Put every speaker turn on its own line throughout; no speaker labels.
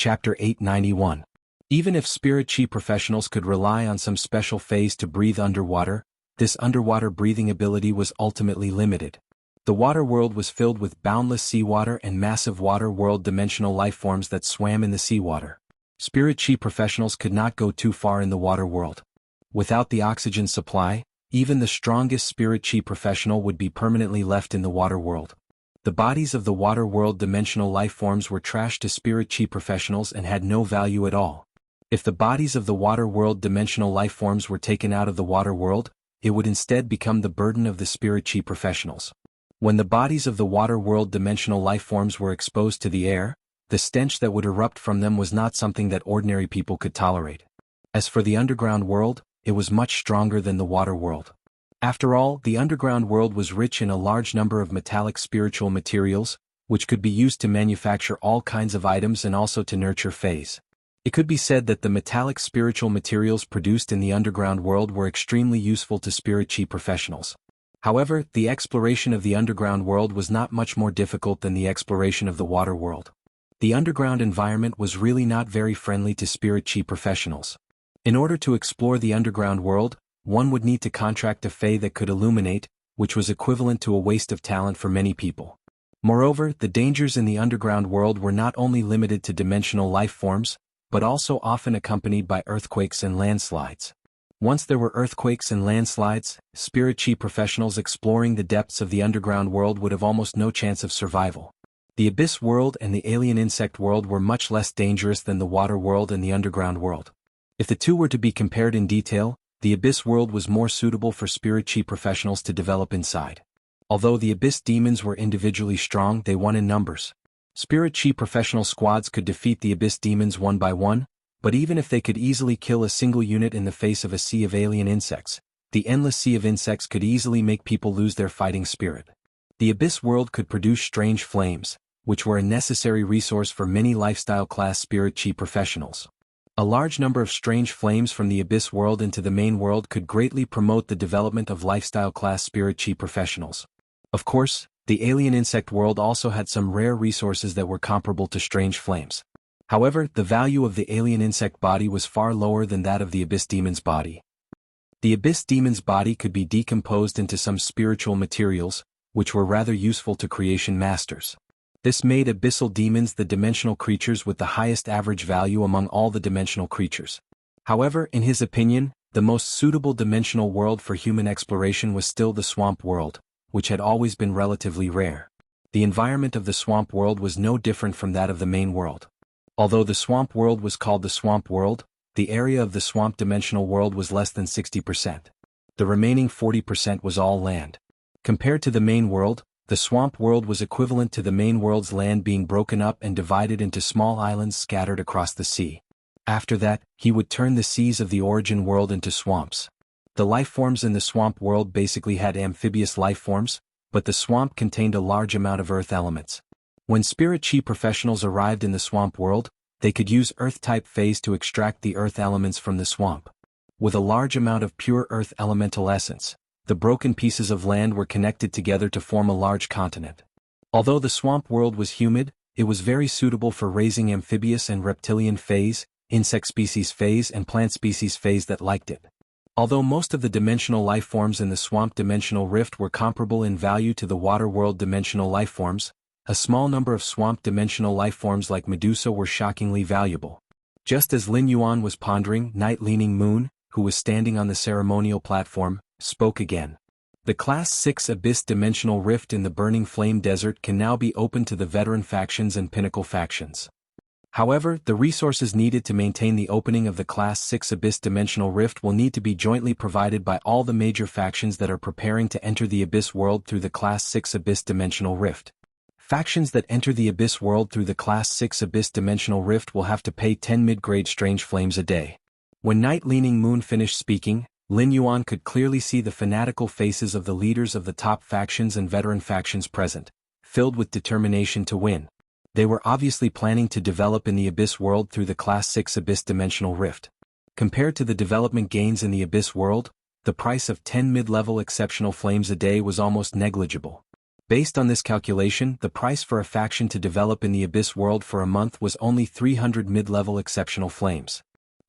Chapter 891. Even if spirit chi professionals could rely on some special phase to breathe underwater, this underwater breathing ability was ultimately limited. The water world was filled with boundless seawater and massive water world dimensional lifeforms that swam in the seawater. Spirit chi professionals could not go too far in the water world. Without the oxygen supply, even the strongest spirit chi professional would be permanently left in the water world. The bodies of the water world dimensional lifeforms were trash to spirit chi professionals and had no value at all. If the bodies of the water world dimensional lifeforms were taken out of the water world, it would instead become the burden of the spirit chi professionals. When the bodies of the water world dimensional lifeforms were exposed to the air, the stench that would erupt from them was not something that ordinary people could tolerate. As for the underground world, it was much stronger than the water world. After all, the underground world was rich in a large number of metallic spiritual materials, which could be used to manufacture all kinds of items and also to nurture phase. It could be said that the metallic spiritual materials produced in the underground world were extremely useful to spirit chi professionals. However, the exploration of the underground world was not much more difficult than the exploration of the water world. The underground environment was really not very friendly to spirit chi professionals. In order to explore the underground world, one would need to contract a fae that could illuminate, which was equivalent to a waste of talent for many people. Moreover, the dangers in the underground world were not only limited to dimensional life forms, but also often accompanied by earthquakes and landslides. Once there were earthquakes and landslides, spirit chi professionals exploring the depths of the underground world would have almost no chance of survival. The abyss world and the alien insect world were much less dangerous than the water world and the underground world. If the two were to be compared in detail, the abyss world was more suitable for spirit chi professionals to develop inside. Although the abyss demons were individually strong, they won in numbers. Spirit chi professional squads could defeat the abyss demons one by one, but even if they could easily kill a single unit in the face of a sea of alien insects, the endless sea of insects could easily make people lose their fighting spirit. The abyss world could produce strange flames, which were a necessary resource for many lifestyle class spirit chi professionals. A large number of strange flames from the abyss world into the main world could greatly promote the development of lifestyle class spirit chi professionals. Of course, the alien insect world also had some rare resources that were comparable to strange flames. However, the value of the alien insect body was far lower than that of the abyss demon's body. The abyss demon's body could be decomposed into some spiritual materials, which were rather useful to creation masters. This made abyssal demons the dimensional creatures with the highest average value among all the dimensional creatures. However, in his opinion, the most suitable dimensional world for human exploration was still the swamp world, which had always been relatively rare. The environment of the swamp world was no different from that of the main world. Although the swamp world was called the swamp world, the area of the swamp dimensional world was less than 60%. The remaining 40% was all land. Compared to the main world, the swamp world was equivalent to the main world's land being broken up and divided into small islands scattered across the sea. After that, he would turn the seas of the origin world into swamps. The life forms in the swamp world basically had amphibious life forms, but the swamp contained a large amount of earth elements. When spirit chi professionals arrived in the swamp world, they could use earth-type phase to extract the earth elements from the swamp. With a large amount of pure earth elemental essence, the broken pieces of land were connected together to form a large continent. Although the swamp world was humid, it was very suitable for raising amphibious and reptilian phase, insect species phase and plant species phase that liked it. Although most of the dimensional life forms in the swamp dimensional rift were comparable in value to the water world dimensional life forms, a small number of swamp dimensional life forms like Medusa were shockingly valuable. Just as Lin Yuan was pondering, Night Leaning Moon, who was standing on the ceremonial platform, spoke again. The Class 6 Abyss Dimensional Rift in the Burning Flame Desert can now be open to the veteran factions and pinnacle factions. However, the resources needed to maintain the opening of the Class 6 Abyss Dimensional Rift will need to be jointly provided by all the major factions that are preparing to enter the Abyss world through the Class 6 Abyss Dimensional Rift. Factions that enter the Abyss world through the Class 6 Abyss Dimensional Rift will have to pay 10 mid-grade strange flames a day. When Night Leaning Moon finished speaking, Lin Yuan could clearly see the fanatical faces of the leaders of the top factions and veteran factions present, filled with determination to win. They were obviously planning to develop in the Abyss world through the Class 6 Abyss Dimensional Rift. Compared to the development gains in the Abyss world, the price of 10 mid-level exceptional flames a day was almost negligible. Based on this calculation, the price for a faction to develop in the Abyss world for a month was only 300 mid-level exceptional flames.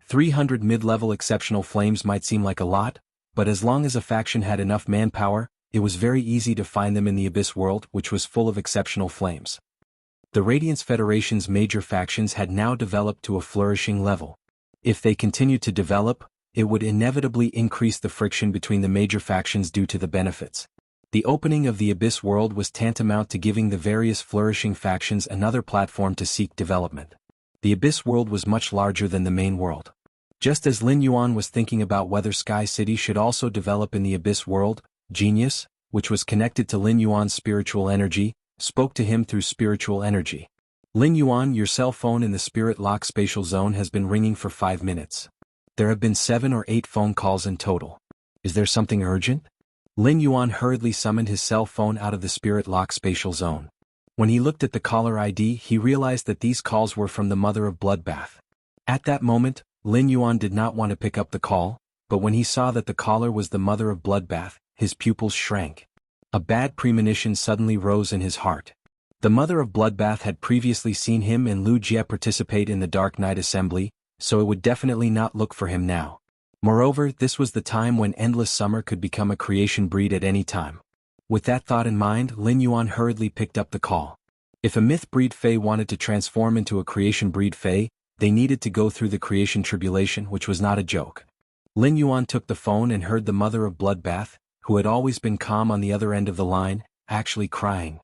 300 mid-level exceptional flames might seem like a lot, but as long as a faction had enough manpower, it was very easy to find them in the Abyss world, which was full of exceptional flames. The Radiance Federation's major factions had now developed to a flourishing level. If they continued to develop, it would inevitably increase the friction between the major factions due to the benefits. The opening of the Abyss world was tantamount to giving the various flourishing factions another platform to seek development. The Abyss world was much larger than the main world. Just as Lin Yuan was thinking about whether Sky City should also develop in the Abyss world, Genius, which was connected to Lin Yuan's spiritual energy, spoke to him through spiritual energy. Lin Yuan, your cell phone in the Spirit Lock spatial zone has been ringing for 5 minutes. There have been 7 or 8 phone calls in total. Is there something urgent? Lin Yuan hurriedly summoned his cell phone out of the Spirit Lock spatial zone. When he looked at the caller ID, he realized that these calls were from the Mother of Bloodbath. At that moment, Lin Yuan did not want to pick up the call, but when he saw that the caller was the Mother of Bloodbath, his pupils shrank. A bad premonition suddenly rose in his heart. The Mother of Bloodbath had previously seen him and Lu Jie participate in the Dark Knight Assembly, so it would definitely not look for him now. Moreover, this was the time when Endless Summer could become a creation breed at any time. With that thought in mind, Lin Yuan hurriedly picked up the call. If a myth breed Fae wanted to transform into a creation breed Fae, they needed to go through the creation tribulation, which was not a joke. Lin Yuan took the phone and heard the Mother of Bloodbath, who had always been calm on the other end of the line, actually crying.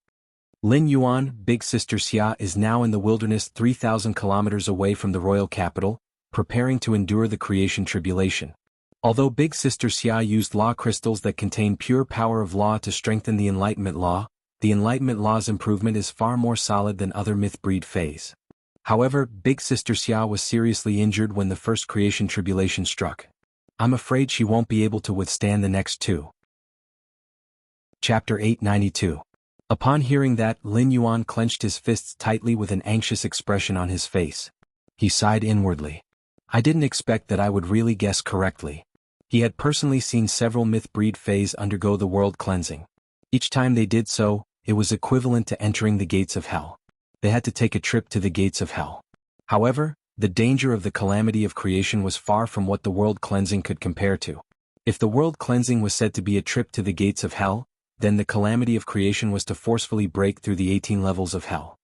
Lin Yuan, Big Sister Xia is now in the wilderness 3,000 kilometers away from the royal capital, preparing to endure the creation tribulation. Although Big Sister Xia used law crystals that contain pure power of law to strengthen the Enlightenment Law, the Enlightenment Law's improvement is far more solid than other myth breed Faes. However, Big Sister Xia was seriously injured when the first creation tribulation struck. I'm afraid she won't be able to withstand the next 2. Chapter 892. Upon hearing that, Lin Yuan clenched his fists tightly with an anxious expression on his face. He sighed inwardly. I didn't expect that I would really guess correctly. He had personally seen several myth breed Faes undergo the world cleansing. Each time they did so, it was equivalent to entering the gates of hell. They had to take a trip to the gates of hell. However, the danger of the calamity of creation was far from what the world cleansing could compare to. If the world cleansing was said to be a trip to the gates of hell, then the calamity of creation was to forcefully break through the 18 levels of hell.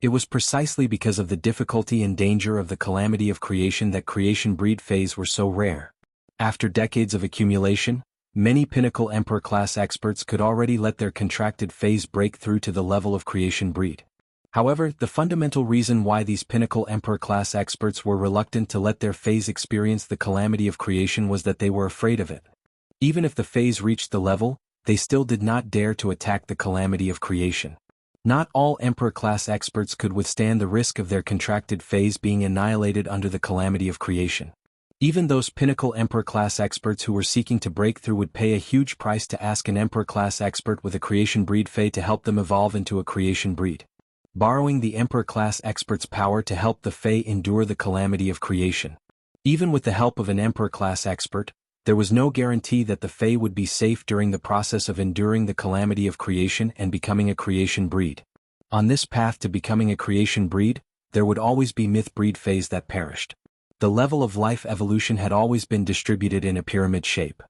It was precisely because of the difficulty and danger of the calamity of creation that creation breed Faes were so rare. After decades of accumulation, many pinnacle Emperor-class experts could already let their contracted Faes break through to the level of creation breed. However, the fundamental reason why these pinnacle Emperor-class experts were reluctant to let their Faes experience the calamity of creation was that they were afraid of it. Even if the Faes reached the level, they still did not dare to attack the calamity of creation. Not all Emperor-class experts could withstand the risk of their contracted Faes being annihilated under the calamity of creation. Even those pinnacle Emperor-class experts who were seeking to break through would pay a huge price to ask an Emperor-class expert with a creation breed Fae to help them evolve into a creation breed. Borrowing the Emperor-class expert's power to help the Fae endure the calamity of creation. Even with the help of an Emperor-class expert, there was no guarantee that the Fae would be safe during the process of enduring the calamity of creation and becoming a creation breed. On this path to becoming a creation breed, there would always be myth breed Faes that perished. The level of life evolution had always been distributed in a pyramid shape.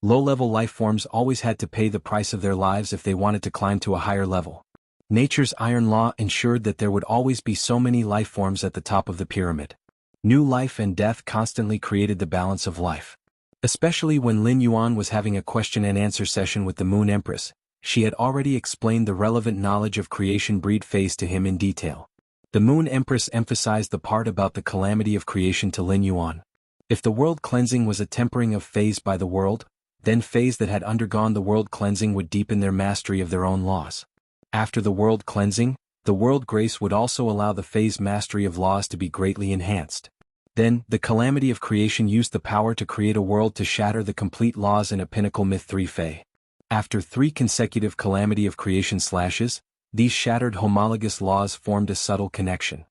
Low-level life forms always had to pay the price of their lives if they wanted to climb to a higher level. Nature's iron law ensured that there would always be so many life forms at the top of the pyramid. New life and death constantly created the balance of life. Especially when Lin Yuan was having a question-and-answer session with the Moon Empress, she had already explained the relevant knowledge of creation breed Faes to him in detail. The Moon Empress emphasized the part about the calamity of creation to Lin Yuan. If the world cleansing was a tempering of Faes by the world, then Faes that had undergone the world cleansing would deepen their mastery of their own laws. After the world cleansing, the world grace would also allow the Faes' mastery of laws to be greatly enhanced. Then, the calamity of creation used the power to create a world to shatter the complete laws in a pinnacle myth 3 Fae. After 3 consecutive calamity of creation slashes, these shattered homologous laws formed a subtle connection.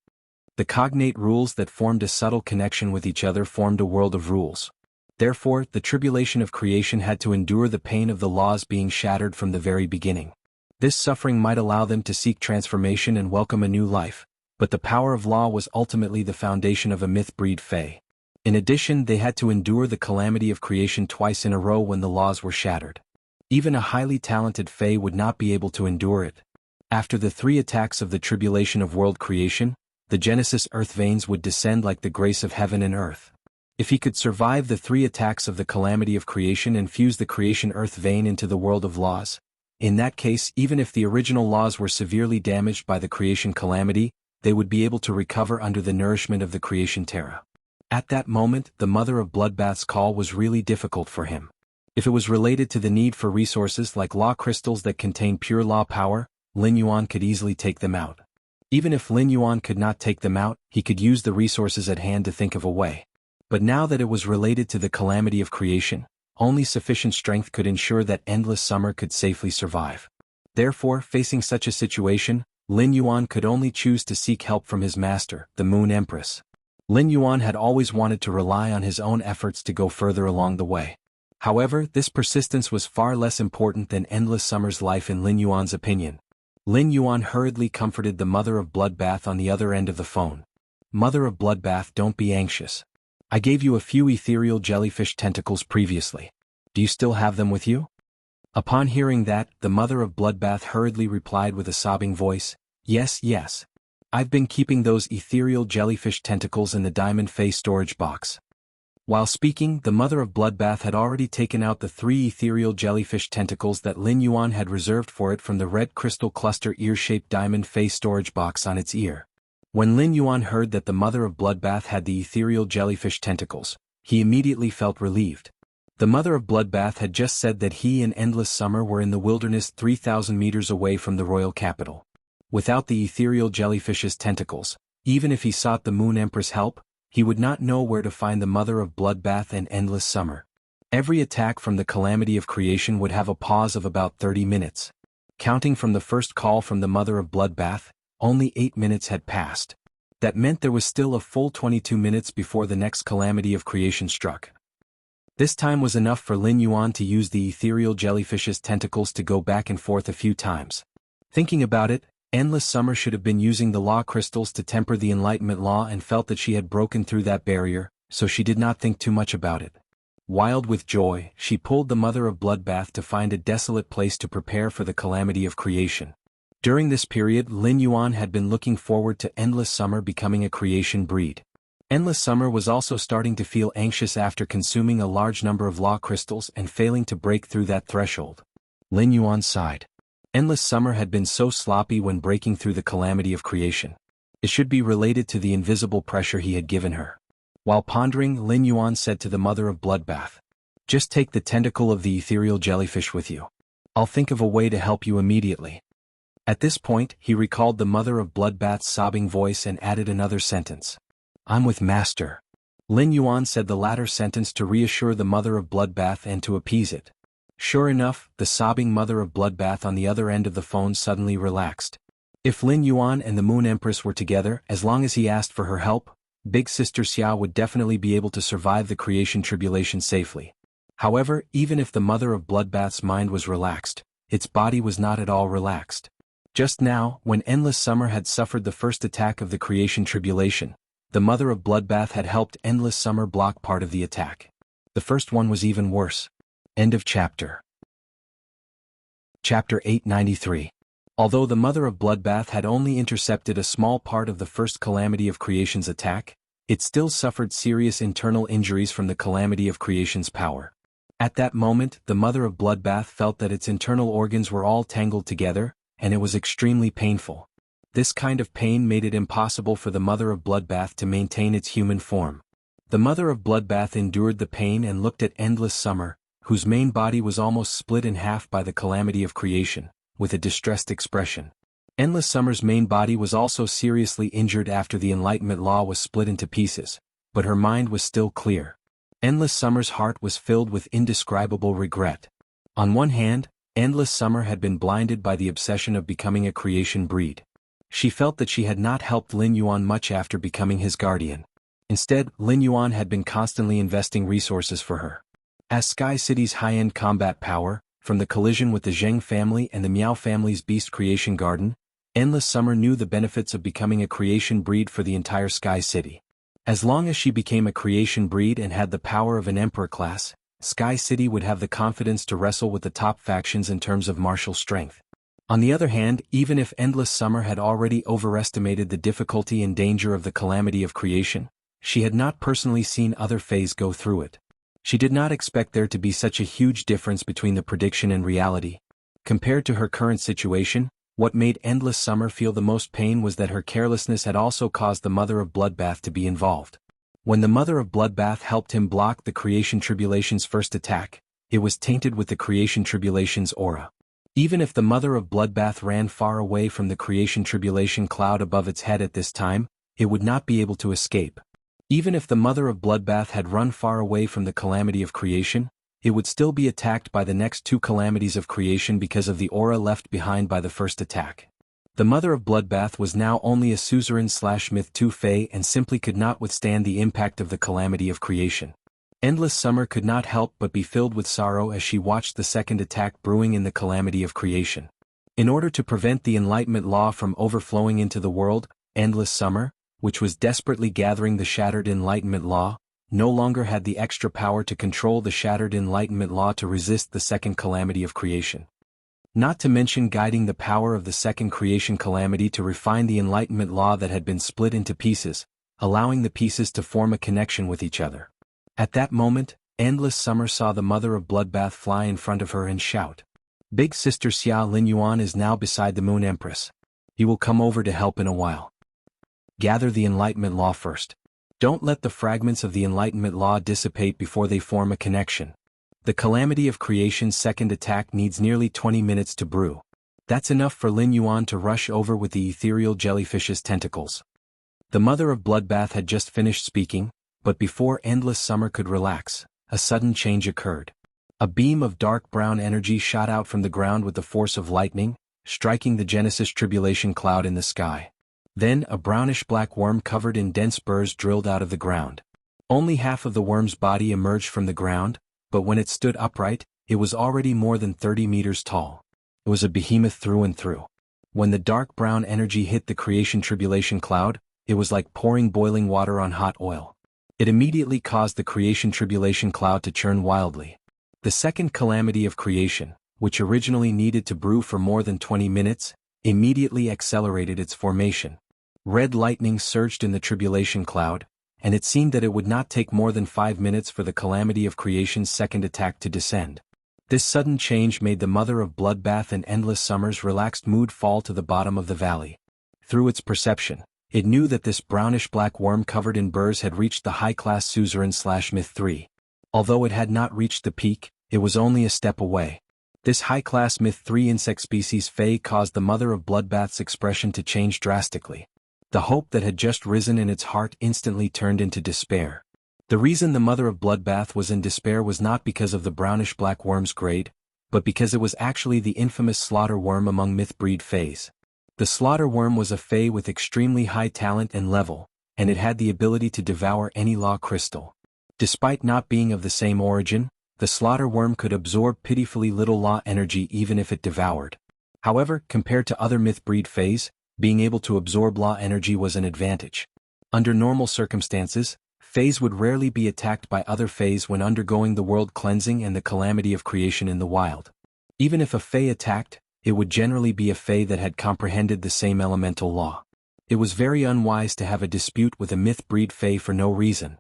The cognate rules that formed a subtle connection with each other formed a world of rules. Therefore, the tribulation of creation had to endure the pain of the laws being shattered from the very beginning. This suffering might allow them to seek transformation and welcome a new life, but the power of law was ultimately the foundation of a myth-breed fae. In addition, they had to endure the calamity of creation twice in a row when the laws were shattered. Even a highly talented fae would not be able to endure it. After the 3 attacks of the tribulation of world creation, the Genesis earth veins would descend like the grace of heaven and earth. If he could survive the 3 attacks of the calamity of creation and fuse the creation earth vein into the world of laws, in that case, even if the original laws were severely damaged by the creation calamity, they would be able to recover under the nourishment of the creation terra. At that moment, the mother of bloodbath's call was really difficult for him. If it was related to the need for resources like law crystals that contain pure law power, Lin Yuan could easily take them out. Even if Lin Yuan could not take them out, he could use the resources at hand to think of a way. But now that it was related to the calamity of creation, only sufficient strength could ensure that endless summer could safely survive. Therefore, facing such a situation, Lin Yuan could only choose to seek help from his master, the Moon Empress. Lin Yuan had always wanted to rely on his own efforts to go further along the way. However, this persistence was far less important than endless summer's life in Lin Yuan's opinion. Lin Yuan hurriedly comforted the mother of Bloodbath on the other end of the phone. "Mother of Bloodbath, don't be anxious. I gave you a few ethereal jellyfish tentacles previously. Do you still have them with you?" Upon hearing that, the mother of Bloodbath hurriedly replied with a sobbing voice, Yes. I've been keeping those ethereal jellyfish tentacles in the diamond face storage box." While speaking, the mother of Bloodbath had already taken out the 3 ethereal jellyfish tentacles that Lin Yuan had reserved for it from the red crystal cluster ear-shaped diamond face storage box on its ear. When Lin Yuan heard that the mother of Bloodbath had the ethereal jellyfish tentacles, he immediately felt relieved. The mother of Bloodbath had just said that he and Endless Summer were in the wilderness 3,000 meters away from the royal capital. Without the ethereal jellyfish's tentacles, even if he sought the Moon Empress' help, he would not know where to find the mother of Bloodbath and Endless Summer. Every attack from the calamity of creation would have a pause of about 30 minutes. Counting from the first call from the mother of Bloodbath, only 8 minutes had passed. That meant there was still a full 22 minutes before the next calamity of creation struck. This time was enough for Lin Yuan to use the ethereal jellyfish's tentacles to go back and forth a few times. Thinking about it, Endless Summer should have been using the law crystals to temper the Enlightenment law and felt that she had broken through that barrier, so she did not think too much about it. Wild with joy, she pulled the mother of Bloodbath to find a desolate place to prepare for the calamity of creation. During this period, Lin Yuan had been looking forward to Endless Summer becoming a creation breed. Endless Summer was also starting to feel anxious after consuming a large number of law crystals and failing to break through that threshold. Lin Yuan sighed. Endless Summer had been so sloppy when breaking through the calamity of creation. It should be related to the invisible pressure he had given her. While pondering, Lin Yuan said to the mother of Bloodbath, "Just take the tentacle of the ethereal jellyfish with you. I'll think of a way to help you immediately." At this point, he recalled the mother of Bloodbath's sobbing voice and added another sentence. "I'm with Master." Lin Yuan said the latter sentence to reassure the mother of Bloodbath and to appease it. Sure enough, the sobbing mother of Bloodbath on the other end of the phone suddenly relaxed. If Lin Yuan and the Moon Empress were together, as long as he asked for her help, Big Sister Xia would definitely be able to survive the creation tribulation safely. However, even if the mother of Bloodbath's mind was relaxed, its body was not at all relaxed. Just now, when Endless Summer had suffered the first attack of the creation tribulation, the mother of Bloodbath had helped Endless Summer block part of the attack. The first one was even worse. End of chapter. Chapter 893. Although the mother of Bloodbath had only intercepted a small part of the first calamity of creation's attack, it still suffered serious internal injuries from the calamity of creation's power. At that moment, the mother of Bloodbath felt that its internal organs were all tangled together, and it was extremely painful. This kind of pain made it impossible for the mother of Bloodbath to maintain its human form. The mother of Bloodbath endured the pain and looked at Endless Summer, whose main body was almost split in half by the calamity of creation, with a distressed expression. Endless Summer's main body was also seriously injured after the Enlightenment law was split into pieces, but her mind was still clear. Endless Summer's heart was filled with indescribable regret. On one hand, Endless Summer had been blinded by the obsession of becoming a creation breed. She felt that she had not helped Lin Yuan much after becoming his guardian. Instead, Lin Yuan had been constantly investing resources for her. As Sky City's high-end combat power, from the collision with the Zheng family and the Miao family's beast creation garden, Endless Summer knew the benefits of becoming a creation breed for the entire Sky City. As long as she became a creation breed and had the power of an emperor class, Sky City would have the confidence to wrestle with the top factions in terms of martial strength. On the other hand, even if Endless Summer had already overestimated the difficulty and danger of the calamity of creation, she had not personally seen other Fays go through it. She did not expect there to be such a huge difference between the prediction and reality. Compared to her current situation, what made Endless Summer feel the most pain was that her carelessness had also caused the Mother of Bloodbath to be involved. When the Mother of Bloodbath helped him block the Creation Tribulation's first attack, it was tainted with the Creation Tribulation's aura. Even if the Mother of Bloodbath ran far away from the Creation Tribulation cloud above its head at this time, it would not be able to escape. Even if the Mother of Bloodbath had run far away from the calamity of creation, it would still be attacked by the next two calamities of creation because of the aura left behind by the first attack. The Mother of Bloodbath was now only a suzerain/Myth 2 Fae and simply could not withstand the impact of the calamity of creation. Endless Summer could not help but be filled with sorrow as she watched the second attack brewing in the calamity of creation. In order to prevent the Enlightenment Law from overflowing into the world, Endless Summer, which was desperately gathering the Shattered Enlightenment Law, no longer had the extra power to control the Shattered Enlightenment Law to resist the second calamity of creation. Not to mention guiding the power of the second creation calamity to refine the Enlightenment Law that had been split into pieces, allowing the pieces to form a connection with each other. At that moment, Endless Summer saw the Mother of Bloodbath fly in front of her and shout, "Big Sister Xia Linyuan is now beside the Moon Empress. He will come over to help in a while. Gather the Enlightenment Law first. Don't let the fragments of the Enlightenment Law dissipate before they form a connection. The Calamity of Creation's second attack needs nearly 20 minutes to brew. That's enough for Lin Yuan to rush over with the ethereal jellyfish's tentacles." The Mother of Bloodbath had just finished speaking, but before Endless Summer could relax, a sudden change occurred. A beam of dark brown energy shot out from the ground with the force of lightning, striking the Genesis Tribulation cloud in the sky. Then a brownish-black worm covered in dense burrs drilled out of the ground. Only half of the worm's body emerged from the ground, but when it stood upright, it was already more than 30 meters tall. It was a behemoth through and through. When the dark brown energy hit the Creation Tribulation cloud, it was like pouring boiling water on hot oil. It immediately caused the Creation Tribulation cloud to churn wildly. The second calamity of creation, which originally needed to brew for more than 20 minutes, immediately accelerated its formation. Red lightning surged in the tribulation cloud, and it seemed that it would not take more than 5 minutes for the calamity of creation's second attack to descend. This sudden change made the Mother of Bloodbath and Endless Summer's relaxed mood fall to the bottom of the valley. Through its perception, it knew that this brownish-black worm covered in burrs had reached the high-class suzerain/Myth 3. Although it had not reached the peak, it was only a step away. This high-class Myth 3 insect species Fae caused the Mother of Bloodbath's expression to change drastically. The hope that had just risen in its heart instantly turned into despair. The reason the Mother of Bloodbath was in despair was not because of the brownish-black worm's grade, but because it was actually the infamous slaughter worm among myth-breed Fays. The slaughter worm was a Fae with extremely high talent and level, and it had the ability to devour any law crystal. Despite not being of the same origin, the slaughter worm could absorb pitifully little law energy even if it devoured. However, compared to other myth-breed Fays, being able to absorb law energy was an advantage. Under normal circumstances, Fays would rarely be attacked by other Fays when undergoing the world cleansing and the calamity of creation in the wild. Even if a Fae attacked, it would generally be a Fae that had comprehended the same elemental law. It was very unwise to have a dispute with a myth-breed Fae for no reason.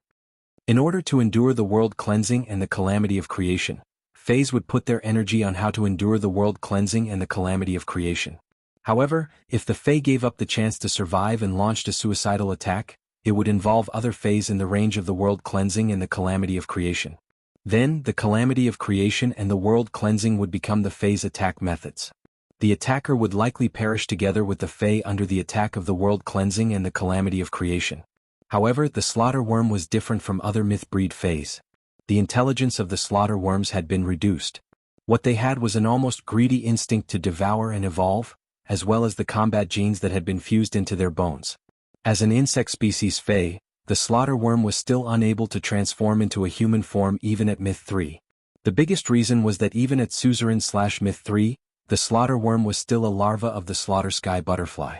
In order to endure the world cleansing and the calamity of creation, Fays would put their energy on how to endure the world cleansing and the calamity of creation. However, if the Fae gave up the chance to survive and launched a suicidal attack, it would involve other Fays in the range of the world cleansing and the calamity of creation. Then, the calamity of creation and the world cleansing would become the Fae's attack methods. The attacker would likely perish together with the Fae under the attack of the world cleansing and the calamity of creation. However, the slaughter worm was different from other myth-breed Faes. The intelligence of the slaughter worms had been reduced. What they had was an almost greedy instinct to devour and evolve, as well as the combat genes that had been fused into their bones. As an insect species Fae, the slaughter worm was still unable to transform into a human form even at Myth 3. The biggest reason was that even at Suzerain/Myth 3, the slaughter worm was still a larva of the slaughter sky butterfly.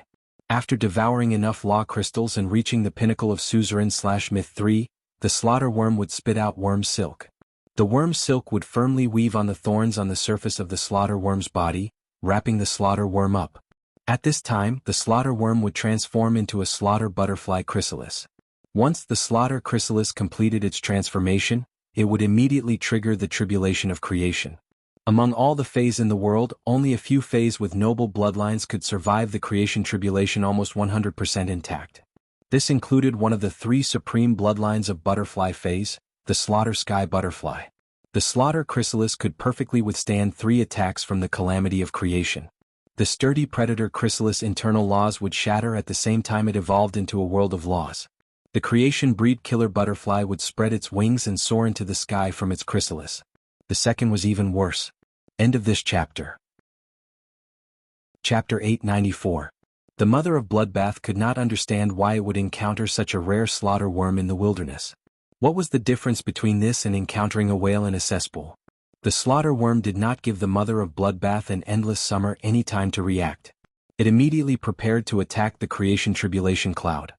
After devouring enough law crystals and reaching the pinnacle of Suzerain/Myth 3, the slaughter worm would spit out worm silk. The worm silk would firmly weave on the thorns on the surface of the slaughter worm's body, wrapping the slaughter worm up. At this time, the slaughter worm would transform into a slaughter butterfly chrysalis. Once the slaughter chrysalis completed its transformation, it would immediately trigger the tribulation of creation. Among all the Fays in the world, only a few Fays with noble bloodlines could survive the creation tribulation almost 100% intact. This included one of the 3 supreme bloodlines of butterfly Fays, the slaughter sky butterfly. The slaughter chrysalis could perfectly withstand 3 attacks from the calamity of creation. The sturdy predator chrysalis' internal laws would shatter at the same time it evolved into a world of laws. The creation breed killer butterfly would spread its wings and soar into the sky from its chrysalis. The second was even worse. End of this chapter. Chapter 894. The mother of Bloodbath could not understand why it would encounter such a rare slaughter worm in the wilderness. What was the difference between this and encountering a whale in a cesspool? The slaughter worm did not give the mother of Bloodbath and Endless Summer any time to react. It immediately prepared to attack the creation tribulation cloud.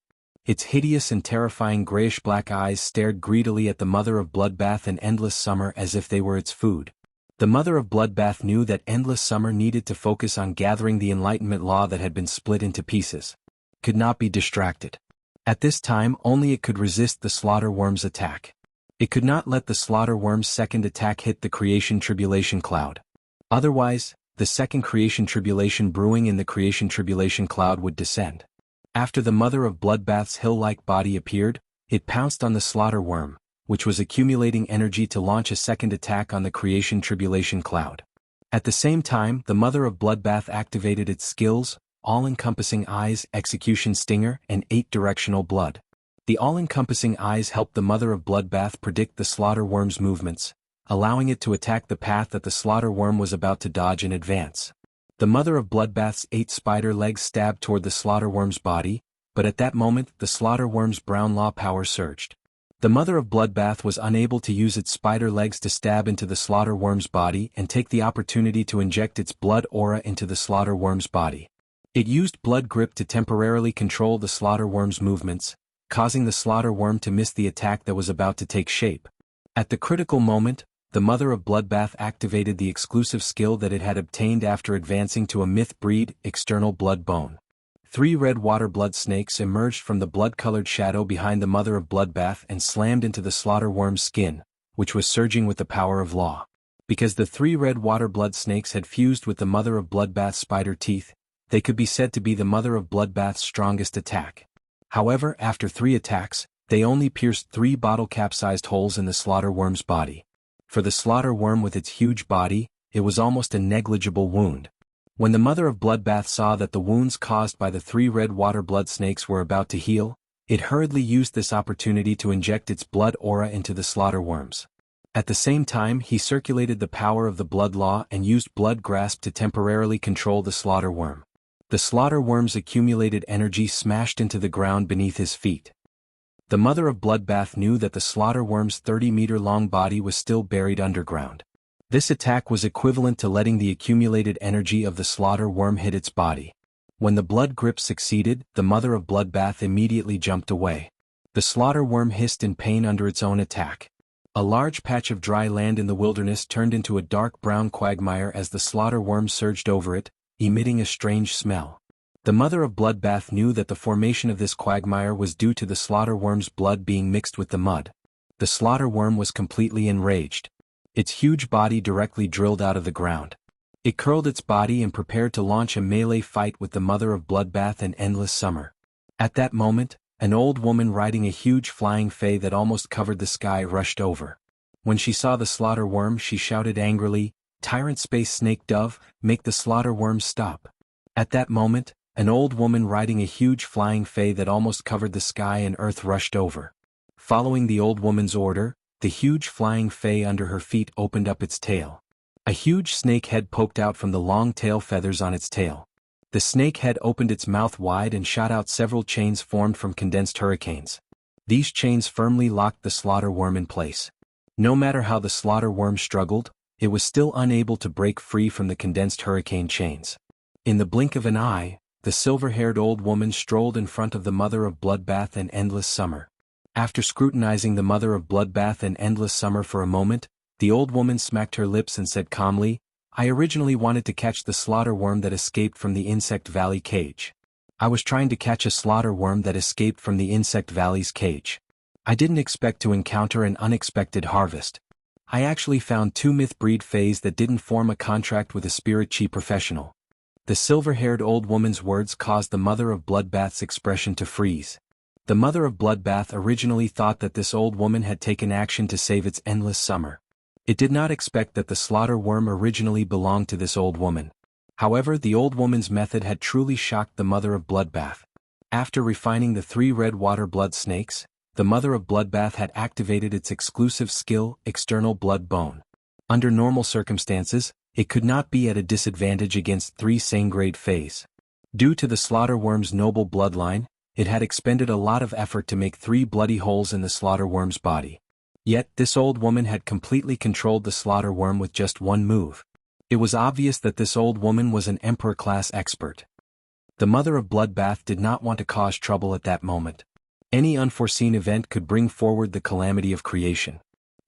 Its hideous and terrifying grayish-black eyes stared greedily at the mother of Bloodbath and Endless Summer as if they were its food. The mother of Bloodbath knew that Endless Summer needed to focus on gathering the Enlightenment Law that had been split into pieces. Could not be distracted. At this time only it could resist the slaughter worm's attack. It could not let the slaughter worm's second attack hit the creation tribulation cloud. Otherwise, the second creation tribulation brewing in the creation tribulation cloud would descend. After the mother of Bloodbath's hill-like body appeared, it pounced on the slaughter worm, which was accumulating energy to launch a second attack on the creation tribulation cloud. At the same time, the mother of Bloodbath activated its skills, all-encompassing eyes, execution stinger, and 8-directional blood. The all-encompassing eyes helped the mother of Bloodbath predict the slaughter worm's movements, allowing it to attack the path that the slaughter worm was about to dodge in advance. The mother of Bloodbath's 8 spider legs stabbed toward the slaughter worm's body, but at that moment the slaughter worm's brown law power surged. The mother of Bloodbath was unable to use its spider legs to stab into the slaughter worm's body and take the opportunity to inject its blood aura into the slaughter worm's body. It used blood grip to temporarily control the slaughter worm's movements, causing the slaughter worm to miss the attack that was about to take shape. At the critical moment, the mother of Bloodbath activated the exclusive skill that it had obtained after advancing to a myth breed, external blood bone. 3 red water blood snakes emerged from the blood-colored shadow behind the mother of Bloodbath and slammed into the slaughter worm's skin, which was surging with the power of law. Because the 3 red water blood snakes had fused with the mother of Bloodbath's spider teeth, they could be said to be the mother of Bloodbath's strongest attack. However, after 3 attacks, they only pierced 3 bottle-cap-sized holes in the slaughter worm's body. For the slaughter worm with its huge body, it was almost a negligible wound. When the mother of Bloodbath saw that the wounds caused by the 3 red water blood snakes were about to heal, it hurriedly used this opportunity to inject its blood aura into the slaughter worms. At the same time, he circulated the power of the blood law and used blood grasp to temporarily control the slaughter worm. The slaughter worm's accumulated energy smashed into the ground beneath his feet. The mother of Bloodbath knew that the slaughter worm's 30-meter-long body was still buried underground. This attack was equivalent to letting the accumulated energy of the slaughter worm hit its body. When the blood grip succeeded, the mother of Bloodbath immediately jumped away. The slaughter worm hissed in pain under its own attack. A large patch of dry land in the wilderness turned into a dark brown quagmire as the slaughter worm surged over it, emitting a strange smell. The mother of Bloodbath knew that the formation of this quagmire was due to the slaughter worm's blood being mixed with the mud. The slaughter worm was completely enraged. Its huge body directly drilled out of the ground. It curled its body and prepared to launch a melee fight with the mother of Bloodbath and Endless Summer. At that moment, an old woman riding a huge flying fay that almost covered the sky rushed over. When she saw the slaughter worm, she shouted angrily, "Tyrant Space Snake Dove, make the slaughter worm stop." At that moment, an old woman riding a huge flying fay that almost covered the sky and earth rushed over. Following the old woman's order, the huge flying fay under her feet opened up its tail. A huge snake head poked out from the long tail feathers on its tail. The snake head opened its mouth wide and shot out several chains formed from condensed hurricanes. These chains firmly locked the slaughter worm in place. No matter how the slaughter worm struggled, it was still unable to break free from the condensed hurricane chains. In the blink of an eye, the silver-haired old woman strolled in front of the mother of Bloodbath and Endless Summer. After scrutinizing the mother of Bloodbath and Endless Summer for a moment, the old woman smacked her lips and said calmly, "I originally wanted to catch the slaughter worm that escaped from the Insect Valley cage. I was trying to catch a slaughter worm that escaped from the Insect Valley's cage. I didn't expect to encounter an unexpected harvest. I actually found 2 myth-breed fays that didn't form a contract with a spirit chi professional." The silver-haired old woman's words caused the mother of Bloodbath's expression to freeze. The mother of Bloodbath originally thought that this old woman had taken action to save its Endless Summer. It did not expect that the slaughter worm originally belonged to this old woman. However, the old woman's method had truly shocked the mother of Bloodbath. After refining the 3 red water blood snakes, the mother of Bloodbath had activated its exclusive skill, External Blood Bone. Under normal circumstances, it could not be at a disadvantage against 3 same-grade fays. Due to the slaughter worm's noble bloodline, it had expended a lot of effort to make 3 bloody holes in the slaughter worm's body. Yet this old woman had completely controlled the slaughter worm with just 1 move. It was obvious that this old woman was an Emperor-class expert. The mother of Bloodbath did not want to cause trouble at that moment. Any unforeseen event could bring forward the calamity of creation.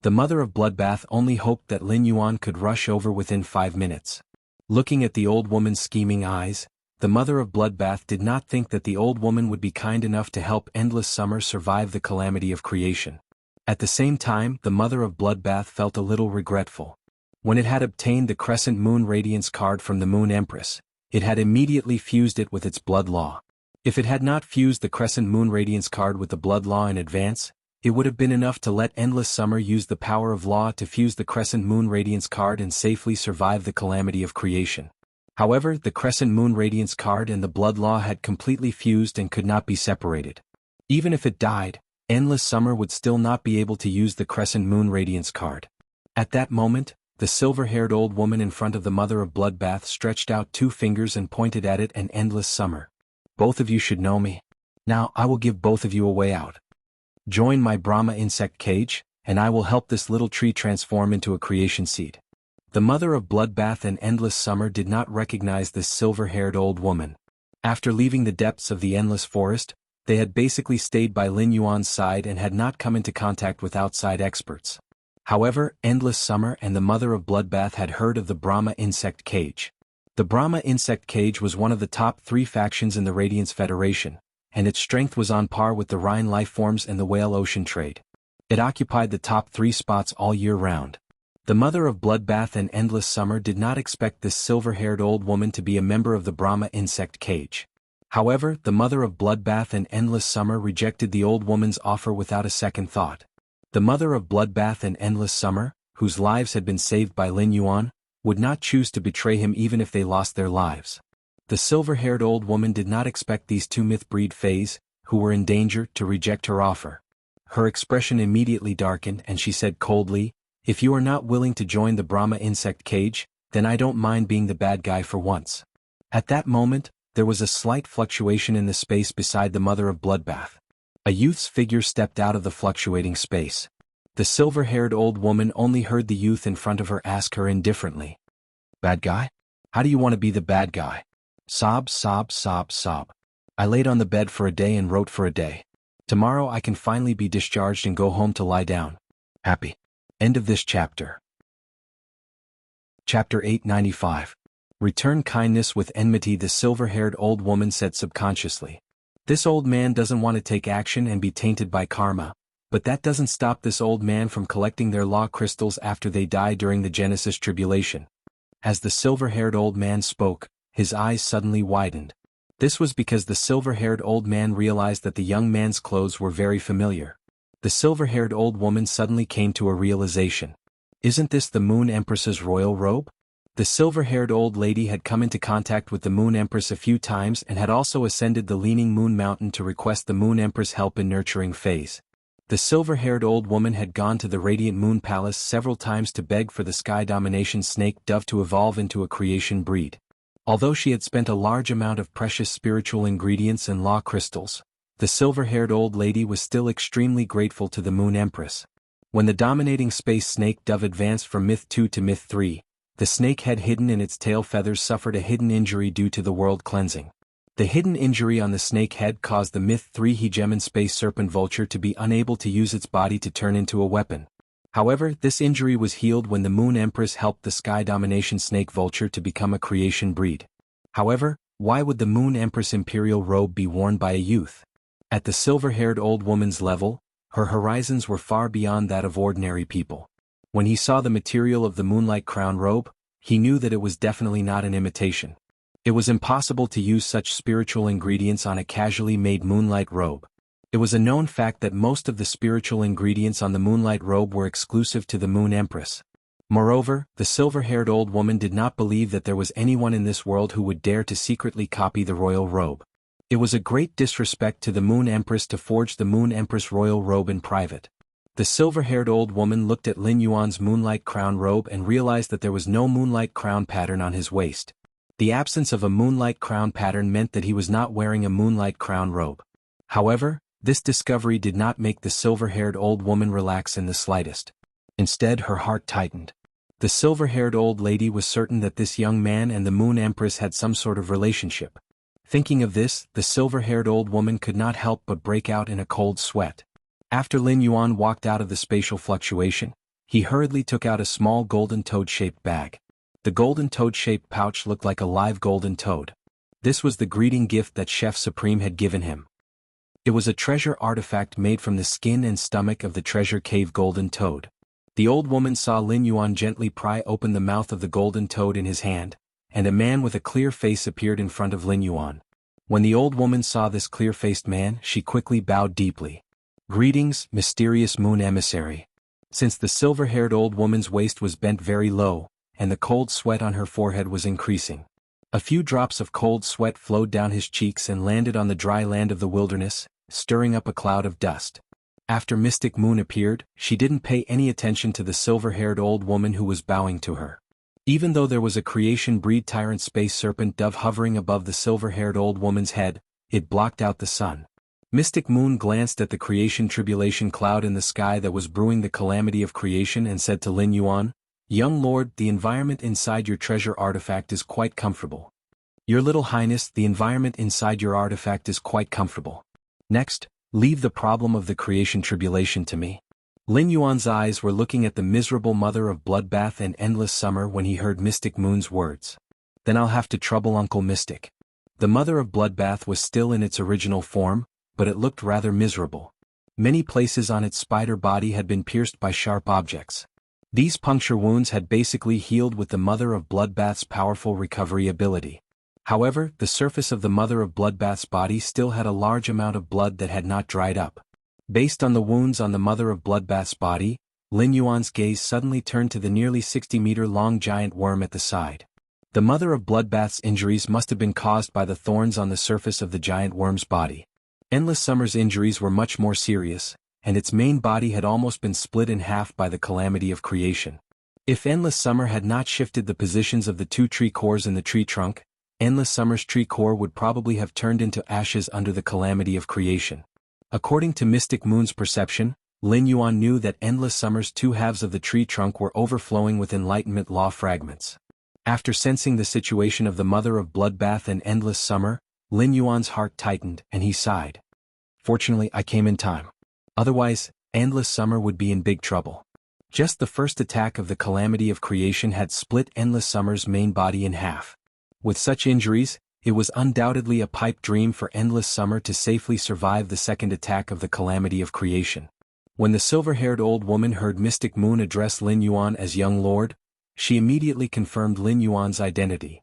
The mother of Bloodbath only hoped that Lin Yuan could rush over within 5 minutes. Looking at the old woman's scheming eyes, the mother of Bloodbath did not think that the old woman would be kind enough to help Endless Summer survive the calamity of creation. At the same time, the mother of Bloodbath felt a little regretful. When it had obtained the Crescent Moon Radiance card from the Moon Empress, it had immediately fused it with its blood law. If it had not fused the Crescent Moon Radiance card with the blood law in advance, it would have been enough to let Endless Summer use the power of law to fuse the Crescent Moon Radiance card and safely survive the calamity of creation. However, the Crescent Moon Radiance card and the blood law had completely fused and could not be separated. Even if it died, Endless Summer would still not be able to use the Crescent Moon Radiance card. At that moment, the silver-haired old woman in front of the mother of Bloodbath stretched out 2 fingers and pointed at it and Endless Summer. "Both of you should know me. Now I will give both of you a way out. Join my Brahma insect cage, and I will help this little tree transform into a creation seed." The mother of Bloodbath and Endless Summer did not recognize this silver-haired old woman. After leaving the depths of the Endless Forest, they had basically stayed by Lin Yuan's side and had not come into contact with outside experts. However, Endless Summer and the mother of Bloodbath had heard of the Brahma insect cage. The Brahma insect cage was one of the top 3 factions in the Radiance Federation, and its strength was on par with the Rhine lifeforms and the Whale Ocean trade. It occupied the top 3 spots all year round. The mother of Bloodbath and Endless Summer did not expect this silver-haired old woman to be a member of the Brahma insect cage. However, the mother of Bloodbath and Endless Summer rejected the old woman's offer without a second thought. The mother of Bloodbath and Endless Summer, whose lives had been saved by Lin Yuan, would not choose to betray him even if they lost their lives. The silver-haired old woman did not expect these 2 myth-breed fays, who were in danger, to reject her offer. Her expression immediately darkened and she said coldly, "If you are not willing to join the Brahma insect cage, then I don't mind being the bad guy for once." At that moment, there was a slight fluctuation in the space beside the mother of Bloodbath. A youth's figure stepped out of the fluctuating space. The silver-haired old woman only heard the youth in front of her ask her indifferently, "Bad guy? How do you want to be the bad guy?" Sob, sob, sob, sob. "I laid on the bed for a day and wrote for a day. Tomorrow I can finally be discharged and go home to lie down. Happy." End of this chapter. Chapter 895. Return kindness with enmity. The silver-haired old woman said subconsciously. This old man doesn't want to take action and be tainted by karma, but that doesn't stop this old man from collecting their law crystals after they die during the Genesis tribulation. As the silver-haired old man spoke, his eyes suddenly widened. This was because the silver-haired old man realized that the young man's clothes were very familiar. The silver-haired old woman suddenly came to a realization. Isn't this the Moon Empress's royal robe? The silver-haired old lady had come into contact with the Moon Empress a few times and had also ascended the Leaning Moon Mountain to request the Moon Empress' help in nurturing Fays. The silver-haired old woman had gone to the Radiant Moon Palace several times to beg for the Sky Domination Snake Dove to evolve into a creation breed. Although she had spent a large amount of precious spiritual ingredients and law crystals, the silver-haired old lady was still extremely grateful to the Moon Empress. When the dominating space snake dove advanced from Myth 2 to Myth 3, the snake head hidden in its tail feathers suffered a hidden injury due to the world cleansing. The hidden injury on the snake head caused the Myth 3 hegemon space serpent vulture to be unable to use its body to turn into a weapon. However, this injury was healed when the Moon Empress helped the Sky Domination snake vulture to become a creation breed. However, why would the Moon Empress imperial robe be worn by a youth? At the silver-haired old woman's level, her horizons were far beyond that of ordinary people. When he saw the material of the Moonlight Crown robe, he knew that it was definitely not an imitation. It was impossible to use such spiritual ingredients on a casually made moonlight robe. It was a known fact that most of the spiritual ingredients on the moonlight robe were exclusive to the Moon Empress. Moreover, the silver-haired old woman did not believe that there was anyone in this world who would dare to secretly copy the royal robe. It was a great disrespect to the Moon Empress to forge the Moon Empress royal robe in private. The silver-haired old woman looked at Lin Yuan's moonlight crown robe and realized that there was no moonlight crown pattern on his waist. The absence of a moonlight crown pattern meant that he was not wearing a moonlight crown robe. However, this discovery did not make the silver-haired old woman relax in the slightest. Instead, her heart tightened. The silver-haired old lady was certain that this young man and the Moon Empress had some sort of relationship. Thinking of this, the silver-haired old woman could not help but break out in a cold sweat. After Lin Yuan walked out of the spatial fluctuation, he hurriedly took out a small golden toad-shaped bag. The golden toad-shaped pouch looked like a live golden toad. This was the greeting gift that Chef Supreme had given him. It was a treasure artifact made from the skin and stomach of the treasure cave golden toad. The old woman saw Lin Yuan gently pry open the mouth of the golden toad in his hand, and a man with a clear face appeared in front of Lin Yuan. When the old woman saw this clear-faced man, she quickly bowed deeply. "Greetings, mysterious moon emissary." Since the silver-haired old woman's waist was bent very low, and the cold sweat on her forehead was increasing. A few drops of cold sweat flowed down his cheeks and landed on the dry land of the wilderness, stirring up a cloud of dust. After Mystic Moon appeared, she didn't pay any attention to the silver-haired old woman who was bowing to her. Even though there was a creation breed tyrant space serpent dove hovering above the silver-haired old woman's head, it blocked out the sun. Mystic Moon glanced at the creation tribulation cloud in the sky that was brewing the calamity of creation and said to Lin Yuan, "Young lord, the environment inside your treasure artifact is quite comfortable." "Your little highness, the environment inside your artifact is quite comfortable. Next, leave the problem of the creation tribulation to me." Lin Yuan's eyes were looking at the miserable mother of bloodbath and endless summer when he heard Mystic Moon's words. "Then I'll have to trouble Uncle Mystic." The mother of bloodbath was still in its original form, but it looked rather miserable. Many places on its spider body had been pierced by sharp objects. These puncture wounds had basically healed with the Mother of Bloodbath's powerful recovery ability. However, the surface of the Mother of Bloodbath's body still had a large amount of blood that had not dried up. Based on the wounds on the Mother of Bloodbath's body, Lin Yuan's gaze suddenly turned to the nearly 60-meter-long giant worm at the side. The Mother of Bloodbath's injuries must have been caused by the thorns on the surface of the giant worm's body. Endless Summer's injuries were much more serious, and its main body had almost been split in half by the calamity of creation. If Endless Summer had not shifted the positions of the two tree cores in the tree trunk, Endless Summer's tree core would probably have turned into ashes under the calamity of creation. According to Mystic Moon's perception, Lin Yuan knew that Endless Summer's two halves of the tree trunk were overflowing with Enlightenment Law fragments. After sensing the situation of the Mother of Bloodbath and Endless Summer, Lin Yuan's heart tightened and he sighed. "Fortunately, I came in time. Otherwise, Endless Summer would be in big trouble." Just the first attack of the calamity of creation had split Endless Summer's main body in half. With such injuries, it was undoubtedly a pipe dream for Endless Summer to safely survive the second attack of the calamity of creation. When the silver-haired old woman heard Mystic Moon address Lin Yuan as Young Lord, she immediately confirmed Lin Yuan's identity.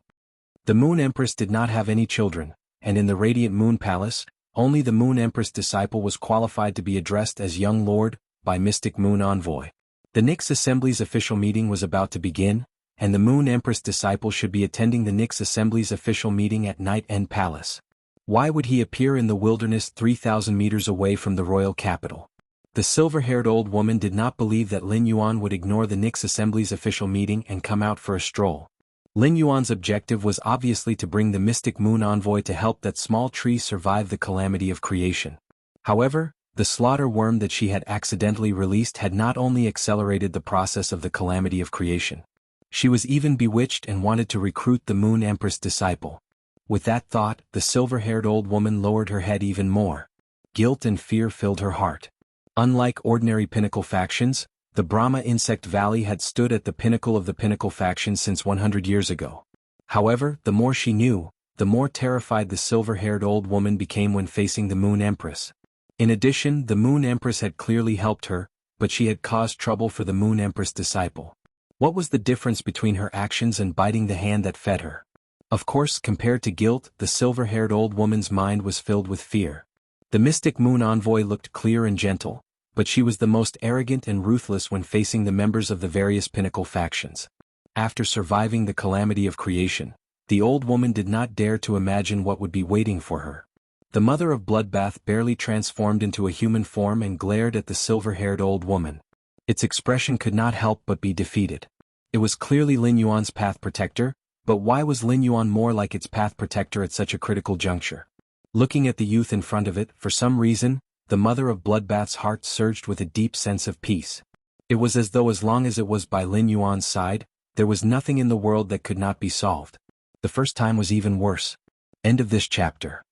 The Moon Empress did not have any children, and in the Radiant Moon Palace, only the Moon Empress disciple was qualified to be addressed as Young Lord by Mystic Moon Envoy. The Nyx Assembly's official meeting was about to begin, and the Moon Empress disciple should be attending the Nyx Assembly's official meeting at Night End Palace. Why would he appear in the wilderness 3,000 meters away from the royal capital? The silver-haired old woman did not believe that Lin Yuan would ignore the Nyx Assembly's official meeting and come out for a stroll. Lin Yuan's objective was obviously to bring the Mystic Moon Envoy to help that small tree survive the calamity of creation. However, The slaughter worm that she had accidentally released had not only accelerated the process of the calamity of creation. She was even bewitched and wanted to recruit the Moon Empress disciple. With that thought, the silver-haired old woman lowered her head even more. Guilt and fear filled her heart. Unlike ordinary pinnacle factions, the Brahma Insect Valley had stood at the pinnacle of the pinnacle faction since 100 years ago. However, the more she knew, the more terrified the silver-haired old woman became when facing the Moon Empress. In addition, the Moon Empress had clearly helped her, but she had caused trouble for the Moon Empress disciple. What was the difference between her actions and biting the hand that fed her? Of course, compared to guilt, the silver-haired old woman's mind was filled with fear. The mystic Moon Envoy looked clear and gentle, but she was the most arrogant and ruthless when facing the members of the various pinnacle factions. After surviving the calamity of creation, the old woman did not dare to imagine what would be waiting for her. The mother of Bloodbath barely transformed into a human form and glared at the silver-haired old woman. Its expression could not help but be defeated. It was clearly Lin Yuan's path protector, but why was Lin Yuan more like its path protector at such a critical juncture? Looking at the youth in front of it, for some reason, the mother of Bloodbath's heart surged with a deep sense of peace. It was as though as long as it was by Lin Yuan's side, there was nothing in the world that could not be solved. The first time was even worse. End of this chapter.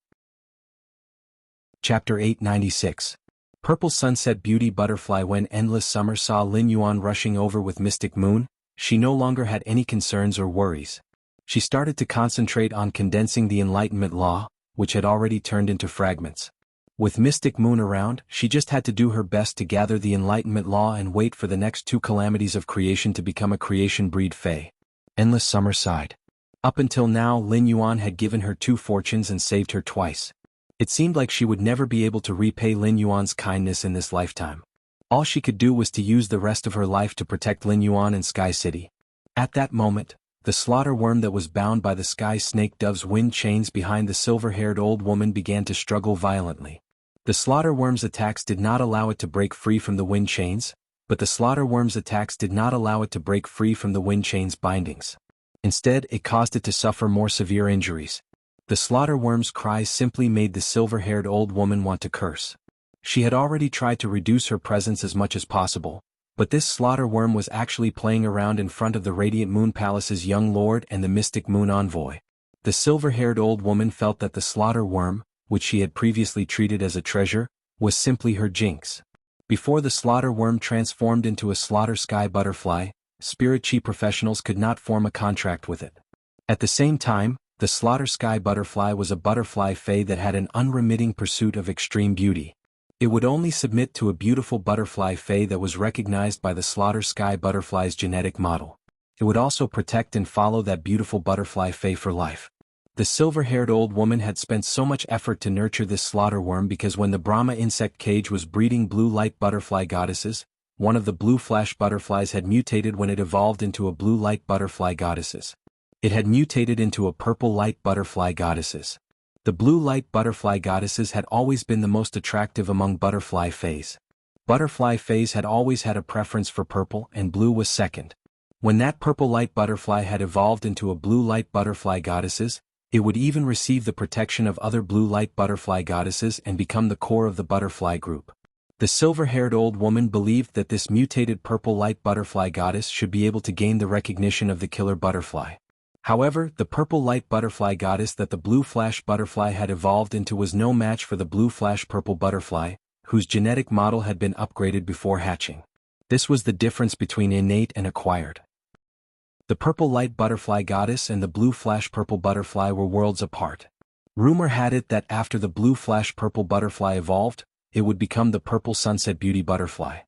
Chapter 896. Purple Sunset Beauty Butterfly. When Endless Summer saw Lin Yuan rushing over with Mystic Moon, she no longer had any concerns or worries. She started to concentrate on condensing the Enlightenment Law, which had already turned into fragments. With Mystic Moon around, she just had to do her best to gather the Enlightenment Law and wait for the next two calamities of creation to become a creation breed Fae. Endless Summer sighed. Up until now, Lin Yuan had given her 2 fortunes and saved her twice. It seemed like she would never be able to repay Lin Yuan's kindness in this lifetime. All she could do was to use the rest of her life to protect Lin Yuan and Sky City. At that moment, the slaughter worm that was bound by the Sky Snake Dove's wind chains behind the silver-haired old woman began to struggle violently. The slaughter worm's attacks did not allow it to break free from the wind chains, but the slaughter worm's attacks did not allow it to break free from the wind chains' bindings. Instead, it caused it to suffer more severe injuries. The slaughter worm's cries simply made the silver-haired old woman want to curse. She had already tried to reduce her presence as much as possible, but this slaughter worm was actually playing around in front of the Radiant Moon Palace's young lord and the Mystic Moon Envoy. The silver-haired old woman felt that the slaughter worm, which she had previously treated as a treasure, was simply her jinx. Before the slaughter worm transformed into a slaughter sky butterfly, spirit chi professionals could not form a contract with it. At the same time, the slaughter sky butterfly was a butterfly fae that had an unremitting pursuit of extreme beauty. It would only submit to a beautiful butterfly fae that was recognized by the slaughter sky butterfly's genetic model. It would also protect and follow that beautiful butterfly fae for life. The silver-haired old woman had spent so much effort to nurture this slaughter worm because when the Brahma insect cage was breeding blue light butterfly goddesses, one of the blue flash butterflies had mutated when it evolved into a blue light butterfly goddesses. It had mutated into a purple light butterfly goddesses. The blue light butterfly goddesses had always been the most attractive among butterfly fays. Butterfly fays had always had a preference for purple and blue was second. When that purple light butterfly had evolved into a blue light butterfly goddesses, it would even receive the protection of other blue light butterfly goddesses and become the core of the butterfly group. The silver-haired old woman believed that this mutated purple light butterfly goddess should be able to gain the recognition of the killer butterfly. However, the purple light butterfly goddess that the blue flash butterfly had evolved into was no match for the blue flash purple butterfly, whose genetic model had been upgraded before hatching. This was the difference between innate and acquired. The purple light butterfly goddess and the blue flash purple butterfly were worlds apart. Rumor had it that after the blue flash purple butterfly evolved, it would become the purple sunset beauty butterfly.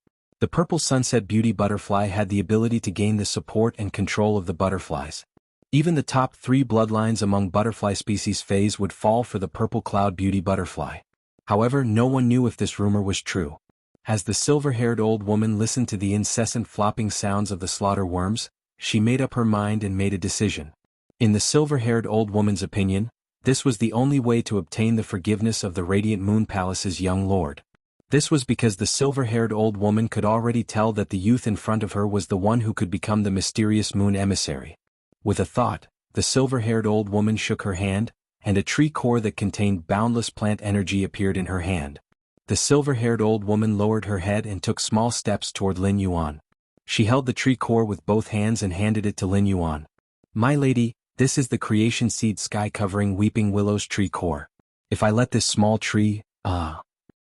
The purple sunset beauty butterfly had the ability to gain the support and control of the butterflies. Even the top 3 bloodlines among butterfly species phase would fall for the purple cloud beauty butterfly. However, no one knew if this rumor was true. As the silver-haired old woman listened to the incessant flopping sounds of the slaughter worms, she made up her mind and made a decision. In the silver-haired old woman's opinion, this was the only way to obtain the forgiveness of the Radiant Moon Palace's young lord. This was because the silver-haired old woman could already tell that the youth in front of her was the one who could become the mysterious moon emissary. With a thought, the silver-haired old woman shook her hand, and a tree core that contained boundless plant energy appeared in her hand. The silver-haired old woman lowered her head and took small steps toward Lin Yuan. She held the tree core with both hands and handed it to Lin Yuan. "My lady, this is the creation seed sky-covering weeping willows tree core. If I let this small tree,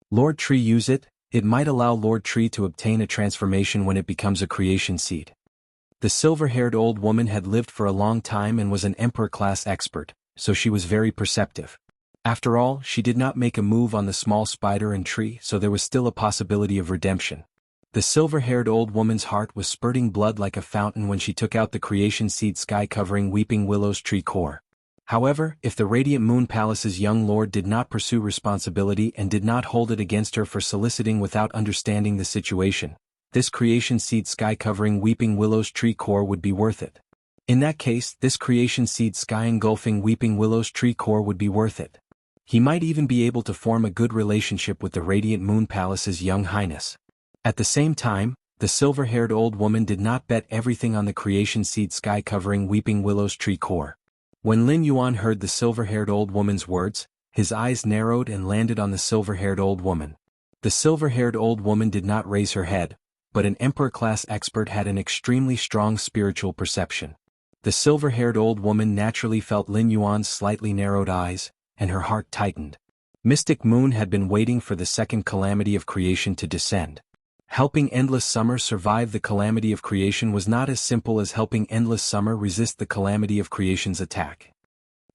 Lord Tree use it, it might allow Lord Tree to obtain a transformation when it becomes a creation seed." The silver-haired old woman had lived for a long time and was an emperor-class expert, so she was very perceptive. After all, she did not make a move on the small spider and tree, so there was still a possibility of redemption. The silver-haired old woman's heart was spurting blood like a fountain when she took out the creation seed sky-covering weeping willows tree core. However, if the Radiant Moon Palace's young lord did not pursue responsibility and did not hold it against her for soliciting without understanding the situation, this creation seed sky-covering weeping willows tree core would be worth it. In that case, this creation seed sky-engulfing weeping willows tree core would be worth it. He might even be able to form a good relationship with the Radiant Moon Palace's young highness. At the same time, the silver-haired old woman did not bet everything on the creation seed sky-covering weeping willows tree core. When Lin Yuan heard the silver-haired old woman's words, his eyes narrowed and landed on the silver-haired old woman. The silver-haired old woman did not raise her head, but an emperor-class expert had an extremely strong spiritual perception. The silver-haired old woman naturally felt Lin Yuan's slightly narrowed eyes, and her heart tightened. Mystic Moon had been waiting for the second calamity of creation to descend. Helping Endless Summer survive the calamity of creation was not as simple as helping Endless Summer resist the calamity of creation's attack.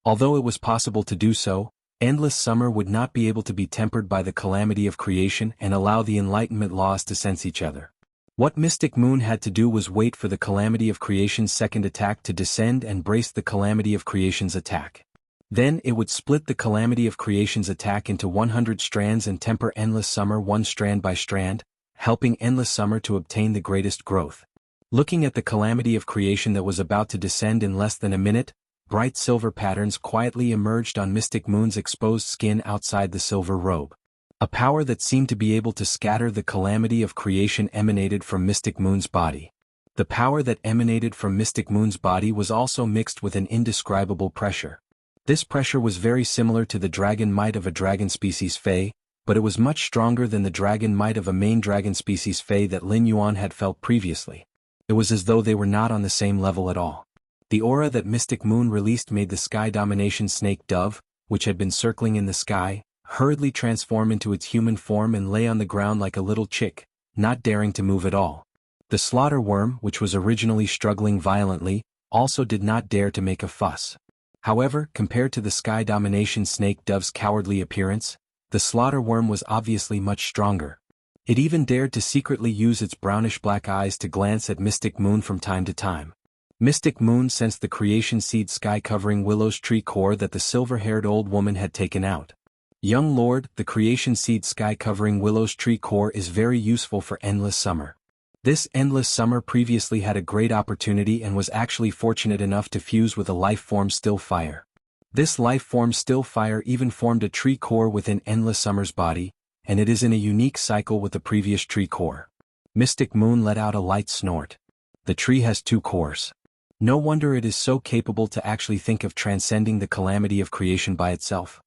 Although it was possible to do so, Endless Summer would not be able to be tempered by the calamity of creation and allow the Enlightenment laws to sense each other. What Mystic Moon had to do was wait for the calamity of creation's second attack to descend and brace the calamity of creation's attack. Then it would split the calamity of creation's attack into 100 strands and temper Endless Summer one strand by strand, helping Endless Summer to obtain the greatest growth. Looking at the calamity of creation that was about to descend in less than a minute, bright silver patterns quietly emerged on Mystic Moon's exposed skin outside the silver robe. A power that seemed to be able to scatter the calamity of creation emanated from Mystic Moon's body. The power that emanated from Mystic Moon's body was also mixed with an indescribable pressure. This pressure was very similar to the dragon might of a dragon species Fae, but it was much stronger than the dragon might of a main dragon species Fae that Lin Yuan had felt previously. It was as though they were not on the same level at all. The aura that Mystic Moon released made the Sky Domination Snake Dove, which had been circling in the sky, hurriedly transform into its human form and lay on the ground like a little chick, not daring to move at all. The slaughter worm, which was originally struggling violently, also did not dare to make a fuss. However, compared to the Sky Domination Snake Dove's cowardly appearance, the slaughter worm was obviously much stronger. It even dared to secretly use its brownish-black eyes to glance at Mystic Moon from time to time. Mystic Moon sensed the creation seed sky-covering willows tree core that the silver-haired old woman had taken out. "Young lord, the creation seed sky-covering willows tree core is very useful for Endless Summer. This Endless Summer previously had a great opportunity and was actually fortunate enough to fuse with a life form Still Fire. This life form Still Fire even formed a tree core within Endless Summer's body, and it is in a unique cycle with the previous tree core." Mystic Moon let out a light snort. The tree has 2 cores. No wonder it is so capable to actually think of transcending the calamity of creation by itself.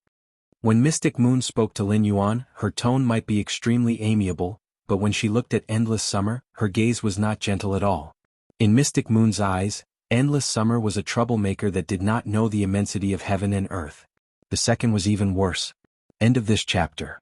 When Mystic Moon spoke to Lin Yuan, her tone might be extremely amiable, but when she looked at Endless Summer, her gaze was not gentle at all. In Mystic Moon's eyes, Endless Summer was a troublemaker that did not know the immensity of heaven and earth. The second was even worse. End of this chapter.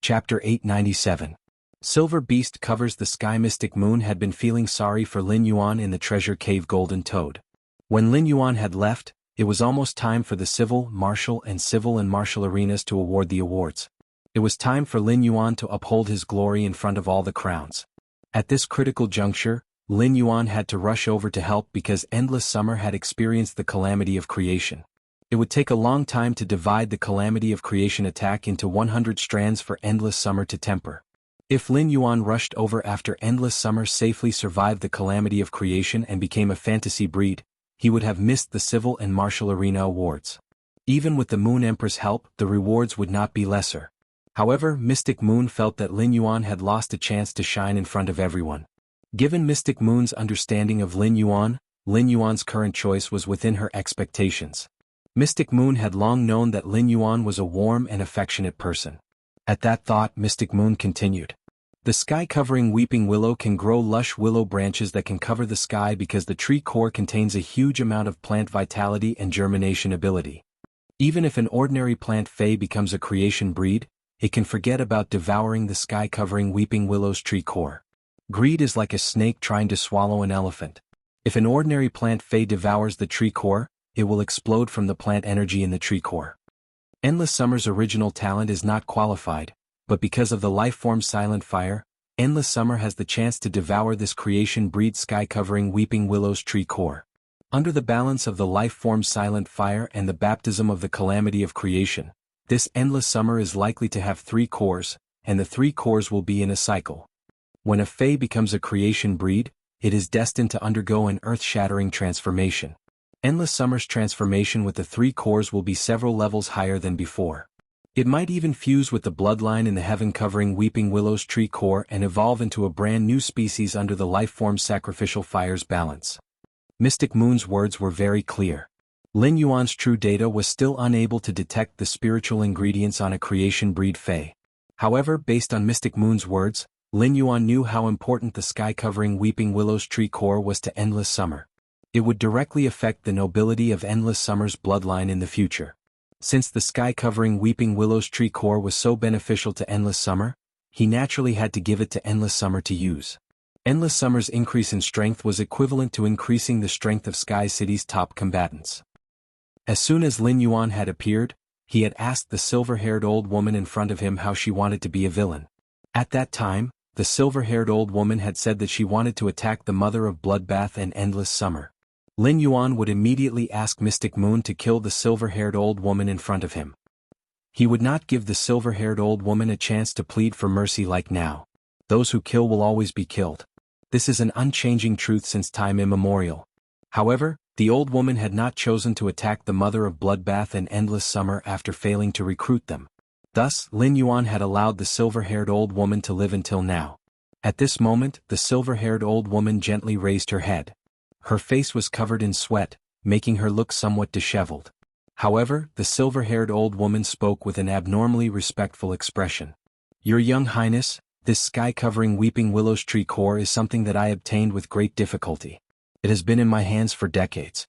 Chapter 897. Silver Beast covers the sky. Mystic Moon had been feeling sorry for Lin Yuan in the treasure cave Golden Toad. When Lin Yuan had left, it was almost time for the civil, martial arenas to award the awards. It was time for Lin Yuan to uphold his glory in front of all the crowns. At this critical juncture, Lin Yuan had to rush over to help because Endless Summer had experienced the calamity of creation. It would take a long time to divide the calamity of creation attack into 100 strands for Endless Summer to temper. If Lin Yuan rushed over after Endless Summer safely survived the calamity of creation and became a fantasy breed, he would have missed the civil and martial arena awards. Even with the Moon Emperor's help, the rewards would not be lesser. However, Mystic Moon felt that Lin Yuan had lost a chance to shine in front of everyone. Given Mystic Moon's understanding of Lin Yuan's current choice was within her expectations. Mystic Moon had long known that Lin Yuan was a warm and affectionate person. At that thought, Mystic Moon continued. The sky-covering weeping willow can grow lush willow branches that can cover the sky because the tree core contains a huge amount of plant vitality and germination ability. Even if an ordinary plant fey becomes a creation breed, it can forget about devouring the sky-covering weeping willow's tree core. Greed is like a snake trying to swallow an elephant. If an ordinary plant fey devours the tree core, it will explode from the plant energy in the tree core. Endless Summer's original talent is not qualified, but because of the life-form Silent Fire, Endless Summer has the chance to devour this creation breed sky-covering weeping willow's tree core. Under the balance of the life-form Silent Fire and the baptism of the calamity of creation, this Endless Summer is likely to have 3 cores, and the 3 cores will be in a cycle. When a fey becomes a creation breed, it is destined to undergo an earth-shattering transformation. Endless Summer's transformation with the 3 cores will be several levels higher than before. It might even fuse with the bloodline in the heaven-covering weeping willow's tree core and evolve into a brand new species under the life-form sacrificial fire's balance. Mystic Moon's words were very clear. Lin Yuan's true data was still unable to detect the spiritual ingredients on a creation breed fey. However, based on Mystic Moon's words, Lin Yuan knew how important the sky-covering weeping willow's tree core was to Endless Summer. It would directly affect the nobility of Endless Summer's bloodline in the future. Since the sky-covering weeping willow's tree core was so beneficial to Endless Summer, he naturally had to give it to Endless Summer to use. Endless Summer's increase in strength was equivalent to increasing the strength of Sky City's top combatants. As soon as Lin Yuan had appeared, he had asked the silver-haired old woman in front of him how she wanted to be a villain. At that time, the silver-haired old woman had said that she wanted to attack the mother of Bloodbath and Endless Summer. Lin Yuan would immediately ask Mystic Moon to kill the silver-haired old woman in front of him. He would not give the silver-haired old woman a chance to plead for mercy like now. Those who kill will always be killed. This is an unchanging truth since time immemorial. However, the old woman had not chosen to attack the mother of Bloodbath and Endless Summer after failing to recruit them. Thus, Lin Yuan had allowed the silver-haired old woman to live until now. At this moment, the silver-haired old woman gently raised her head. Her face was covered in sweat, making her look somewhat disheveled. However, the silver-haired old woman spoke with an abnormally respectful expression. Your Young Highness, this sky-covering weeping willow's tree core is something that I obtained with great difficulty. It has been in my hands for decades.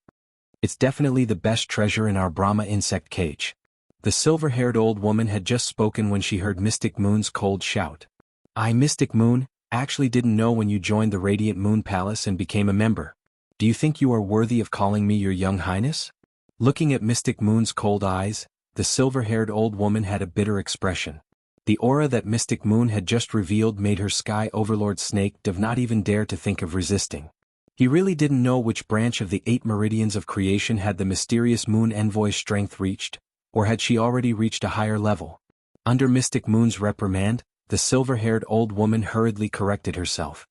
It's definitely the best treasure in our Brahma insect cage. The silver-haired old woman had just spoken when she heard Mystic Moon's cold shout. I, Mystic Moon, actually didn't know when you joined the Radiant Moon Palace and became a member. Do you think you are worthy of calling me your Young Highness? Looking at Mystic Moon's cold eyes, the silver-haired old woman had a bitter expression. The aura that Mystic Moon had just revealed made her Sky Overlord Snake did not even dare to think of resisting. He really didn't know which branch of the 8 meridians of creation had the mysterious Moon Envoy's strength reached, or had she already reached a higher level. Under Mystic Moon's reprimand, the silver-haired old woman hurriedly corrected herself.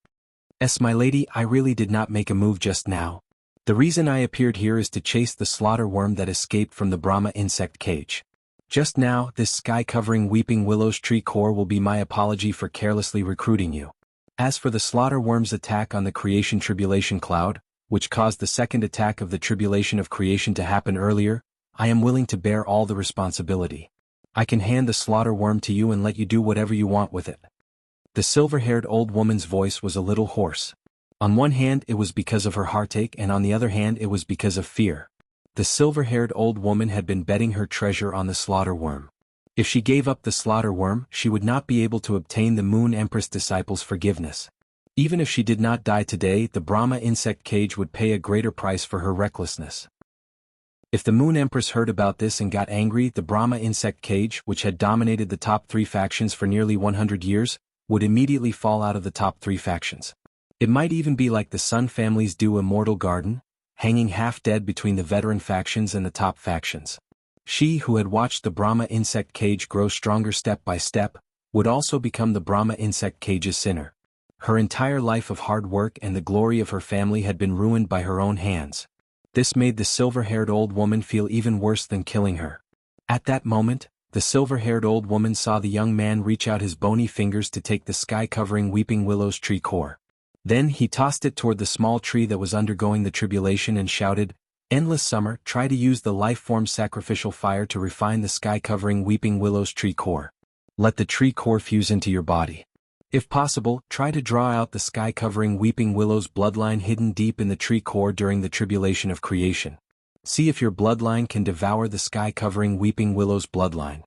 My lady, I really did not make a move just now. The reason I appeared here is to chase the slaughter worm that escaped from the Brahma insect cage. Just now, this sky-covering weeping willow's tree core will be my apology for carelessly recruiting you. As for the slaughter worm's attack on the creation tribulation cloud, which caused the second attack of the tribulation of creation to happen earlier, I am willing to bear all the responsibility. I can hand the slaughter worm to you and let you do whatever you want with it. The silver-haired old woman's voice was a little hoarse. On one hand it was because of her heartache and on the other hand it was because of fear. The silver-haired old woman had been betting her treasure on the slaughter worm. If she gave up the slaughter worm, she would not be able to obtain the Moon Empress disciples' forgiveness. Even if she did not die today, the Brahma insect cage would pay a greater price for her recklessness. If the Moon Empress heard about this and got angry, the Brahma insect cage, which had dominated the top 3 factions for nearly 100 years, would immediately fall out of the top 3 factions. It might even be like the Sun family's Dew Immortal Garden, hanging half-dead between the veteran factions and the top factions. She, who had watched the Brahma insect cage grow stronger step by step, would also become the Brahma insect cage's sinner. Her entire life of hard work and the glory of her family had been ruined by her own hands. This made the silver-haired old woman feel even worse than killing her. At that moment, the silver-haired old woman saw the young man reach out his bony fingers to take the sky-covering weeping willow's tree core. Then he tossed it toward the small tree that was undergoing the tribulation and shouted, Endless Summer, try to use the life-form sacrificial fire to refine the sky-covering weeping willow's tree core. Let the tree core fuse into your body. If possible, try to draw out the sky-covering weeping willow's bloodline hidden deep in the tree core during the tribulation of creation. See if your bloodline can devour the sky-covering weeping willow's bloodline.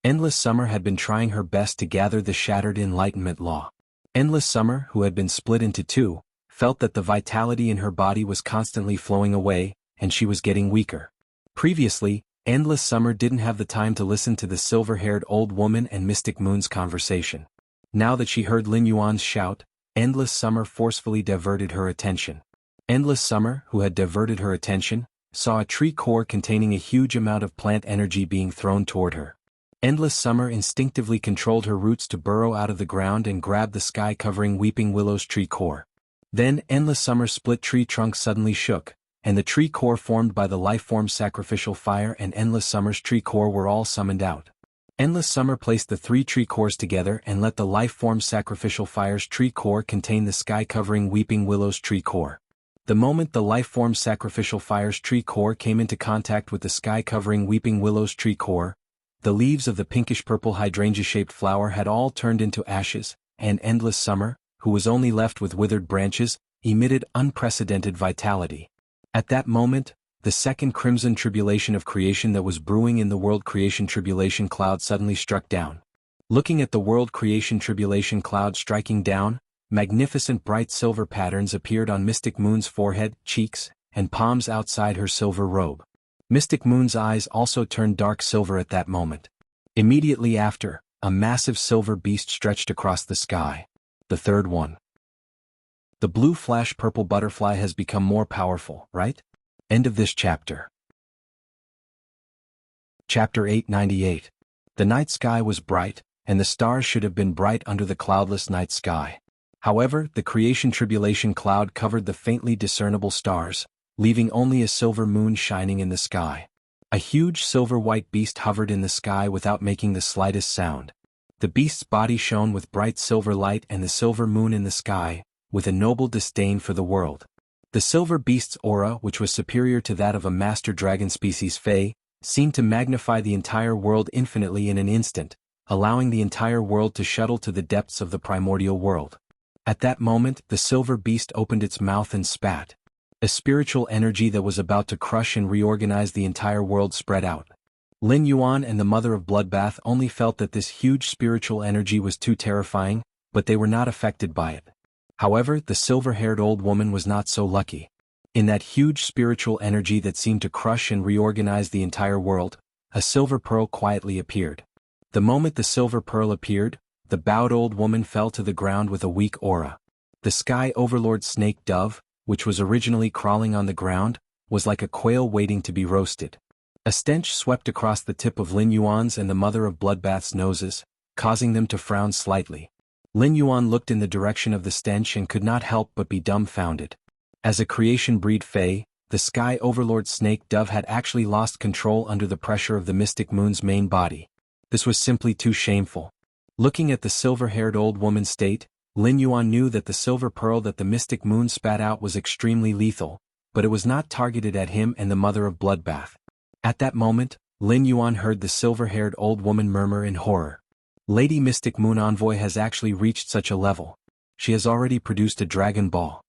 Endless Summer had been trying her best to gather the shattered Enlightenment law. Endless Summer, who had been split into two, felt that the vitality in her body was constantly flowing away, and she was getting weaker. Previously, Endless Summer didn't have the time to listen to the silver-haired old woman and Mystic Moon's conversation. Now that she heard Lin Yuan's shout, Endless Summer forcefully diverted her attention. Endless Summer, who had diverted her attention, saw a tree core containing a huge amount of plant energy being thrown toward her. Endless Summer instinctively controlled her roots to burrow out of the ground and grab the sky-covering weeping willow's tree core. Then Endless Summer's split tree trunk suddenly shook, and the tree core formed by the life-form sacrificial fire and Endless Summer's tree core were all summoned out. Endless Summer placed the three tree cores together and let the life-form sacrificial fire's tree core contain the sky-covering weeping willow's tree core. The moment the life-form sacrificial fire's tree core came into contact with the sky-covering weeping willow's tree core, the leaves of the pinkish-purple hydrangea-shaped flower had all turned into ashes, and Endless Summer, who was only left with withered branches, emitted unprecedented vitality. At that moment, the second crimson tribulation of creation that was brewing in the world creation tribulation cloud suddenly struck down. Looking at the world creation tribulation cloud striking down, magnificent bright silver patterns appeared on Mystic Moon's forehead, cheeks, and palms outside her silver robe. Mystic Moon's eyes also turned dark silver at that moment. Immediately after, a massive silver beast stretched across the sky. The third one. The blue flash purple butterfly has become more powerful, right? End of this chapter. Chapter 898. The night sky was bright, and the stars should have been bright under the cloudless night sky. However, the creation tribulation cloud covered the faintly discernible stars, leaving only a silver moon shining in the sky. A huge silver-white beast hovered in the sky without making the slightest sound. The beast's body shone with bright silver light and the silver moon in the sky, with a noble disdain for the world. The silver beast's aura, which was superior to that of a master dragon species Fae, seemed to magnify the entire world infinitely in an instant, allowing the entire world to shuttle to the depths of the primordial world. At that moment, the silver beast opened its mouth and spat. A spiritual energy that was about to crush and reorganize the entire world spread out. Lin Yuan and the Mother of Bloodbath only felt that this huge spiritual energy was too terrifying, but they were not affected by it. However, the silver-haired old woman was not so lucky. In that huge spiritual energy that seemed to crush and reorganize the entire world, a silver pearl quietly appeared. The moment the silver pearl appeared, the bowed old woman fell to the ground with a weak aura. The sky overlord snake dove, which was originally crawling on the ground, was like a quail waiting to be roasted. A stench swept across the tip of Lin Yuan's and the Mother of Bloodbath's noses, causing them to frown slightly. Lin Yuan looked in the direction of the stench and could not help but be dumbfounded. As a creation breed Fae, the sky overlord snake dove had actually lost control under the pressure of the Mystic Moon's main body. This was simply too shameful. Looking at the silver-haired old woman's state, Lin Yuan knew that the silver pearl that the Mystic Moon spat out was extremely lethal, but it was not targeted at him and the Mother of Bloodbath. At that moment, Lin Yuan heard the silver-haired old woman murmur in horror. Lady Mystic Moon Envoy has actually reached such a level. She has already produced a Dragon Ball.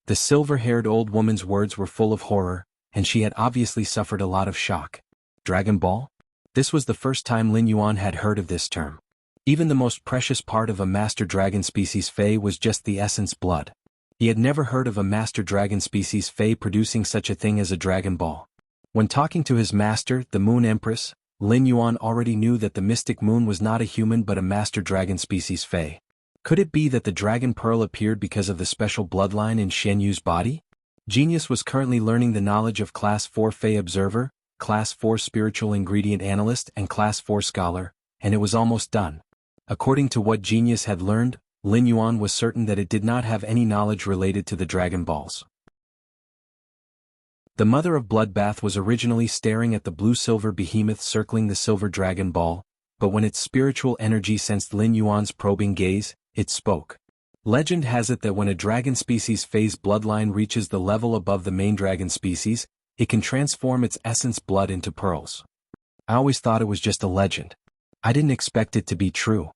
The silver-haired old woman's words were full of horror, and she had obviously suffered a lot of shock. Dragon Ball? This was the first time Lin Yuan had heard of this term. Even the most precious part of a master dragon species Fae was just the essence blood. He had never heard of a master dragon species Fae producing such a thing as a Dragon Ball. When talking to his master, the Moon Empress, Lin Yuan already knew that the Mystic Moon was not a human but a master dragon species Fae. Could it be that the Dragon Pearl appeared because of the special bloodline in Shen Yu's body? Genius was currently learning the knowledge of Class 4 Fae Observer, Class 4 Spiritual Ingredient Analyst and Class 4 Scholar, and it was almost done. According to what Genius had learned, Lin Yuan was certain that it did not have any knowledge related to the Dragon Balls. The Mother of Bloodbath was originally staring at the blue-silver behemoth circling the silver Dragon Ball, but when its spiritual energy sensed Lin Yuan's probing gaze, it spoke. Legend has it that when a dragon species Fae's bloodline reaches the level above the main dragon species, it can transform its essence blood into pearls. I always thought it was just a legend. I didn't expect it to be true.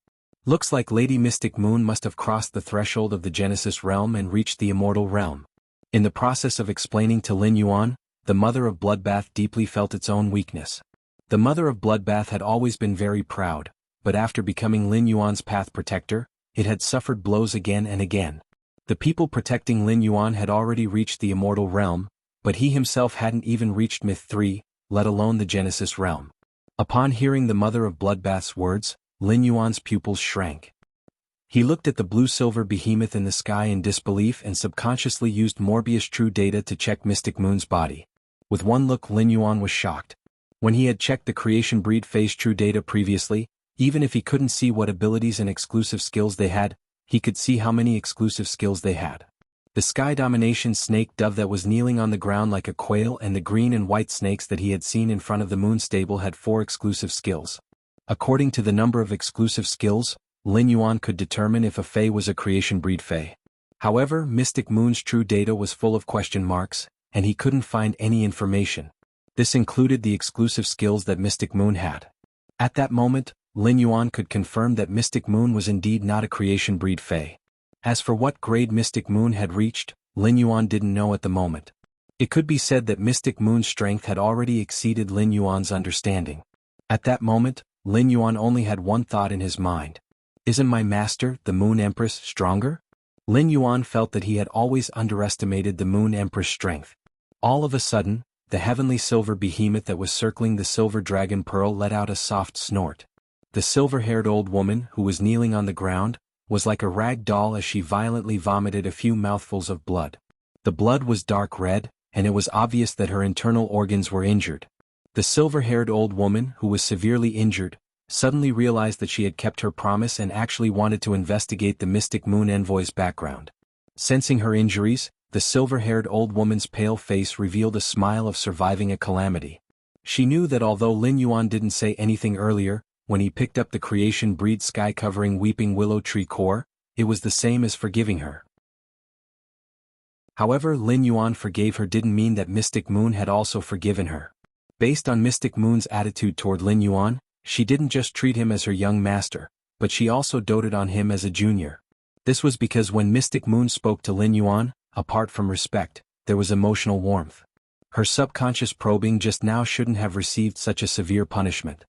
Looks like Lady Mystic Moon must have crossed the threshold of the Genesis realm and reached the immortal realm. In the process of explaining to Lin Yuan, the mother of Bloodbath deeply felt its own weakness. The mother of Bloodbath had always been very proud, but after becoming Lin Yuan's path protector, it had suffered blows again and again. The people protecting Lin Yuan had already reached the immortal realm, but he himself hadn't even reached Myth 3, let alone the Genesis realm. Upon hearing the mother of Bloodbath's words, Lin Yuan's pupils shrank. He looked at the blue-silver behemoth in the sky in disbelief and subconsciously used Morbius True Data to check Mystic Moon's body. With one look, Lin Yuan was shocked. When he had checked the Creation Breed Phase True Data previously, even if he couldn't see what abilities and exclusive skills they had, he could see how many exclusive skills they had. The Sky Domination snake dove that was kneeling on the ground like a quail and the green and white snakes that he had seen in front of the moon stable had 4 exclusive skills. According to the number of exclusive skills, Lin Yuan could determine if a Fae was a Creation Breed Fae. However, Mystic Moon's True Data was full of question marks, and he couldn't find any information. This included the exclusive skills that Mystic Moon had. At that moment, Lin Yuan could confirm that Mystic Moon was indeed not a Creation Breed Fae. As for what grade Mystic Moon had reached, Lin Yuan didn't know at the moment. It could be said that Mystic Moon's strength had already exceeded Lin Yuan's understanding. At that moment, Lin Yuan only had one thought in his mind. Isn't my master, the Moon Empress, stronger? Lin Yuan felt that he had always underestimated the Moon Empress' strength. All of a sudden, the heavenly silver behemoth that was circling the silver dragon pearl let out a soft snort. The silver-haired old woman, who was kneeling on the ground, was like a rag doll as she violently vomited a few mouthfuls of blood. The blood was dark red, and it was obvious that her internal organs were injured. The silver-haired old woman, who was severely injured, suddenly realized that she had kept her promise and actually wanted to investigate the Mystic Moon Envoy's background. Sensing her injuries, the silver-haired old woman's pale face revealed a smile of surviving a calamity. She knew that although Lin Yuan didn't say anything earlier, when he picked up the Creation Breed sky-covering weeping willow tree core, it was the same as forgiving her. However, Lin Yuan forgave her didn't mean that Mystic Moon had also forgiven her. Based on Mystic Moon's attitude toward Lin Yuan, she didn't just treat him as her young master, but she also doted on him as a junior. This was because when Mystic Moon spoke to Lin Yuan, apart from respect, there was emotional warmth. Her subconscious probing just now shouldn't have received such a severe punishment.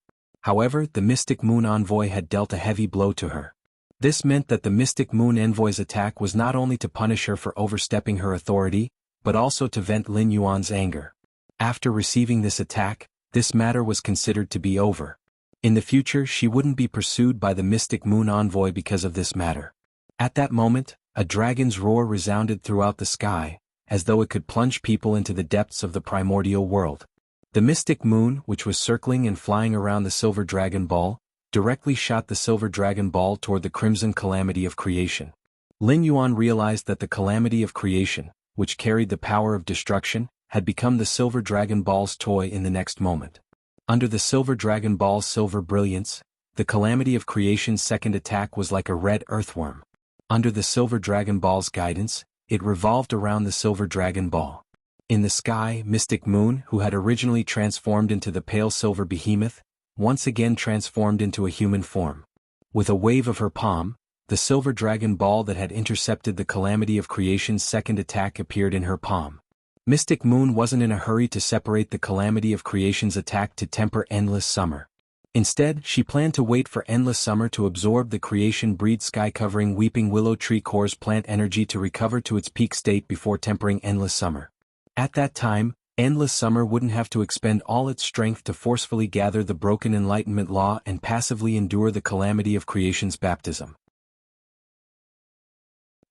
However, the Mystic Moon Envoy had dealt a heavy blow to her. This meant that the Mystic Moon Envoy's attack was not only to punish her for overstepping her authority, but also to vent Lin Yuan's anger. After receiving this attack, this matter was considered to be over. In the future, she wouldn't be pursued by the Mystic Moon Envoy because of this matter. At that moment, a dragon's roar resounded throughout the sky, as though it could plunge people into the depths of the primordial world. The Mystic Moon, which was circling and flying around the Silver Dragon Ball, directly shot the Silver Dragon Ball toward the Crimson Calamity of Creation. Lin Yuan realized that the Calamity of Creation, which carried the power of destruction, had become the Silver Dragon Ball's toy in the next moment. Under the Silver Dragon Ball's silver brilliance, the Calamity of Creation's second attack was like a red earthworm. Under the Silver Dragon Ball's guidance, it revolved around the Silver Dragon Ball. In the sky, Mystic Moon, who had originally transformed into the pale silver behemoth, once again transformed into a human form. With a wave of her palm, the Silver Dragon Ball that had intercepted the Calamity of Creation's second attack appeared in her palm. Mystic Moon wasn't in a hurry to separate the Calamity of Creation's attack to temper Endless Summer. Instead, she planned to wait for Endless Summer to absorb the Creation Breed sky-covering Weeping Willow Tree Core's plant energy to recover to its peak state before tempering Endless Summer. At that time, Endless Summer wouldn't have to expend all its strength to forcefully gather the broken Enlightenment Law and passively endure the Calamity of Creation's baptism.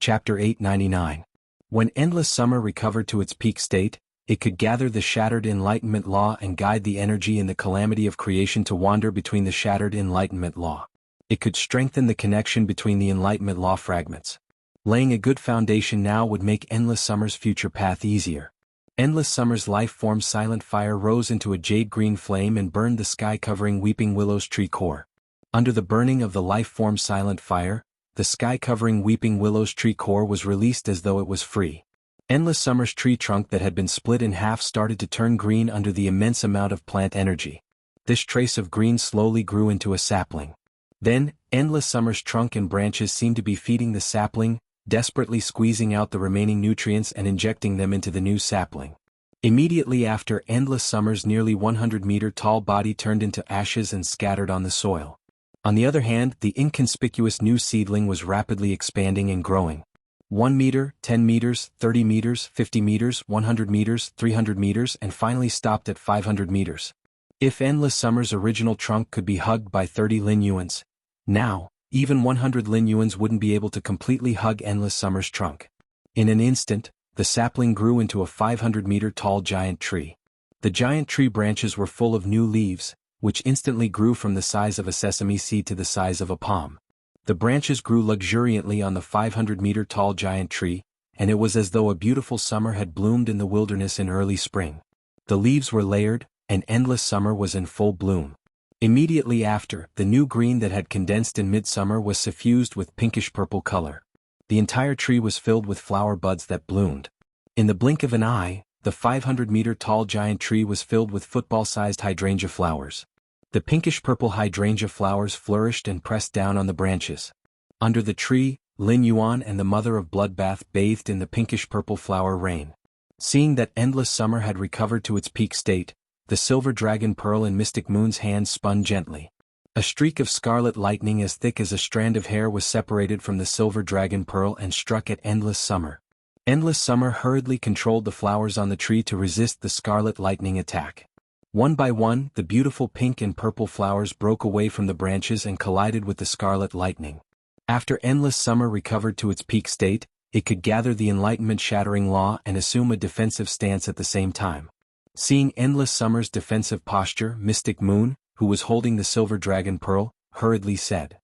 Chapter 899. When Endless Summer recovered to its peak state, it could gather the shattered Enlightenment Law and guide the energy in the Calamity of Creation to wander between the shattered Enlightenment Law. It could strengthen the connection between the Enlightenment Law fragments. Laying a good foundation now would make Endless Summer's future path easier. Endless Summer's life form Silent Fire rose into a jade-green flame and burned the sky-covering Weeping Willow's tree core. Under the burning of the life form Silent Fire, the sky-covering Weeping Willow's tree core was released as though it was free. Endless Summer's tree trunk that had been split in half started to turn green under the immense amount of plant energy. This trace of green slowly grew into a sapling. Then, endless summer's trunk and branches seemed to be feeding the sapling, desperately squeezing out the remaining nutrients and injecting them into the new sapling. Immediately after, endless summer's nearly 100-meter-tall body turned into ashes and scattered on the soil. On the other hand, the inconspicuous new seedling was rapidly expanding and growing. 1 meter, 10 meters, 30 meters, 50 meters, 100 meters, 300 meters, and finally stopped at 500 meters. If endless summer's original trunk could be hugged by 30 Lin Yuans, now, even 100 Lin Yuans wouldn't be able to completely hug endless summer's trunk. In an instant, the sapling grew into a 500-meter-tall giant tree. The giant tree branches were full of new leaves, which instantly grew from the size of a sesame seed to the size of a palm. The branches grew luxuriantly on the 500-meter-tall giant tree, and it was as though a beautiful summer had bloomed in the wilderness in early spring. The leaves were layered, and endless summer was in full bloom. Immediately after, the new green that had condensed in midsummer was suffused with pinkish-purple color. The entire tree was filled with flower buds that bloomed. In the blink of an eye, the 500-meter-tall giant tree was filled with football-sized hydrangea flowers. The pinkish-purple hydrangea flowers flourished and pressed down on the branches. Under the tree, Lin Yuan and the mother of Bloodbath bathed in the pinkish-purple flower rain. Seeing that endless summer had recovered to its peak state, the silver dragon pearl in Mystic Moon's hand spun gently. A streak of scarlet lightning as thick as a strand of hair was separated from the silver dragon pearl and struck at endless summer. Endless summer hurriedly controlled the flowers on the tree to resist the scarlet lightning attack. One by one, the beautiful pink and purple flowers broke away from the branches and collided with the scarlet lightning. After endless summer recovered to its peak state, it could gather the enlightenment-shattering law and assume a defensive stance at the same time. Seeing endless summer's defensive posture, Mystic Moon, who was holding the silver dragon pearl, hurriedly said,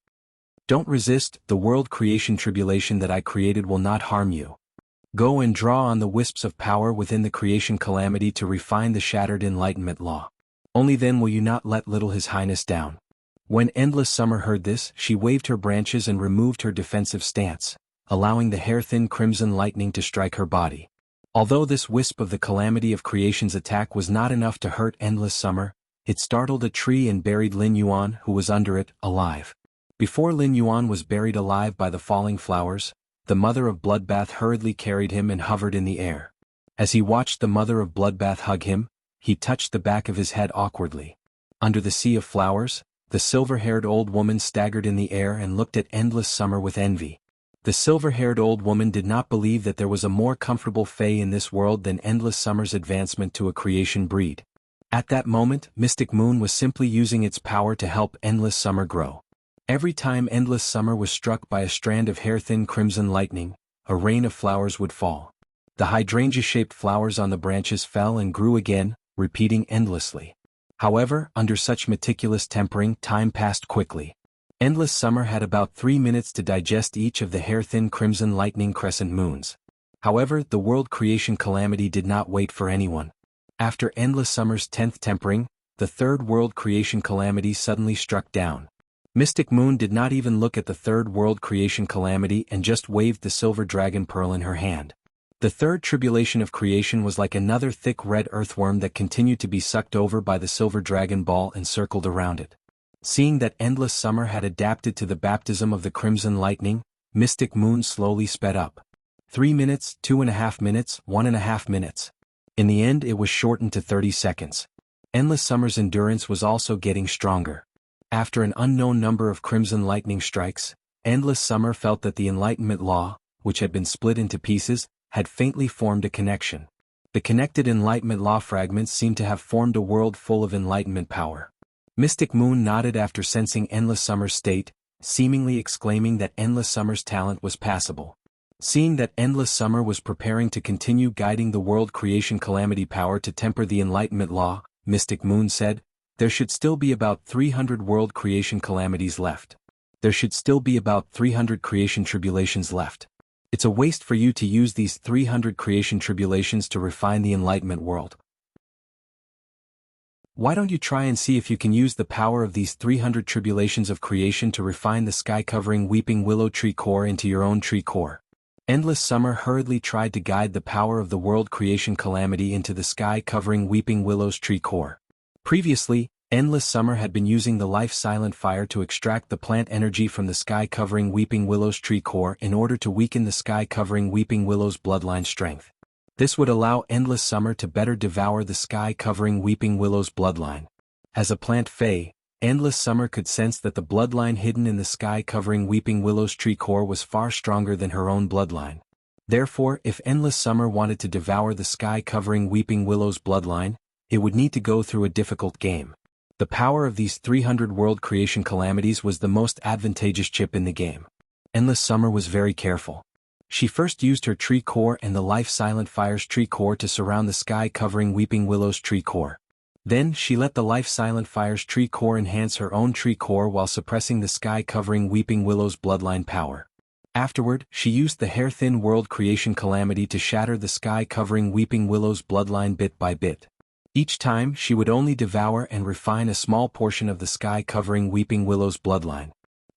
"Don't resist, the world creation tribulation that I created will not harm you. Go and draw on the wisps of power within the creation calamity to refine the shattered enlightenment law. Only then will you not let little His Highness down." When endless summer heard this, she waved her branches and removed her defensive stance, allowing the hair-thin crimson lightning to strike her body. Although this wisp of the calamity of creation's attack was not enough to hurt endless summer, it startled a tree and buried Lin Yuan, who was under it, alive. Before Lin Yuan was buried alive by the falling flowers, the mother of Bloodbath hurriedly carried him and hovered in the air. As he watched the mother of Bloodbath hug him, he touched the back of his head awkwardly. Under the sea of flowers, the silver-haired old woman staggered in the air and looked at endless summer with envy. The silver-haired old woman did not believe that there was a more comfortable fate in this world than endless summer's advancement to a creation breed. At that moment, Mystic Moon was simply using its power to help endless summer grow. Every time endless summer was struck by a strand of hair-thin crimson lightning, a rain of flowers would fall. The hydrangea-shaped flowers on the branches fell and grew again, repeating endlessly. However, under such meticulous tempering, time passed quickly. Endless summer had about 3 minutes to digest each of the hair-thin crimson lightning crescent moons. However, the world creation calamity did not wait for anyone. After endless summer's 10th tempering, the third world creation calamity suddenly struck down. Mystic Moon did not even look at the third world creation calamity and just waved the silver dragon pearl in her hand. The third tribulation of creation was like another thick red earthworm that continued to be sucked over by the silver dragon ball and circled around it. Seeing that endless summer had adapted to the baptism of the crimson lightning, Mystic Moon slowly sped up. 3 minutes, 2.5 minutes, 1.5 minutes. In the end, it was shortened to 30 seconds. Endless summer's endurance was also getting stronger. After an unknown number of crimson lightning strikes, endless summer felt that the enlightenment law, which had been split into pieces, had faintly formed a connection. The connected enlightenment law fragments seemed to have formed a world full of enlightenment power. Mystic Moon nodded after sensing endless summer's state, seemingly exclaiming that endless summer's talent was passable. Seeing that endless summer was preparing to continue guiding the world creation calamity power to temper the enlightenment law, Mystic Moon said, "There should still be about 300 world creation calamities left. There should still be about 300 creation tribulations left. It's a waste for you to use these 300 creation tribulations to refine the enlightenment world. Why don't you try and see if you can use the power of these 300 tribulations of creation to refine the sky-covering weeping willow tree core into your own tree core?" Endless summer hurriedly tried to guide the power of the world creation calamity into the sky-covering weeping willow's tree core. Previously, Endless Summer had been using the life-silent fire to extract the plant energy from the sky-covering Weeping Willow's tree core in order to weaken the sky-covering Weeping Willow's bloodline strength. This would allow Endless Summer to better devour the sky-covering Weeping Willow's bloodline. As a plant fae, Endless Summer could sense that the bloodline hidden in the sky-covering Weeping Willow's tree core was far stronger than her own bloodline. Therefore, if Endless Summer wanted to devour the sky-covering Weeping Willow's bloodline, it would need to go through a difficult game. The power of these 300 world creation calamities was the most advantageous chip in the game. Endless Summer was very careful. She first used her tree core and the life-silent fire's tree core to surround the sky-covering Weeping Willow's tree core. Then she let the life-silent fire's tree core enhance her own tree core while suppressing the sky-covering Weeping Willow's bloodline power. Afterward, she used the hair-thin world creation calamity to shatter the sky-covering Weeping Willow's bloodline bit by bit. Each time she would only devour and refine a small portion of the sky-covering Weeping Willow's bloodline.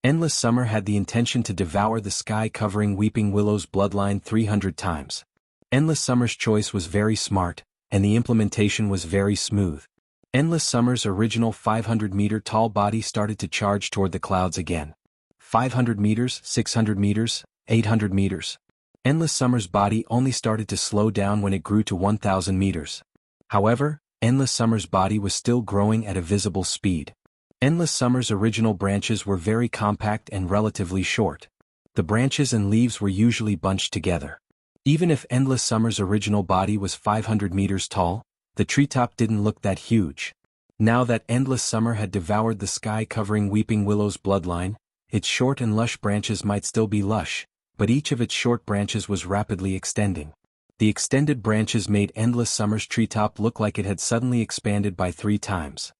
Endless Summer had the intention to devour the sky-covering Weeping Willow's bloodline 300 times. Endless Summer's choice was very smart, and the implementation was very smooth. Endless Summer's original 500-meter-tall body started to charge toward the clouds again. 500 meters, 600 meters, 800 meters. Endless Summer's body only started to slow down when it grew to 1,000 meters. However, Endless Summer's body was still growing at a visible speed. Endless Summer's original branches were very compact and relatively short. The branches and leaves were usually bunched together. Even if Endless Summer's original body was 500 meters tall, the treetop didn't look that huge. Now that Endless Summer had devoured the sky-covering Weeping Willow's bloodline, its short and lush branches might still be lush, but each of its short branches was rapidly extending. The extended branches made Endless Summer's treetop look like it had suddenly expanded by 3 times.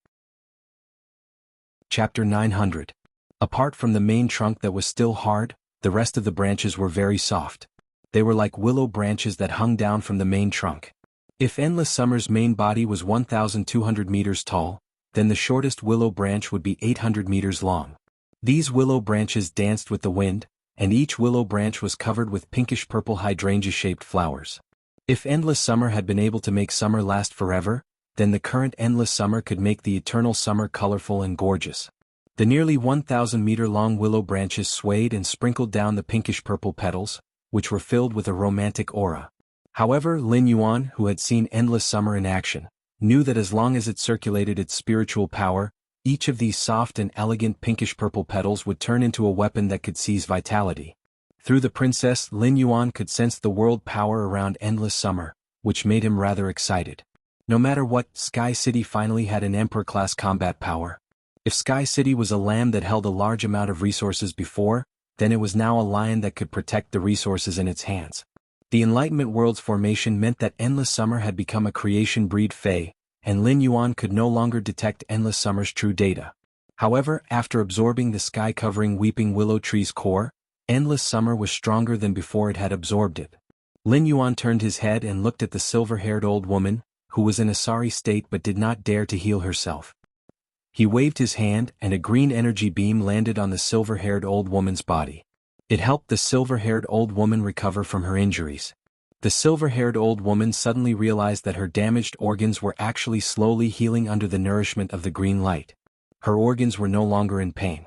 Chapter 900. Apart from the main trunk that was still hard, the rest of the branches were very soft. They were like willow branches that hung down from the main trunk. If Endless Summer's main body was 1,200 meters tall, then the shortest willow branch would be 800 meters long. These willow branches danced with the wind, and each willow branch was covered with pinkish-purple hydrangea-shaped flowers. If Endless Summer had been able to make summer last forever, then the current Endless Summer could make the eternal summer colorful and gorgeous. The nearly 1,000-meter-long willow branches swayed and sprinkled down the pinkish-purple petals, which were filled with a romantic aura. However, Lin Yuan, who had seen Endless Summer in action, knew that as long as it circulated its spiritual power, each of these soft and elegant pinkish-purple petals would turn into a weapon that could seize vitality. Through the princess, Lin Yuan could sense the world power around Endless Summer, which made him rather excited. No matter what, Sky City finally had an Emperor-class combat power. If Sky City was a lamb that held a large amount of resources before, then it was now a lion that could protect the resources in its hands. The Enlightenment World's formation meant that Endless Summer had become a creation breed Fae, and Lin Yuan could no longer detect Endless Summer's true data. However, after absorbing the sky-covering Weeping Willow tree's core, Endless Summer was stronger than before it had absorbed it. Lin Yuan turned his head and looked at the silver-haired old woman, who was in a sorry state but did not dare to heal herself. He waved his hand and a green energy beam landed on the silver-haired old woman's body. It helped the silver-haired old woman recover from her injuries. The silver-haired old woman suddenly realized that her damaged organs were actually slowly healing under the nourishment of the green light. Her organs were no longer in pain.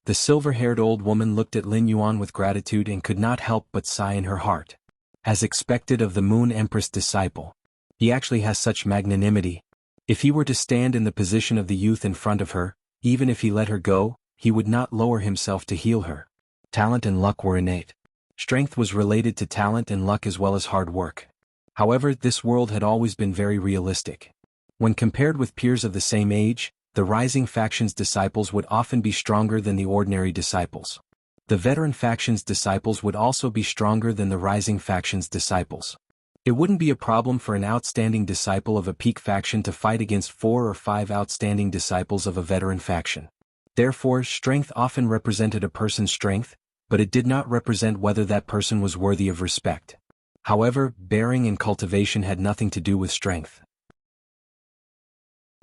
The silver-haired old woman looked at Lin Yuan with gratitude and could not help but sigh in her heart. As expected of the Moon Empress disciple, he actually has such magnanimity. If he were to stand in the position of the youth in front of her, even if he let her go, he would not lower himself to heal her. Talent and luck were innate. Strength was related to talent and luck as well as hard work. However, this world had always been very realistic. When compared with peers of the same age, the rising faction's disciples would often be stronger than the ordinary disciples. The veteran faction's disciples would also be stronger than the rising faction's disciples. It wouldn't be a problem for an outstanding disciple of a peak faction to fight against 4 or 5 outstanding disciples of a veteran faction. Therefore, strength often represented a person's strength, but it did not represent whether that person was worthy of respect. However, bearing and cultivation had nothing to do with strength.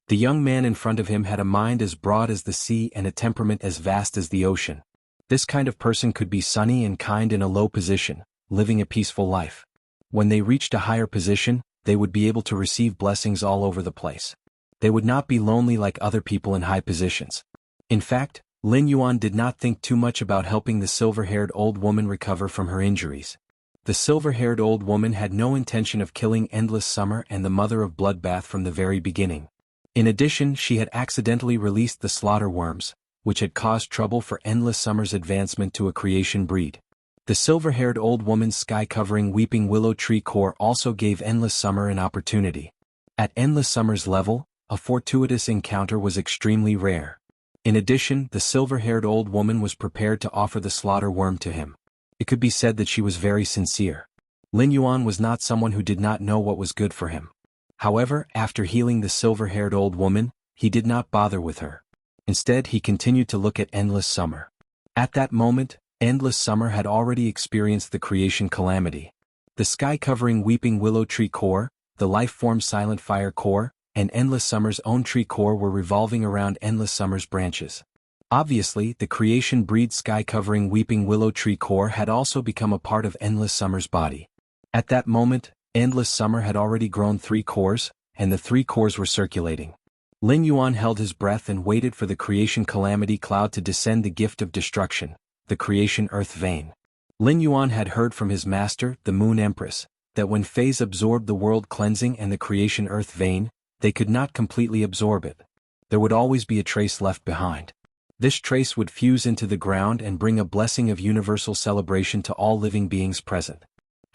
The young man in front of him had a mind as broad as the sea and a temperament as vast as the ocean. This kind of person could be sunny and kind in a low position, living a peaceful life. When they reached a higher position, they would be able to receive blessings all over the place. They would not be lonely like other people in high positions. In fact, Lin Yuan did not think too much about helping the silver-haired old woman recover from her injuries. The silver-haired old woman had no intention of killing Endless Summer and the Mother of Bloodbath from the very beginning. In addition, she had accidentally released the slaughter worms, which had caused trouble for Endless Summer's advancement to a creation breed. The silver-haired old woman's sky-covering weeping willow tree core also gave Endless Summer an opportunity. At Endless Summer's level, a fortuitous encounter was extremely rare. In addition, the silver-haired old woman was prepared to offer the slaughter worm to him. It could be said that she was very sincere. Lin Yuan was not someone who did not know what was good for him. However, after healing the silver-haired old woman, he did not bother with her. Instead, he continued to look at Endless Summer. At that moment, Endless Summer had already experienced the creation calamity. The sky-covering weeping willow tree core, the life-form silent fire core, and Endless Summer's own tree core were revolving around Endless Summer's branches. Obviously, the creation breed sky-covering weeping willow tree core had also become a part of Endless Summer's body. At that moment, Endless Summer had already grown 3 cores, and the 3 cores were circulating. Lin Yuan held his breath and waited for the creation calamity cloud to descend the gift of destruction, the creation earth vein. Lin Yuan had heard from his master, the Moon Empress, that when phase absorbed the world cleansing and the creation earth vein, they could not completely absorb it. There would always be a trace left behind. This trace would fuse into the ground and bring a blessing of universal celebration to all living beings present.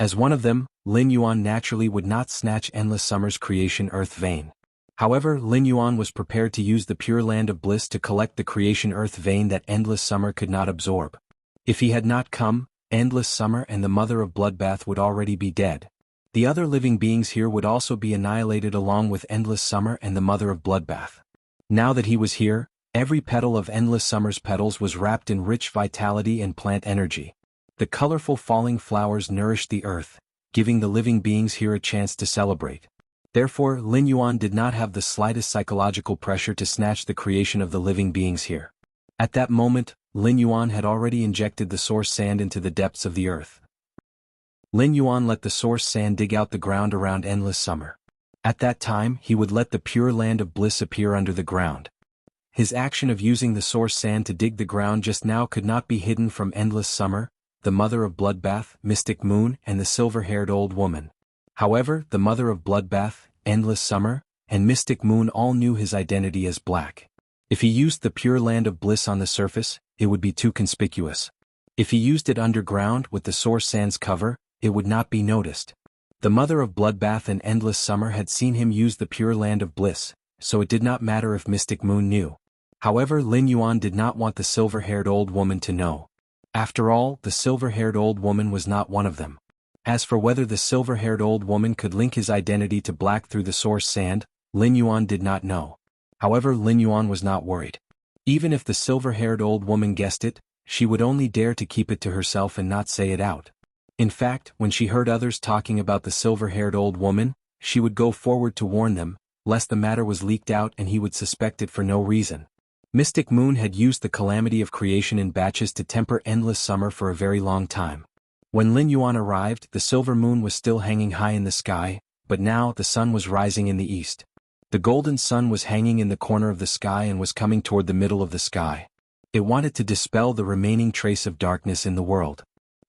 As one of them, Lin Yuan naturally would not snatch Endless Summer's creation earth vein. However, Lin Yuan was prepared to use the pure land of bliss to collect the creation earth vein that Endless Summer could not absorb. If he had not come, Endless Summer and the Mother of Bloodbath would already be dead. The other living beings here would also be annihilated along with Endless Summer and the Mother of Bloodbath. Now that he was here, every petal of Endless Summer's petals was wrapped in rich vitality and plant energy. The colorful falling flowers nourished the earth, giving the living beings here a chance to celebrate. Therefore, Lin Yuan did not have the slightest psychological pressure to snatch the creation of the living beings here. At that moment, Lin Yuan had already injected the source sand into the depths of the earth. Lin Yuan let the source sand dig out the ground around Endless Summer. At that time, he would let the pure land of bliss appear under the ground. His action of using the source sand to dig the ground just now could not be hidden from Endless Summer, the Mother of Bloodbath, Mystic Moon, and the silver-haired old woman. However, the Mother of Bloodbath, Endless Summer, and Mystic Moon all knew his identity as Black. If he used the pure land of bliss on the surface, it would be too conspicuous. If he used it underground with the source sand's cover, it would not be noticed. The Mother of Bloodbath and Endless Summer had seen him use the pure land of bliss, so it did not matter if Mystic Moon knew. However, Lin Yuan did not want the silver-haired old woman to know. After all, the silver-haired old woman was not one of them. As for whether the silver-haired old woman could link his identity to Black through the source sand, Lin Yuan did not know. However, Lin Yuan was not worried. Even if the silver-haired old woman guessed it, she would only dare to keep it to herself and not say it out. In fact, when she heard others talking about the silver-haired old woman, she would go forward to warn them, lest the matter was leaked out and he would suspect it for no reason. Mystic Moon had used the calamity of creation in batches to temper Endless Summer for a very long time. When Lin Yuan arrived, the silver moon was still hanging high in the sky, but now the sun was rising in the east. The golden sun was hanging in the corner of the sky and was coming toward the middle of the sky. It wanted to dispel the remaining trace of darkness in the world.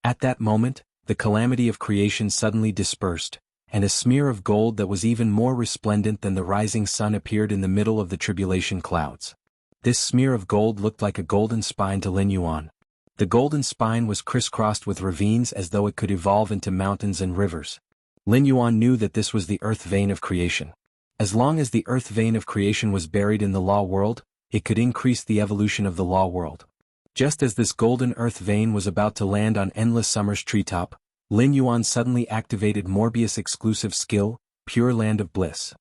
At that moment, the calamity of creation suddenly dispersed, and a smear of gold that was even more resplendent than the rising sun appeared in the middle of the tribulation clouds. This smear of gold looked like a golden spine to Lin Yuan. The golden spine was crisscrossed with ravines as though it could evolve into mountains and rivers. Lin Yuan knew that this was the earth vein of creation. As long as the earth vein of creation was buried in the law world, it could increase the evolution of the law world. Just as this golden earth vein was about to land on Endless Summer's treetop, Lin Yuan suddenly activated Morbius' exclusive skill, Pure Land of Bliss.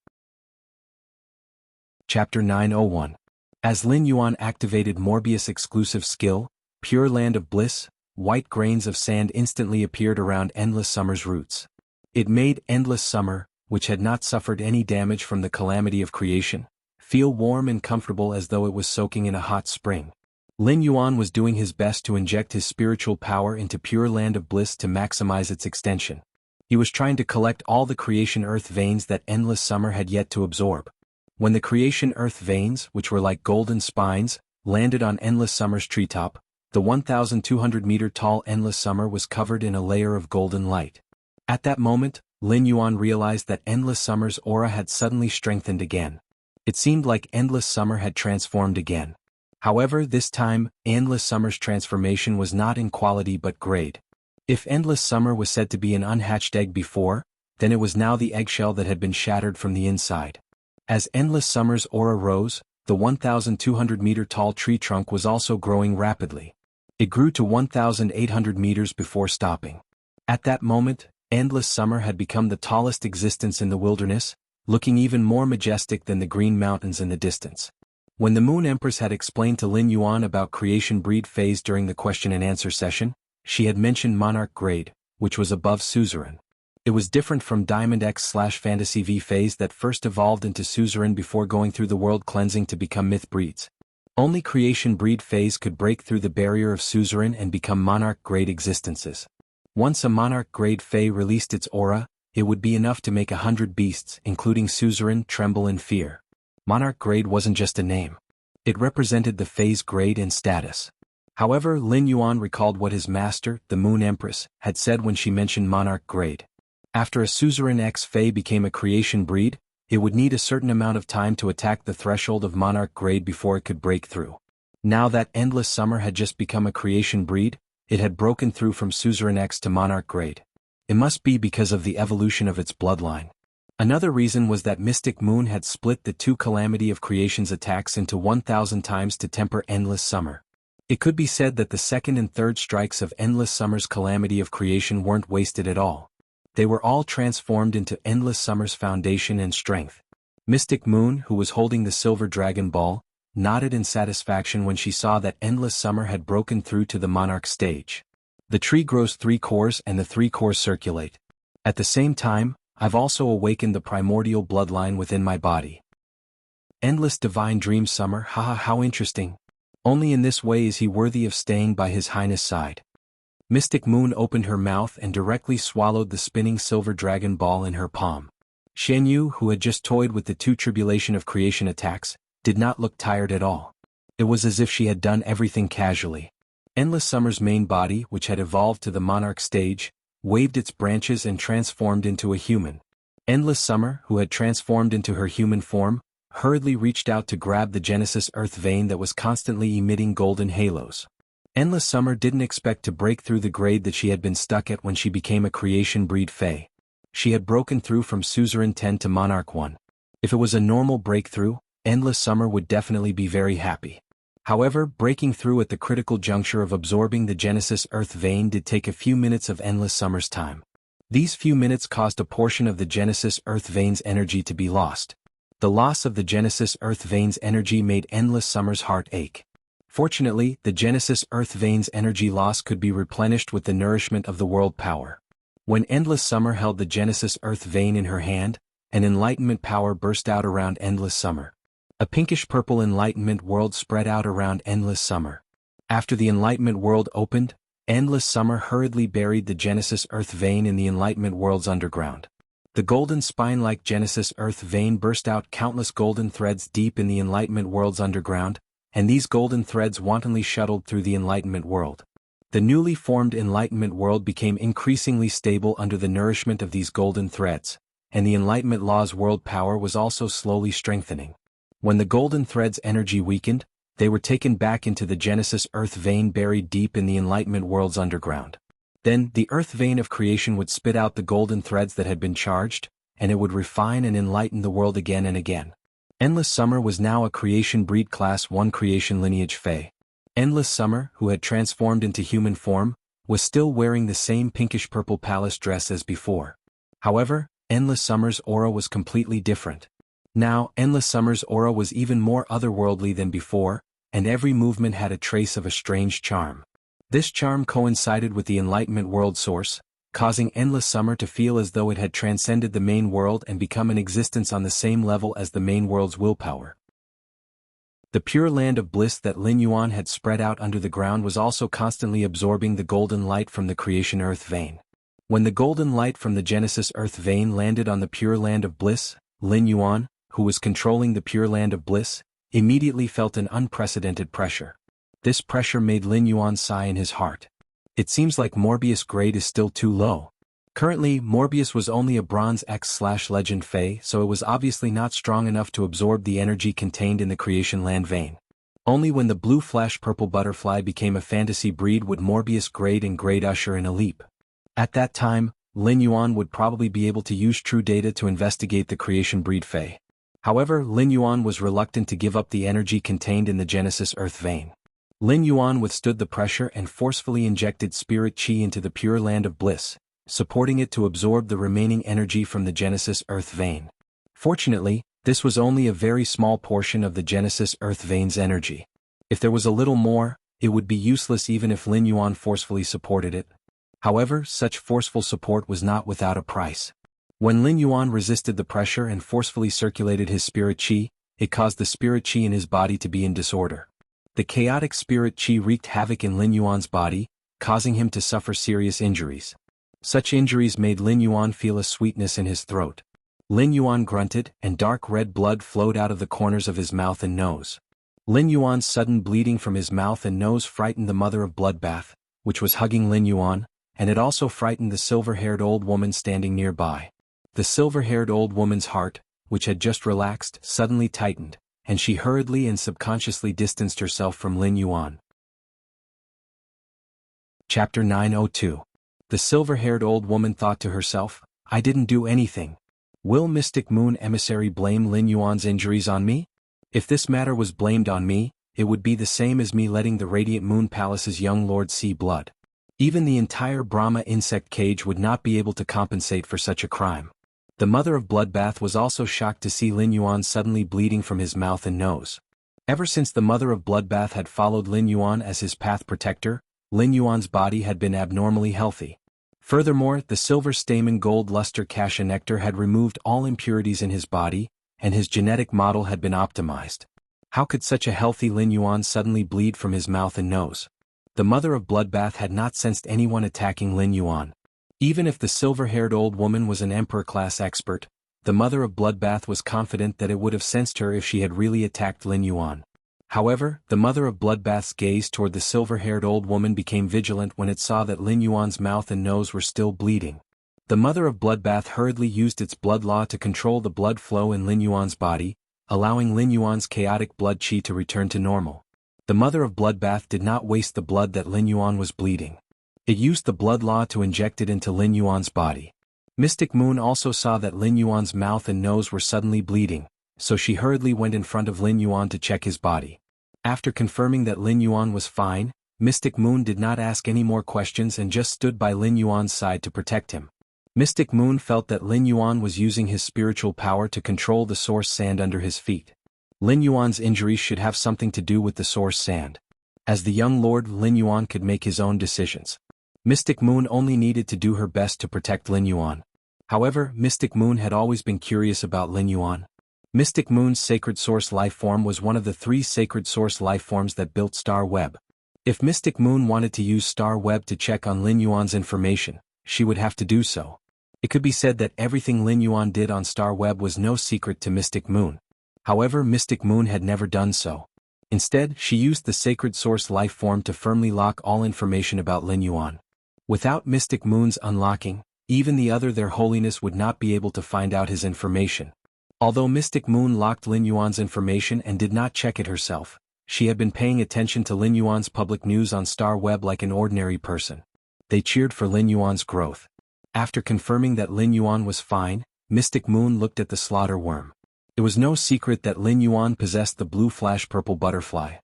Chapter 901. As Lin Yuan activated Morbius' exclusive skill, Pure Land of Bliss, white grains of sand instantly appeared around Endless Summer's roots. It made Endless Summer, which had not suffered any damage from the calamity of creation, feel warm and comfortable as though it was soaking in a hot spring. Lin Yuan was doing his best to inject his spiritual power into Pure Land of Bliss to maximize its extension. He was trying to collect all the creation earth veins that Endless Summer had yet to absorb. When the creation earth veins, which were like golden spines, landed on Endless Summer's treetop, the 1,200-meter-tall Endless Summer was covered in a layer of golden light. At that moment, Lin Yuan realized that Endless Summer's aura had suddenly strengthened again. It seemed like Endless Summer had transformed again. However, this time, Endless Summer's transformation was not in quality but grade. If Endless Summer was said to be an unhatched egg before, then it was now the eggshell that had been shattered from the inside. As Endless Summer's aura rose, the 1,200-meter-tall tree trunk was also growing rapidly. It grew to 1,800 meters before stopping. At that moment, Endless Summer had become the tallest existence in the wilderness, looking even more majestic than the green mountains in the distance. When the Moon Empress had explained to Lin Yuan about creation breed phase during the question and answer session, she had mentioned Monarch grade, which was above Suzerain. It was different from Diamond X/Fantasy V phase that first evolved into Suzerain before going through the world cleansing to become myth breeds. Only creation breed phase could break through the barrier of Suzerain and become Monarch grade existences. Once a Monarch grade Fae released its aura, it would be enough to make 100 beasts, including Suzerain, tremble in fear. Monarch grade wasn't just a name. It represented the Fae's grade and status. However, Lin Yuan recalled what his master, the Moon Empress, had said when she mentioned Monarch grade. After a Suzerain X Fae became a creation breed, it would need a certain amount of time to attack the threshold of Monarch grade before it could break through. Now that Endless Summer had just become a creation breed, it had broken through from Suzerain X to Monarch grade. It must be because of the evolution of its bloodline. Another reason was that Mystic Moon had split the two Calamity of Creation's attacks into 1,000 times to temper Endless Summer. It could be said that the second and third strikes of Endless Summer's Calamity of Creation weren't wasted at all. They were all transformed into Endless Summer's foundation and strength. Mystic Moon, who was holding the Silver Dragon Ball, nodded in satisfaction when she saw that Endless Summer had broken through to the Monarch stage. The tree grows 3 cores and the 3 cores circulate. At the same time, I've also awakened the primordial bloodline within my body. Endless Divine Dream Summer, haha, how interesting. Only in this way is he worthy of staying by His Highness' side. Mystic Moon opened her mouth and directly swallowed the spinning silver dragon ball in her palm. Shen Yu, who had just toyed with the 2 Tribulation of Creation attacks, did not look tired at all. It was as if she had done everything casually. Endless Summer's main body, which had evolved to the Monarch stage, waved its branches and transformed into a human. Endless Summer, who had transformed into her human form, hurriedly reached out to grab the Genesis Earth vein that was constantly emitting golden halos. Endless Summer didn't expect to break through the grade that she had been stuck at when she became a creation breed Fae. She had broken through from Suzerain 10 to Monarch 1. If it was a normal breakthrough, Endless Summer would definitely be very happy. However, breaking through at the critical juncture of absorbing the Genesis Earth vein did take a few minutes of Endless Summer's time. These few minutes caused a portion of the Genesis Earth vein's energy to be lost. The loss of the Genesis Earth vein's energy made Endless Summer's heart ache. Fortunately, the Genesis Earth vein's energy loss could be replenished with the nourishment of the world power. When Endless Summer held the Genesis Earth vein in her hand, an enlightenment power burst out around Endless Summer. A pinkish-purple enlightenment world spread out around Endless Summer. After the enlightenment world opened, Endless Summer hurriedly buried the Genesis Earth vein in the enlightenment world's underground. The golden spine-like Genesis Earth vein burst out countless golden threads deep in the enlightenment world's underground, and these golden threads wantonly shuttled through the enlightenment world. The newly formed enlightenment world became increasingly stable under the nourishment of these golden threads, and the enlightenment law's world power was also slowly strengthening. When the golden threads' energy weakened, they were taken back into the Genesis Earth vein buried deep in the enlightenment world's underground. Then, the Earth vein of creation would spit out the golden threads that had been charged, and it would refine and enlighten the world again and again. Endless Summer was now a creation breed class 1 creation lineage Fae. Endless Summer, who had transformed into human form, was still wearing the same pinkish-purple palace dress as before. However, Endless Summer's aura was completely different. Now, Endless Summer's aura was even more otherworldly than before, and every movement had a trace of a strange charm. This charm coincided with the Enlightenment world source, causing Endless Summer to feel as though it had transcended the main world and become an existence on the same level as the main world's willpower. The pure land of bliss that Lin Yuan had spread out under the ground was also constantly absorbing the golden light from the Creation Earth vein. When the golden light from the Genesis Earth vein landed on the pure land of bliss, Lin Yuan, who was controlling the Pure Land of Bliss, immediately felt an unprecedented pressure. This pressure made Lin Yuan sigh in his heart. It seems like Morbius' grade is still too low. Currently, Morbius was only a Bronze X/Legend Fae, so it was obviously not strong enough to absorb the energy contained in the Creation Land vein. Only when the blue flash purple butterfly became a fantasy breed would Morbius grade and grade usher in a leap. At that time, Lin Yuan would probably be able to use true data to investigate the Creation breed Fae. However, Lin Yuan was reluctant to give up the energy contained in the Genesis Earth vein. Lin Yuan withstood the pressure and forcefully injected spirit chi into the Pure Land of Bliss, supporting it to absorb the remaining energy from the Genesis Earth vein. Fortunately, this was only a very small portion of the Genesis Earth vein's energy. If there was a little more, it would be useless even if Lin Yuan forcefully supported it. However, such forceful support was not without a price. When Lin Yuan resisted the pressure and forcefully circulated his spirit chi, it caused the spirit chi in his body to be in disorder. The chaotic spirit chi wreaked havoc in Lin Yuan's body, causing him to suffer serious injuries. Such injuries made Lin Yuan feel a sweetness in his throat. Lin Yuan grunted, and dark red blood flowed out of the corners of his mouth and nose. Lin Yuan's sudden bleeding from his mouth and nose frightened the mother of Bloodbath, which was hugging Lin Yuan, and it also frightened the silver-haired old woman standing nearby. The silver-haired old woman's heart, which had just relaxed, suddenly tightened, and she hurriedly and subconsciously distanced herself from Lin Yuan. Chapter 902. The silver-haired old woman thought to herself, "I didn't do anything. Will Mystic Moon Emissary blame Lin Yuan's injuries on me? If this matter was blamed on me, it would be the same as me letting the Radiant Moon Palace's young lord see blood. Even the entire Brahma insect cage would not be able to compensate for such a crime." The mother of Bloodbath was also shocked to see Lin Yuan suddenly bleeding from his mouth and nose. Ever since the mother of Bloodbath had followed Lin Yuan as his path protector, Lin Yuan's body had been abnormally healthy. Furthermore, the silver stamen gold luster cassia nectar had removed all impurities in his body, and his genetic model had been optimized. How could such a healthy Lin Yuan suddenly bleed from his mouth and nose? The mother of Bloodbath had not sensed anyone attacking Lin Yuan. Even if the silver-haired old woman was an emperor-class expert, the mother of Bloodbath was confident that it would have sensed her if she had really attacked Lin Yuan. However, the mother of Bloodbath's gaze toward the silver-haired old woman became vigilant when it saw that Lin Yuan's mouth and nose were still bleeding. The mother of Bloodbath hurriedly used its blood law to control the blood flow in Lin Yuan's body, allowing Lin Yuan's chaotic blood chi to return to normal. The mother of Bloodbath did not waste the blood that Lin Yuan was bleeding. It used the blood law to inject it into Lin Yuan's body. Mystic Moon also saw that Lin Yuan's mouth and nose were suddenly bleeding, so she hurriedly went in front of Lin Yuan to check his body. After confirming that Lin Yuan was fine, Mystic Moon did not ask any more questions and just stood by Lin Yuan's side to protect him. Mystic Moon felt that Lin Yuan was using his spiritual power to control the source sand under his feet. Lin Yuan's injuries should have something to do with the source sand. As the young lord, Lin Yuan could make his own decisions. Mystic Moon only needed to do her best to protect Lin Yuan. However, Mystic Moon had always been curious about Lin Yuan. Mystic Moon's sacred source life form was one of the 3 sacred source life forms that built Star Web. If Mystic Moon wanted to use Star Web to check on Lin Yuan's information, she would have to do so. It could be said that everything Lin Yuan did on Star Web was no secret to Mystic Moon. However, Mystic Moon had never done so. Instead, she used the sacred source life form to firmly lock all information about Lin Yuan. Without Mystic Moon's unlocking, even their holiness would not be able to find out his information. Although Mystic Moon locked Lin Yuan's information and did not check it herself, she had been paying attention to Lin Yuan's public news on Star Web like an ordinary person. They cheered for Lin Yuan's growth. After confirming that Lin Yuan was fine, Mystic Moon looked at the slaughter worm. It was no secret that Lin Yuan possessed the blue flash purple butterfly.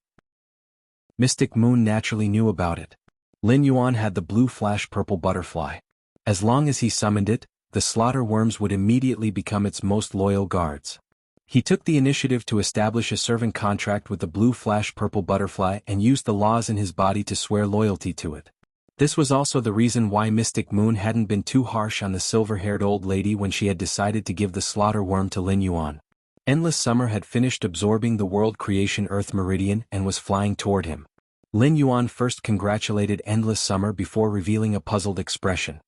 Mystic Moon naturally knew about it. Lin Yuan had the blue flash purple butterfly. As long as he summoned it, the slaughter worms would immediately become its most loyal guards. He took the initiative to establish a servant contract with the blue flash purple butterfly and used the laws in his body to swear loyalty to it. This was also the reason why Mystic Moon hadn't been too harsh on the silver-haired old lady when she had decided to give the slaughter worm to Lin Yuan. Endless Summer had finished absorbing the World Creation Earth Meridian and was flying toward him. Lin Yuan first congratulated Endless Summer before revealing a puzzled expression.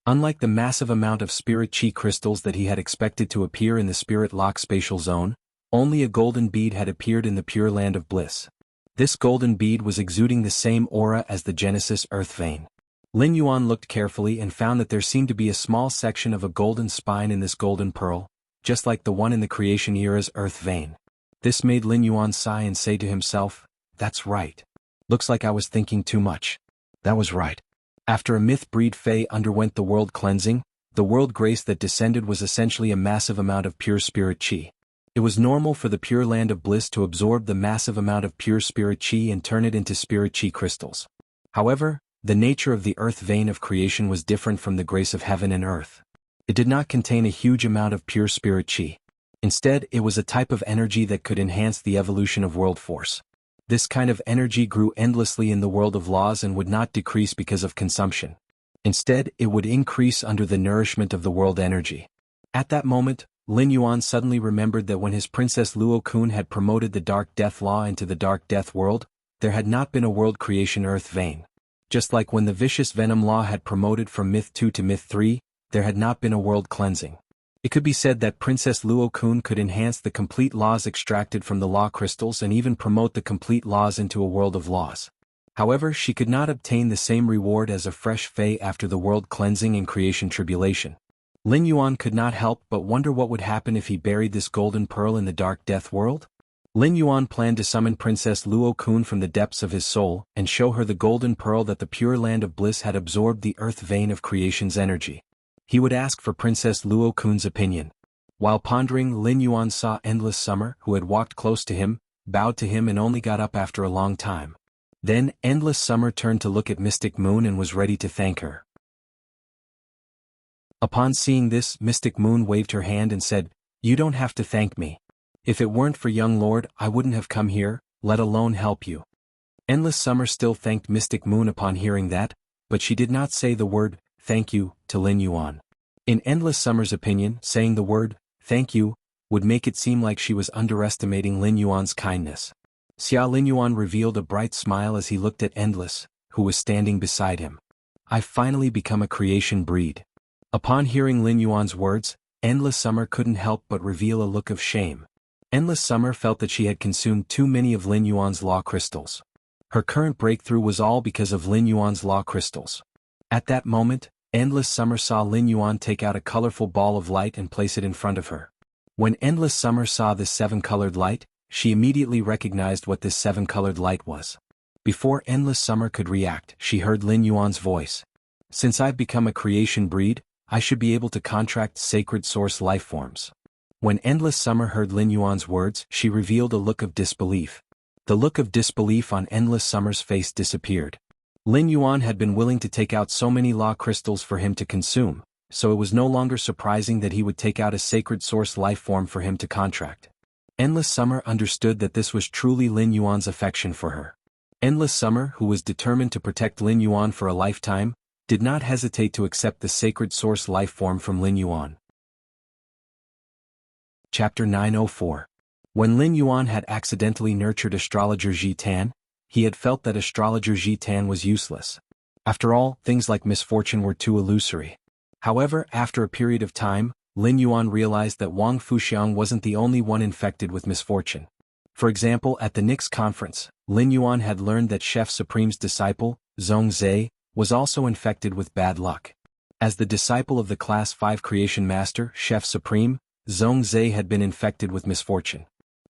Unlike the massive amount of spirit chi crystals that he had expected to appear in the spirit lock spatial zone, only a golden bead had appeared in the Pure Land of Bliss. This golden bead was exuding the same aura as the Genesis Earth vein. Lin Yuan looked carefully and found that there seemed to be a small section of a golden spine in this golden pearl, just like the one in the creation era's Earth vein. This made Lin Yuan sigh and say to himself, "That's right. Looks like I was thinking too much. That was right." After a myth-breed Fae underwent the world cleansing, the world grace that descended was essentially a massive amount of pure spirit chi. It was normal for the Pure Land of Bliss to absorb the massive amount of pure spirit chi and turn it into spirit chi crystals. However, the nature of the Earth vein of creation was different from the grace of heaven and earth. It did not contain a huge amount of pure spirit chi. Instead, it was a type of energy that could enhance the evolution of world force. This kind of energy grew endlessly in the world of laws and would not decrease because of consumption. Instead, it would increase under the nourishment of the world energy. At that moment, Lin Yuan suddenly remembered that when his Princess Luo Kun had promoted the Dark Death Law into the Dark Death world, there had not been a world creation Earth vein. Just like when the Vicious Venom Law had promoted from Myth 2 to Myth 3, there had not been a world cleansing. It could be said that Princess Luo Kun could enhance the complete laws extracted from the law crystals and even promote the complete laws into a world of laws. However, she could not obtain the same reward as a fresh Fae after the world cleansing and creation tribulation. Lin Yuan could not help but wonder what would happen if he buried this golden pearl in the Dark Death world. Lin Yuan planned to summon Princess Luo Kun from the depths of his soul and show her the golden pearl that the Pure Land of Bliss had absorbed the Earth vein of creation's energy. He would ask for Princess Luo Kun's opinion. While pondering, Lin Yuan saw Endless Summer, who had walked close to him, bowed to him and only got up after a long time. Then, Endless Summer turned to look at Mystic Moon and was ready to thank her. Upon seeing this, Mystic Moon waved her hand and said, "You don't have to thank me. If it weren't for young Lord, I wouldn't have come here, let alone help you." Endless Summer still thanked Mystic Moon upon hearing that, but she did not say the word, "thank you," to Lin Yuan. In Endless Summer's opinion, saying the word, "thank you," would make it seem like she was underestimating Lin Yuan's kindness. Xia Lin Yuan revealed a bright smile as he looked at Endless, who was standing beside him. "I've finally become a creation breed." Upon hearing Lin Yuan's words, Endless Summer couldn't help but reveal a look of shame. Endless Summer felt that she had consumed too many of Lin Yuan's law crystals. Her current breakthrough was all because of Lin Yuan's law crystals. At that moment, Endless Summer saw Lin Yuan take out a colorful ball of light and place it in front of her. When Endless Summer saw this seven-colored light, she immediately recognized what this seven-colored light was. Before Endless Summer could react, she heard Lin Yuan's voice. "Since I've become a creation breed, I should be able to contract sacred source life forms." When Endless Summer heard Lin Yuan's words, she revealed a look of disbelief. The look of disbelief on Endless Summer's face disappeared. Lin Yuan had been willing to take out so many law crystals for him to consume, so it was no longer surprising that he would take out a sacred source life form for him to contract. Endless Summer understood that this was truly Lin Yuan's affection for her. Endless Summer, who was determined to protect Lin Yuan for a lifetime, did not hesitate to accept the sacred source life form from Lin Yuan. Chapter 904. When Lin Yuan had accidentally nurtured astrologer Ji Tan, he had felt that astrologer Ji Tan was useless. After all, things like misfortune were too illusory. However, after a period of time, Lin Yuan realized that Wang Fuxiang wasn't the only one infected with misfortune. For example, at the Nix conference, Lin Yuan had learned that Chef Supreme's disciple, Zhongzhe, was also infected with bad luck. As the disciple of the Class 5 Creation Master, Chef Supreme, Zhongzhe had been infected with misfortune.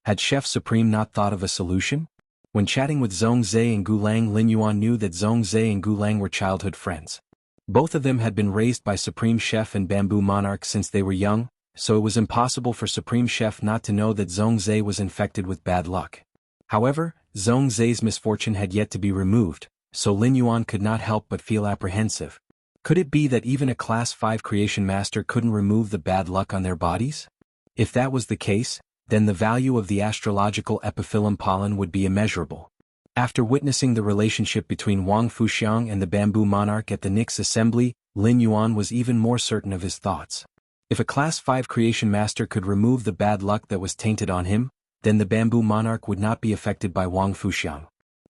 Had Chef Supreme not thought of a solution? When chatting with Zhongzhe and Gulang, Lin Yuan knew that Zhongzhe and Gulang were childhood friends. Both of them had been raised by Supreme Chef and Bamboo Monarch since they were young, so it was impossible for Supreme Chef not to know that Zhongzhe was infected with bad luck. However, Zhongzhe's misfortune had yet to be removed, so Lin Yuan could not help but feel apprehensive. Could it be that even a Class 5 Creation Master couldn't remove the bad luck on their bodies? If that was the case, then the value of the astrological epiphyllum pollen would be immeasurable. After witnessing the relationship between Wang Fuxiang and the Bamboo Monarch at the Nix Assembly, Lin Yuan was even more certain of his thoughts. If a Class 5 Creation Master could remove the bad luck that was tainted on him, then the Bamboo Monarch would not be affected by Wang Fuxiang.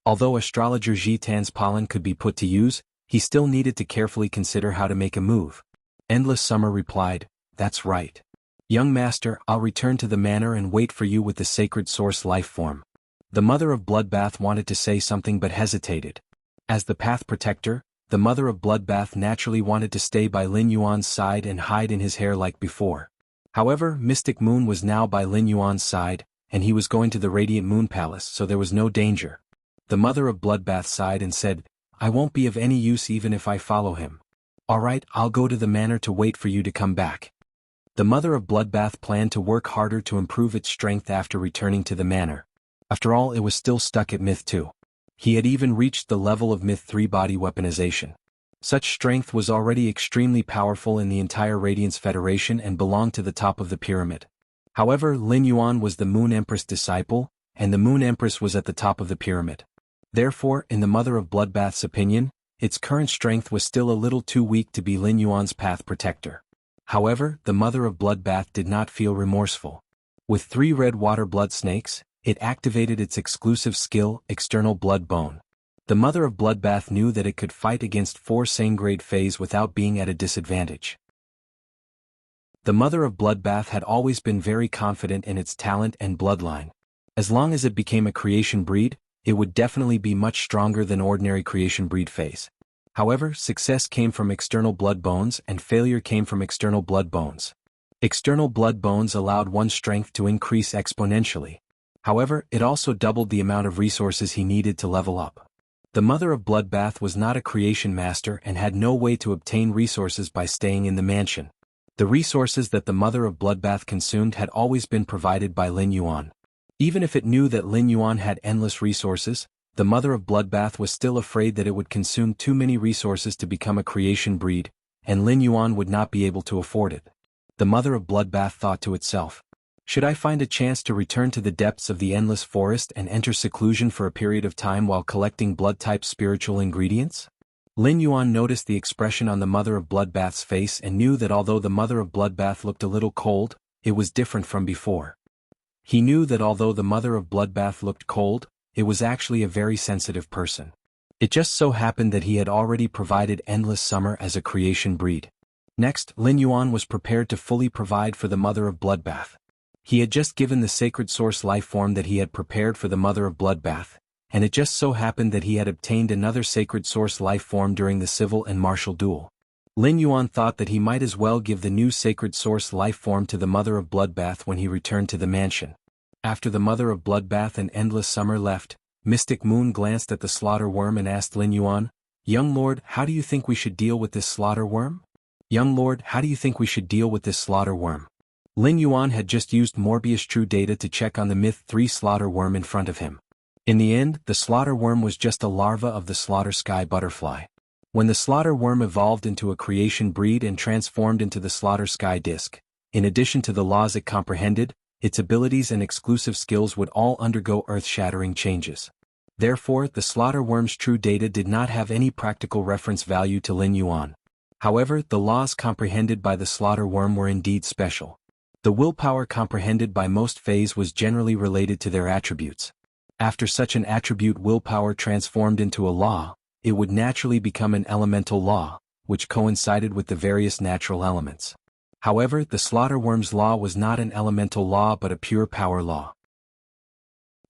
Although astrologer Ji Tan's pollen could be put to use, he still needed to carefully consider how to make a move. Endless Summer replied, "That's right. Young master, I'll return to the manor and wait for you with the sacred source life form." The mother of Bloodbath wanted to say something but hesitated. As the path protector, the mother of Bloodbath naturally wanted to stay by Lin Yuan's side and hide in his hair like before. However, Mystic Moon was now by Lin Yuan's side, and he was going to the Radiant Moon Palace, so there was no danger. The mother of Bloodbath sighed and said, "I won't be of any use even if I follow him. Alright, I'll go to the manor to wait for you to come back." The mother of Bloodbath planned to work harder to improve its strength after returning to the manor. After all, it was still stuck at Myth 2. He had even reached the level of Myth 3 body weaponization. Such strength was already extremely powerful in the entire Radiance Federation and belonged to the top of the pyramid. However, Lin Yuan was the Moon Empress disciple, and the Moon Empress was at the top of the pyramid. Therefore, in the mother of Bloodbath's opinion, its current strength was still a little too weak to be Lin Yuan's path protector. However, the mother of Bloodbath did not feel remorseful. With 3 red water blood snakes, it activated its exclusive skill, External Blood Bone. The mother of Bloodbath knew that it could fight against 4 same-grade Fays without being at a disadvantage. The mother of Bloodbath had always been very confident in its talent and bloodline. As long as it became a creation breed, it would definitely be much stronger than ordinary creation breed Fays. However, success came from external blood bones and failure came from external blood bones. External blood bones allowed one's strength to increase exponentially. However, it also doubled the amount of resources he needed to level up. The mother of Bloodbath was not a creation master and had no way to obtain resources by staying in the mansion. The resources that the mother of Bloodbath consumed had always been provided by Lin Yuan. Even if it knew that Lin Yuan had endless resources, the mother of Bloodbath was still afraid that it would consume too many resources to become a creation breed, and Lin Yuan would not be able to afford it. The mother of Bloodbath thought to itself, "Should I find a chance to return to the depths of the endless forest and enter seclusion for a period of time while collecting blood-type spiritual ingredients?" Lin Yuan noticed the expression on the mother of Bloodbath's face and knew that although the mother of Bloodbath looked a little cold, it was different from before. He knew that although the mother of Bloodbath looked cold, it was actually a very sensitive person. It just so happened that he had already provided Endless Summer as a creation breed. Next, Lin Yuan was prepared to fully provide for the mother of Bloodbath. He had just given the sacred source life form that he had prepared for the mother of Bloodbath, and it just so happened that he had obtained another sacred source life form during the civil and martial duel. Lin Yuan thought that he might as well give the new sacred source life form to the mother of Bloodbath when he returned to the mansion. After the mother of Bloodbath and Endless Summer left, Mystic Moon glanced at the slaughter worm and asked Lin Yuan, "Young lord, how do you think we should deal with this slaughter worm?" "Young lord, how do you think we should deal with this slaughter worm?" Lin Yuan had just used Morbius True data to check on the Myth 3 slaughter worm in front of him. In the end, the slaughter worm was just a larva of the slaughter sky butterfly. When the slaughter worm evolved into a creation breed and transformed into the slaughter sky disc, in addition to the laws it comprehended, its abilities and exclusive skills would all undergo earth-shattering changes. Therefore, the slaughter worm's true data did not have any practical reference value to Lin Yuan. However, the laws comprehended by the slaughter worm were indeed special. The willpower comprehended by most Fays was generally related to their attributes. After such an attribute willpower transformed into a law, it would naturally become an elemental law, which coincided with the various natural elements. However, the slaughter worm's law was not an elemental law but a pure power law.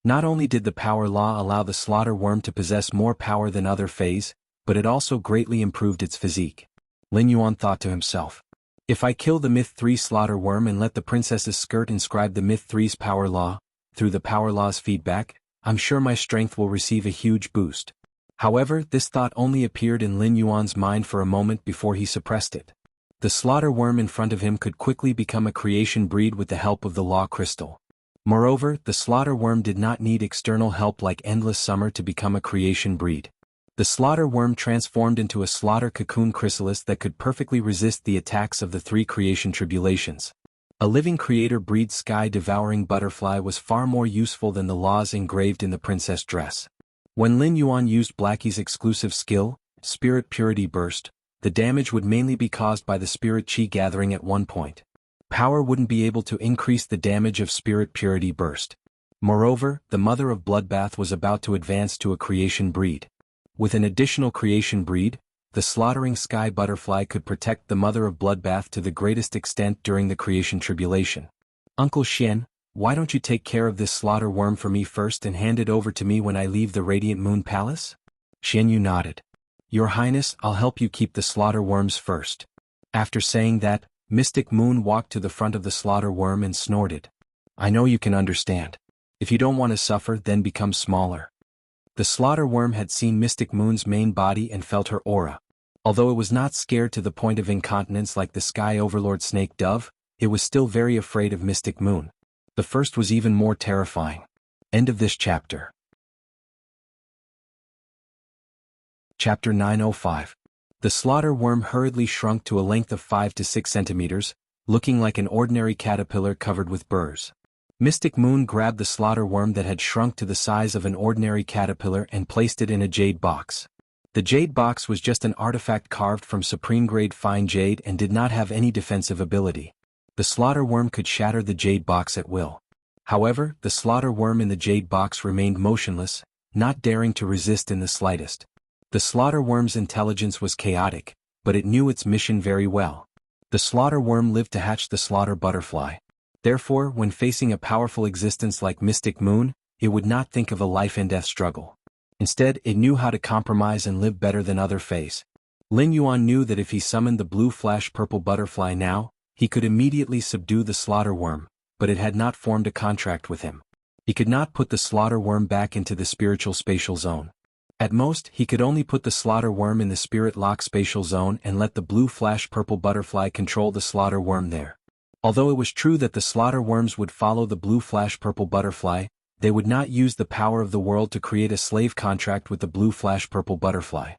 Not only did the power law allow the slaughter worm to possess more power than other Fays, but it also greatly improved its physique. Lin Yuan thought to himself, "If I kill the Myth 3 slaughter worm and let the princess's skirt inscribe the Myth 3's power law, through the power law's feedback, I'm sure my strength will receive a huge boost." However, this thought only appeared in Lin Yuan's mind for a moment before he suppressed it. The slaughter worm in front of him could quickly become a creation breed with the help of the law crystal. Moreover, the slaughter worm did not need external help like Endless Summer to become a creation breed. The slaughter worm transformed into a slaughter cocoon chrysalis that could perfectly resist the attacks of the 3 creation tribulations. A living creator breed sky-devouring butterfly was far more useful than the laws engraved in the princess dress. When Lin Yuan used Blackie's exclusive skill, Spirit Purity Burst, the damage would mainly be caused by the spirit chi gathering at one point. Power wouldn't be able to increase the damage of Spirit Purity Burst. Moreover, the mother of Bloodbath was about to advance to a creation breed. With an additional creation breed, the slaughtering sky butterfly could protect the mother of bloodbath to the greatest extent during the creation tribulation. Uncle Xian, why don't you take care of this slaughter worm for me first and hand it over to me when I leave the Radiant Moon Palace? Xian Yu nodded. Your Highness, I'll help you keep the slaughter worms first. After saying that, Mystic Moon walked to the front of the slaughter worm and snorted. I know you can understand. If you don't want to suffer, then become smaller. The slaughter worm had seen Mystic Moon's main body and felt her aura. Although it was not scared to the point of incontinence like the Sky Overlord Snake Dove, it was still very afraid of Mystic Moon. The first was even more terrifying. End of this chapter. Chapter 905. The slaughter worm hurriedly shrunk to a length of 5 to 6 centimeters, looking like an ordinary caterpillar covered with burrs. Mystic Moon grabbed the slaughter worm that had shrunk to the size of an ordinary caterpillar and placed it in a jade box. The jade box was just an artifact carved from supreme-grade fine jade and did not have any defensive ability. The slaughter worm could shatter the jade box at will. However, the slaughter worm in the jade box remained motionless, not daring to resist in the slightest. The slaughter worm's intelligence was chaotic, but it knew its mission very well. The slaughter worm lived to hatch the slaughter butterfly. Therefore, when facing a powerful existence like Mystic Moon, it would not think of a life-and-death struggle. Instead, it knew how to compromise and live better than other Fays. Lin Yuan knew that if he summoned the blue flash purple butterfly now, he could immediately subdue the slaughter worm, but it had not formed a contract with him. He could not put the slaughter worm back into the spiritual spatial zone. At most, he could only put the slaughter worm in the spirit lock spatial zone and let the blue flash purple butterfly control the slaughter worm there. Although it was true that the slaughter worms would follow the blue flash purple butterfly, they would not use the power of the world to create a slave contract with the blue flash purple butterfly.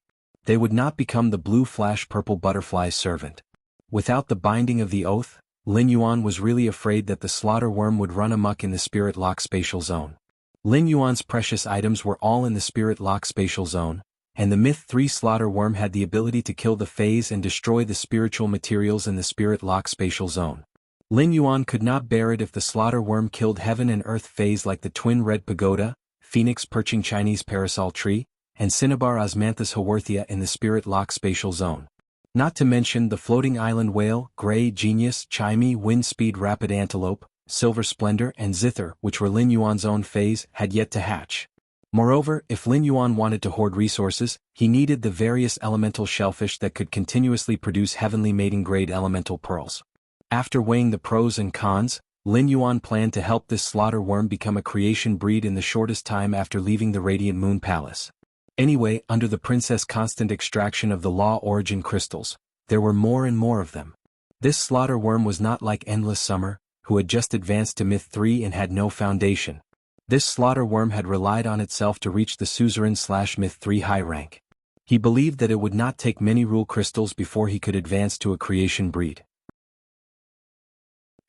They would not become the blue flash purple butterfly's servant. Without the binding of the oath, Lin Yuan was really afraid that the slaughter worm would run amok in the spirit lock spatial zone. Lin Yuan's precious items were all in the spirit lock spatial zone, and the Myth 3 slaughter worm had the ability to kill the Fays and destroy the spiritual materials in the spirit lock spatial zone. Lin Yuan could not bear it if the slaughter worm killed heaven and earth Fays like the twin red pagoda, phoenix perching Chinese parasol tree, and cinnabar osmanthus haworthia in the spirit lock spatial zone. Not to mention the floating island whale, gray genius, chimey, wind speed rapid antelope, Silver Splendor and Zither, which were Lin Yuan's own Fays, had yet to hatch. Moreover, if Lin Yuan wanted to hoard resources, he needed the various elemental shellfish that could continuously produce heavenly mating-grade elemental pearls. After weighing the pros and cons, Lin Yuan planned to help this slaughter worm become a creation breed in the shortest time after leaving the Radiant Moon Palace. Anyway, under the princess' constant extraction of the law origin crystals, there were more and more of them. This slaughter worm was not like Endless Summer, who had just advanced to Myth 3 and had no foundation. This slaughter worm had relied on itself to reach the suzerain/Myth 3 high rank. He believed that it would not take many rule crystals before he could advance to a creation breed.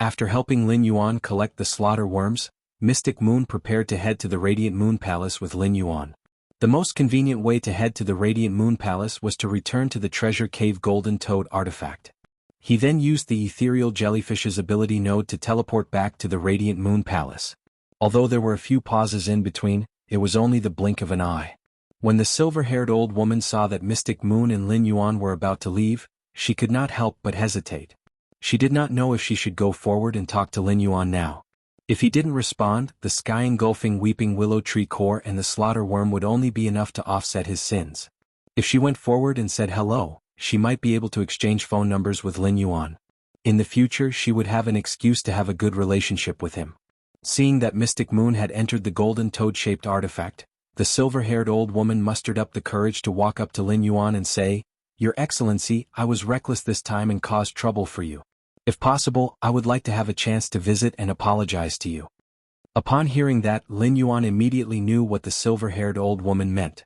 After helping Lin Yuan collect the slaughter worms, Mystic Moon prepared to head to the Radiant Moon Palace with Lin Yuan. The most convenient way to head to the Radiant Moon Palace was to return to the Treasure Cave Golden Toad artifact. He then used the ethereal jellyfish's ability node to teleport back to the Radiant Moon Palace. Although there were a few pauses in between, it was only the blink of an eye. When the silver-haired old woman saw that Mystic Moon and Lin Yuan were about to leave, she could not help but hesitate. She did not know if she should go forward and talk to Lin Yuan now. If he didn't respond, the sky-engulfing weeping willow tree core and the slaughter worm would only be enough to offset his sins. If she went forward and said hello, she might be able to exchange phone numbers with Lin Yuan. In the future she would have an excuse to have a good relationship with him. Seeing that Mystic Moon had entered the golden toad-shaped artifact, the silver-haired old woman mustered up the courage to walk up to Lin Yuan and say, "Your Excellency, I was reckless this time and caused trouble for you. If possible, I would like to have a chance to visit and apologize to you." Upon hearing that, Lin Yuan immediately knew what the silver-haired old woman meant.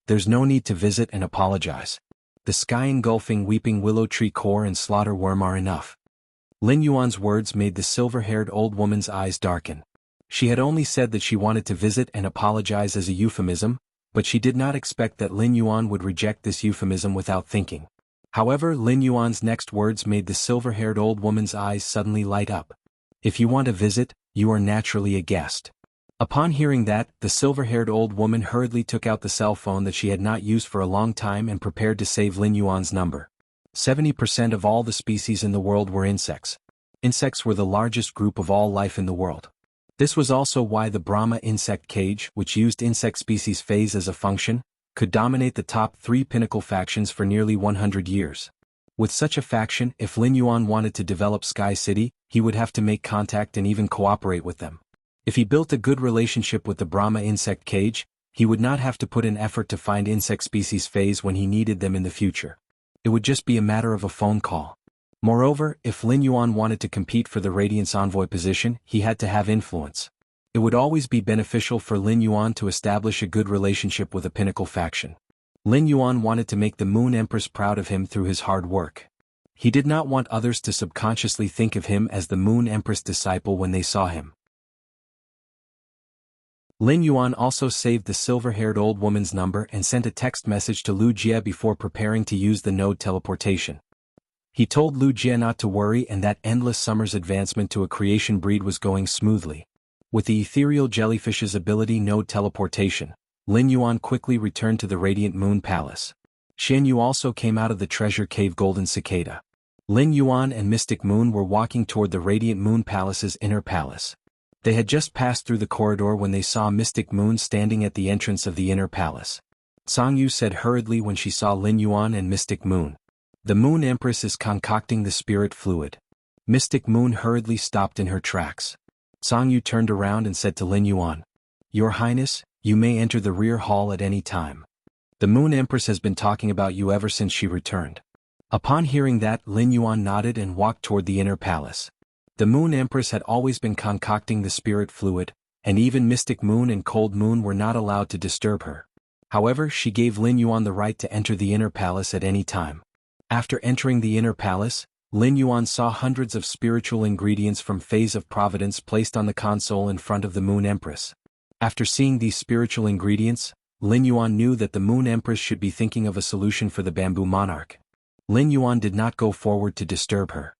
There's no need to visit and apologize. The sky-engulfing weeping willow tree core and slaughter worm are enough. Lin Yuan's words made the silver-haired old woman's eyes darken. She had only said that she wanted to visit and apologize as a euphemism, but she did not expect that Lin Yuan would reject this euphemism without thinking. However, Lin Yuan's next words made the silver-haired old woman's eyes suddenly light up. "If you want a visit, you are naturally a guest. Upon hearing that, the silver-haired old woman hurriedly took out the cell phone that she had not used for a long time and prepared to save Lin Yuan's number. 70% of all the species in the world were insects. Insects were the largest group of all life in the world. This was also why the Brahma insect cage, which used insect species phase as a function, could dominate the top 3 pinnacle factions for nearly 100 years. With such a faction, if Lin Yuan wanted to develop Sky City, he would have to make contact and even cooperate with them. If he built a good relationship with the Brahma insect cage, he would not have to put in effort to find insect species phase when he needed them in the future. It would just be a matter of a phone call. Moreover, if Lin Yuan wanted to compete for the Radiance Envoy position, he had to have influence. It would always be beneficial for Lin Yuan to establish a good relationship with a pinnacle faction. Lin Yuan wanted to make the Moon Empress proud of him through his hard work. He did not want others to subconsciously think of him as the Moon Empress disciple when they saw him. Lin Yuan also saved the silver-haired old woman's number and sent a text message to Lu Jie before preparing to use the node teleportation. He told Lu Jie not to worry and that Endless Summer's advancement to a creation breed was going smoothly. With the ethereal jellyfish's ability node teleportation, Lin Yuan quickly returned to the Radiant Moon Palace. Xian Yu also came out of the treasure cave Golden Cicada. Lin Yuan and Mystic Moon were walking toward the Radiant Moon Palace's inner palace. They had just passed through the corridor when they saw Mystic Moon standing at the entrance of the inner palace. Sang Yu said hurriedly when she saw Lin Yuan and Mystic Moon. The Moon Empress is concocting the spirit fluid. Mystic Moon hurriedly stopped in her tracks. Sang Yu turned around and said to Lin Yuan, "Your Highness, you may enter the rear hall at any time. The Moon Empress has been talking about you ever since she returned." Upon hearing that, Lin Yuan nodded and walked toward the inner palace. The Moon Empress had always been concocting the spirit fluid, and even Mystic Moon and Cold Moon were not allowed to disturb her. However, she gave Lin Yuan the right to enter the inner palace at any time. After entering the inner palace, Lin Yuan saw hundreds of spiritual ingredients from Phase of Providence placed on the console in front of the Moon Empress. After seeing these spiritual ingredients, Lin Yuan knew that the Moon Empress should be thinking of a solution for the Bamboo Monarch. Lin Yuan did not go forward to disturb her.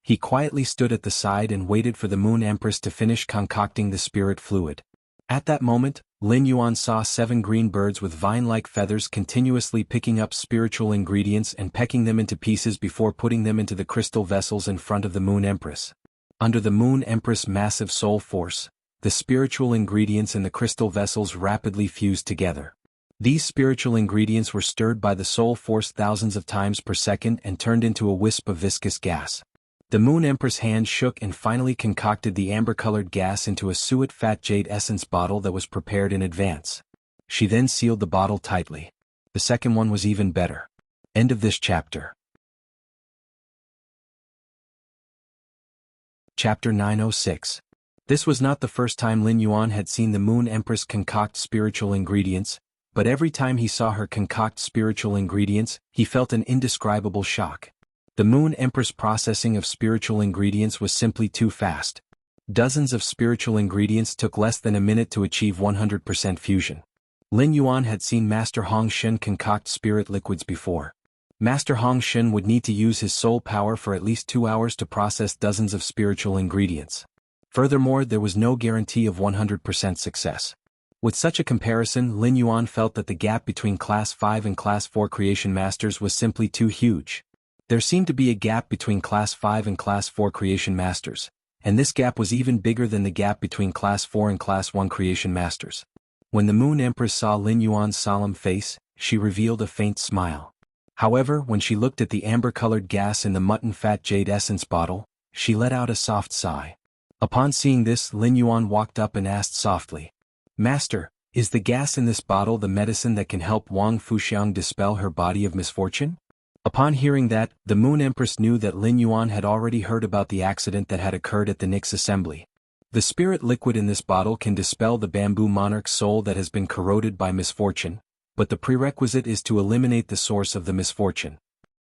He quietly stood at the side and waited for the Moon Empress to finish concocting the spirit fluid. At that moment, Lin Yuan saw 7 green birds with vine-like feathers continuously picking up spiritual ingredients and pecking them into pieces before putting them into the crystal vessels in front of the Moon Empress. Under the Moon Empress' massive soul force, the spiritual ingredients in the crystal vessels rapidly fused together. These spiritual ingredients were stirred by the soul force thousands of times per second and turned into a wisp of viscous gas. The Moon Empress' hand shook and finally concocted the amber-colored gas into a suet fat jade essence bottle that was prepared in advance. She then sealed the bottle tightly. The second one was even better. End of this chapter. Chapter 906. This was not the first time Lin Yuan had seen the Moon Empress concoct spiritual ingredients, but every time he saw her concoct spiritual ingredients, he felt an indescribable shock. The Moon Empress processing of spiritual ingredients was simply too fast. Dozens of spiritual ingredients took less than a minute to achieve 100% fusion. Lin Yuan had seen Master Hong Shen concoct spirit liquids before. Master Hong Shen would need to use his soul power for at least 2 hours to process dozens of spiritual ingredients. Furthermore, there was no guarantee of 100% success. With such a comparison, Lin Yuan felt that the gap between Class 5 and Class 4 Creation Masters was simply too huge. There seemed to be a gap between Class 5 and Class 4 Creation Masters, and this gap was even bigger than the gap between Class 4 and Class 1 Creation Masters. When the Moon Empress saw Lin Yuan's solemn face, she revealed a faint smile. However, when she looked at the amber-colored gas in the mutton fat jade essence bottle, she let out a soft sigh. Upon seeing this, Lin Yuan walked up and asked softly, "Master, is the gas in this bottle the medicine that can help Wang Fuxiang dispel her body of misfortune?" Upon hearing that, the Moon Empress knew that Lin Yuan had already heard about the accident that had occurred at the Nyx assembly. The spirit liquid in this bottle can dispel the Bamboo Monarch's soul that has been corroded by misfortune, but the prerequisite is to eliminate the source of the misfortune.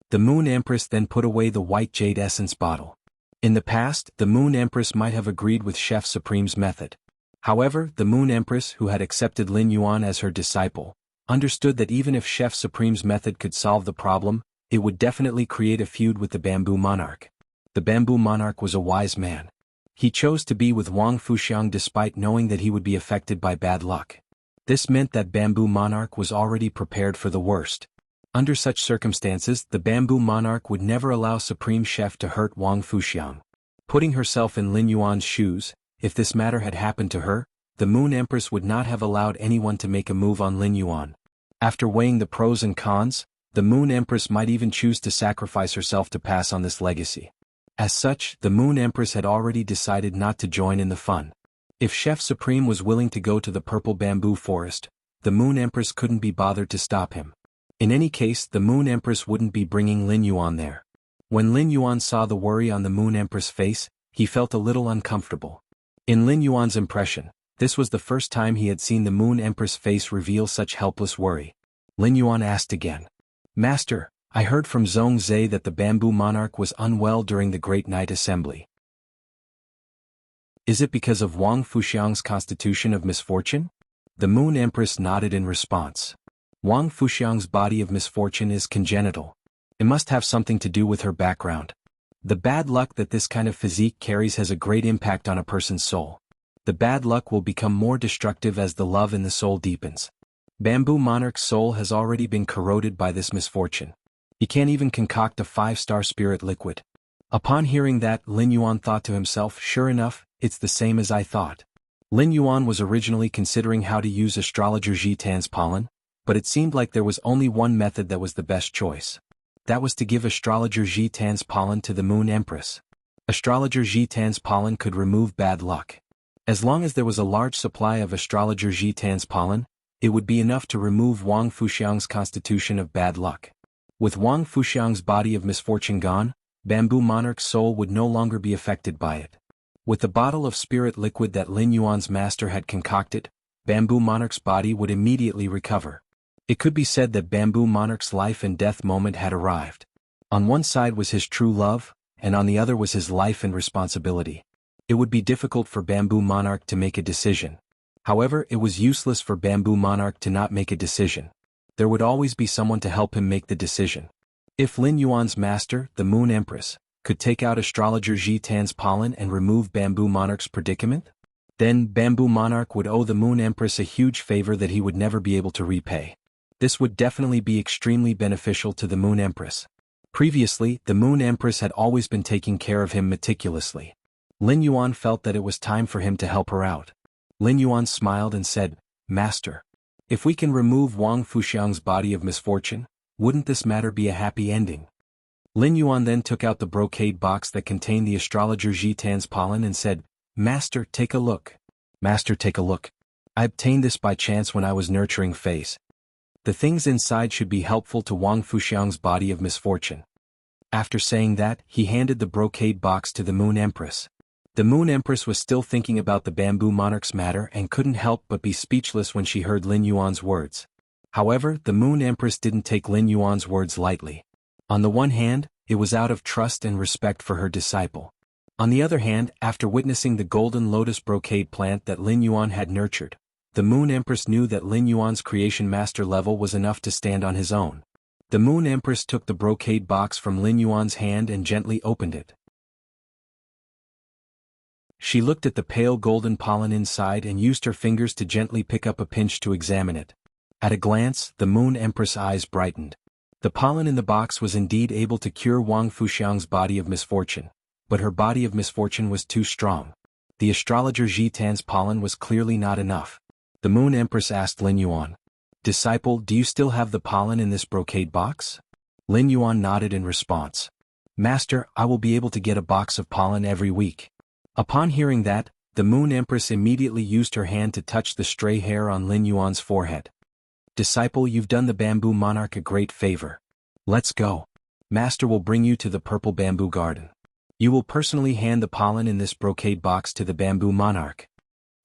The Moon Empress then put away the white jade essence bottle. In the past, the Moon Empress might have agreed with Chef Supreme's method. However, the Moon Empress, who had accepted Lin Yuan as her disciple, understood that even if Chef Supreme's method could solve the problem, it would definitely create a feud with the Bamboo Monarch. The Bamboo Monarch was a wise man. He chose to be with Wang Fuxiang despite knowing that he would be affected by bad luck. This meant that Bamboo Monarch was already prepared for the worst. Under such circumstances, the Bamboo Monarch would never allow Supreme Chef to hurt Wang Fuxiang. Putting herself in Lin Yuan's shoes, if this matter had happened to her, the Moon Empress would not have allowed anyone to make a move on Lin Yuan. After weighing the pros and cons, the Moon Empress might even choose to sacrifice herself to pass on this legacy. As such, the Moon Empress had already decided not to join in the fun. If Chef Supreme was willing to go to the purple bamboo forest, the Moon Empress couldn't be bothered to stop him. In any case, the Moon Empress wouldn't be bringing Lin Yuan there. When Lin Yuan saw the worry on the Moon Empress' face, he felt a little uncomfortable. In Lin Yuan's impression, this was the first time he had seen the Moon Empress' face reveal such helpless worry. Lin Yuan asked again. Master, I heard from Zhong Zhe that the Bamboo Monarch was unwell during the Great Night Assembly. Is it because of Wang Fuxiang's constitution of misfortune? The Moon Empress nodded in response. Wang Fuxiang's body of misfortune is congenital. It must have something to do with her background. The bad luck that this kind of physique carries has a great impact on a person's soul. The bad luck will become more destructive as the love in the soul deepens. Bamboo Monarch's soul has already been corroded by this misfortune. He can't even concoct a 5-star spirit liquid. Upon hearing that, Lin Yuan thought to himself, sure enough, it's the same as I thought. Lin Yuan was originally considering how to use astrologer Jitan's pollen, but it seemed like there was only one method that was the best choice. That was to give astrologer Jitan's pollen to the Moon Empress. Astrologer Jitan's pollen could remove bad luck. As long as there was a large supply of astrologer Jitan's pollen, it would be enough to remove Wang Fuxiang's constitution of bad luck. With Wang Fuxiang's body of misfortune gone, Bamboo Monarch's soul would no longer be affected by it. With the bottle of spirit liquid that Lin Yuan's master had concocted, Bamboo Monarch's body would immediately recover. It could be said that Bamboo Monarch's life and death moment had arrived. On one side was his true love, and on the other was his life and responsibility. It would be difficult for Bamboo Monarch to make a decision. However, it was useless for Bamboo Monarch to not make a decision. There would always be someone to help him make the decision. If Lin Yuan's master, the Moon Empress, could take out astrologer Jitan's pollen and remove Bamboo Monarch's predicament, then Bamboo Monarch would owe the Moon Empress a huge favor that he would never be able to repay. This would definitely be extremely beneficial to the Moon Empress. Previously, the Moon Empress had always been taking care of him meticulously. Lin Yuan felt that it was time for him to help her out. Lin Yuan smiled and said, Master, if we can remove Wang Fuxiang's body of misfortune, wouldn't this matter be a happy ending? Lin Yuan then took out the brocade box that contained the astrologer Jitan's pollen and said, Master, take a look. Master, take a look. I obtained this by chance when I was nurturing Face. The things inside should be helpful to Wang Fuxiang's body of misfortune. After saying that, he handed the brocade box to the Moon Empress. The Moon Empress was still thinking about the Bamboo Monarch's matter and couldn't help but be speechless when she heard Lin Yuan's words. However, the Moon Empress didn't take Lin Yuan's words lightly. On the one hand, it was out of trust and respect for her disciple. On the other hand, after witnessing the golden lotus brocade plant that Lin Yuan had nurtured, the Moon Empress knew that Lin Yuan's creation master level was enough to stand on his own. The Moon Empress took the brocade box from Lin Yuan's hand and gently opened it. She looked at the pale golden pollen inside and used her fingers to gently pick up a pinch to examine it. At a glance, the Moon Empress' eyes brightened. The pollen in the box was indeed able to cure Wang Fuxiang's body of misfortune, but her body of misfortune was too strong. The astrologer Jitan's pollen was clearly not enough. The Moon Empress asked Lin Yuan, Disciple, do you still have the pollen in this brocade box? Lin Yuan nodded in response. Master, I will be able to get a box of pollen every week. Upon hearing that, the Moon Empress immediately used her hand to touch the stray hair on Lin Yuan's forehead. Disciple, you've done the Bamboo Monarch a great favor. Let's go. Master will bring you to the purple bamboo garden. You will personally hand the pollen in this brocade box to the Bamboo Monarch.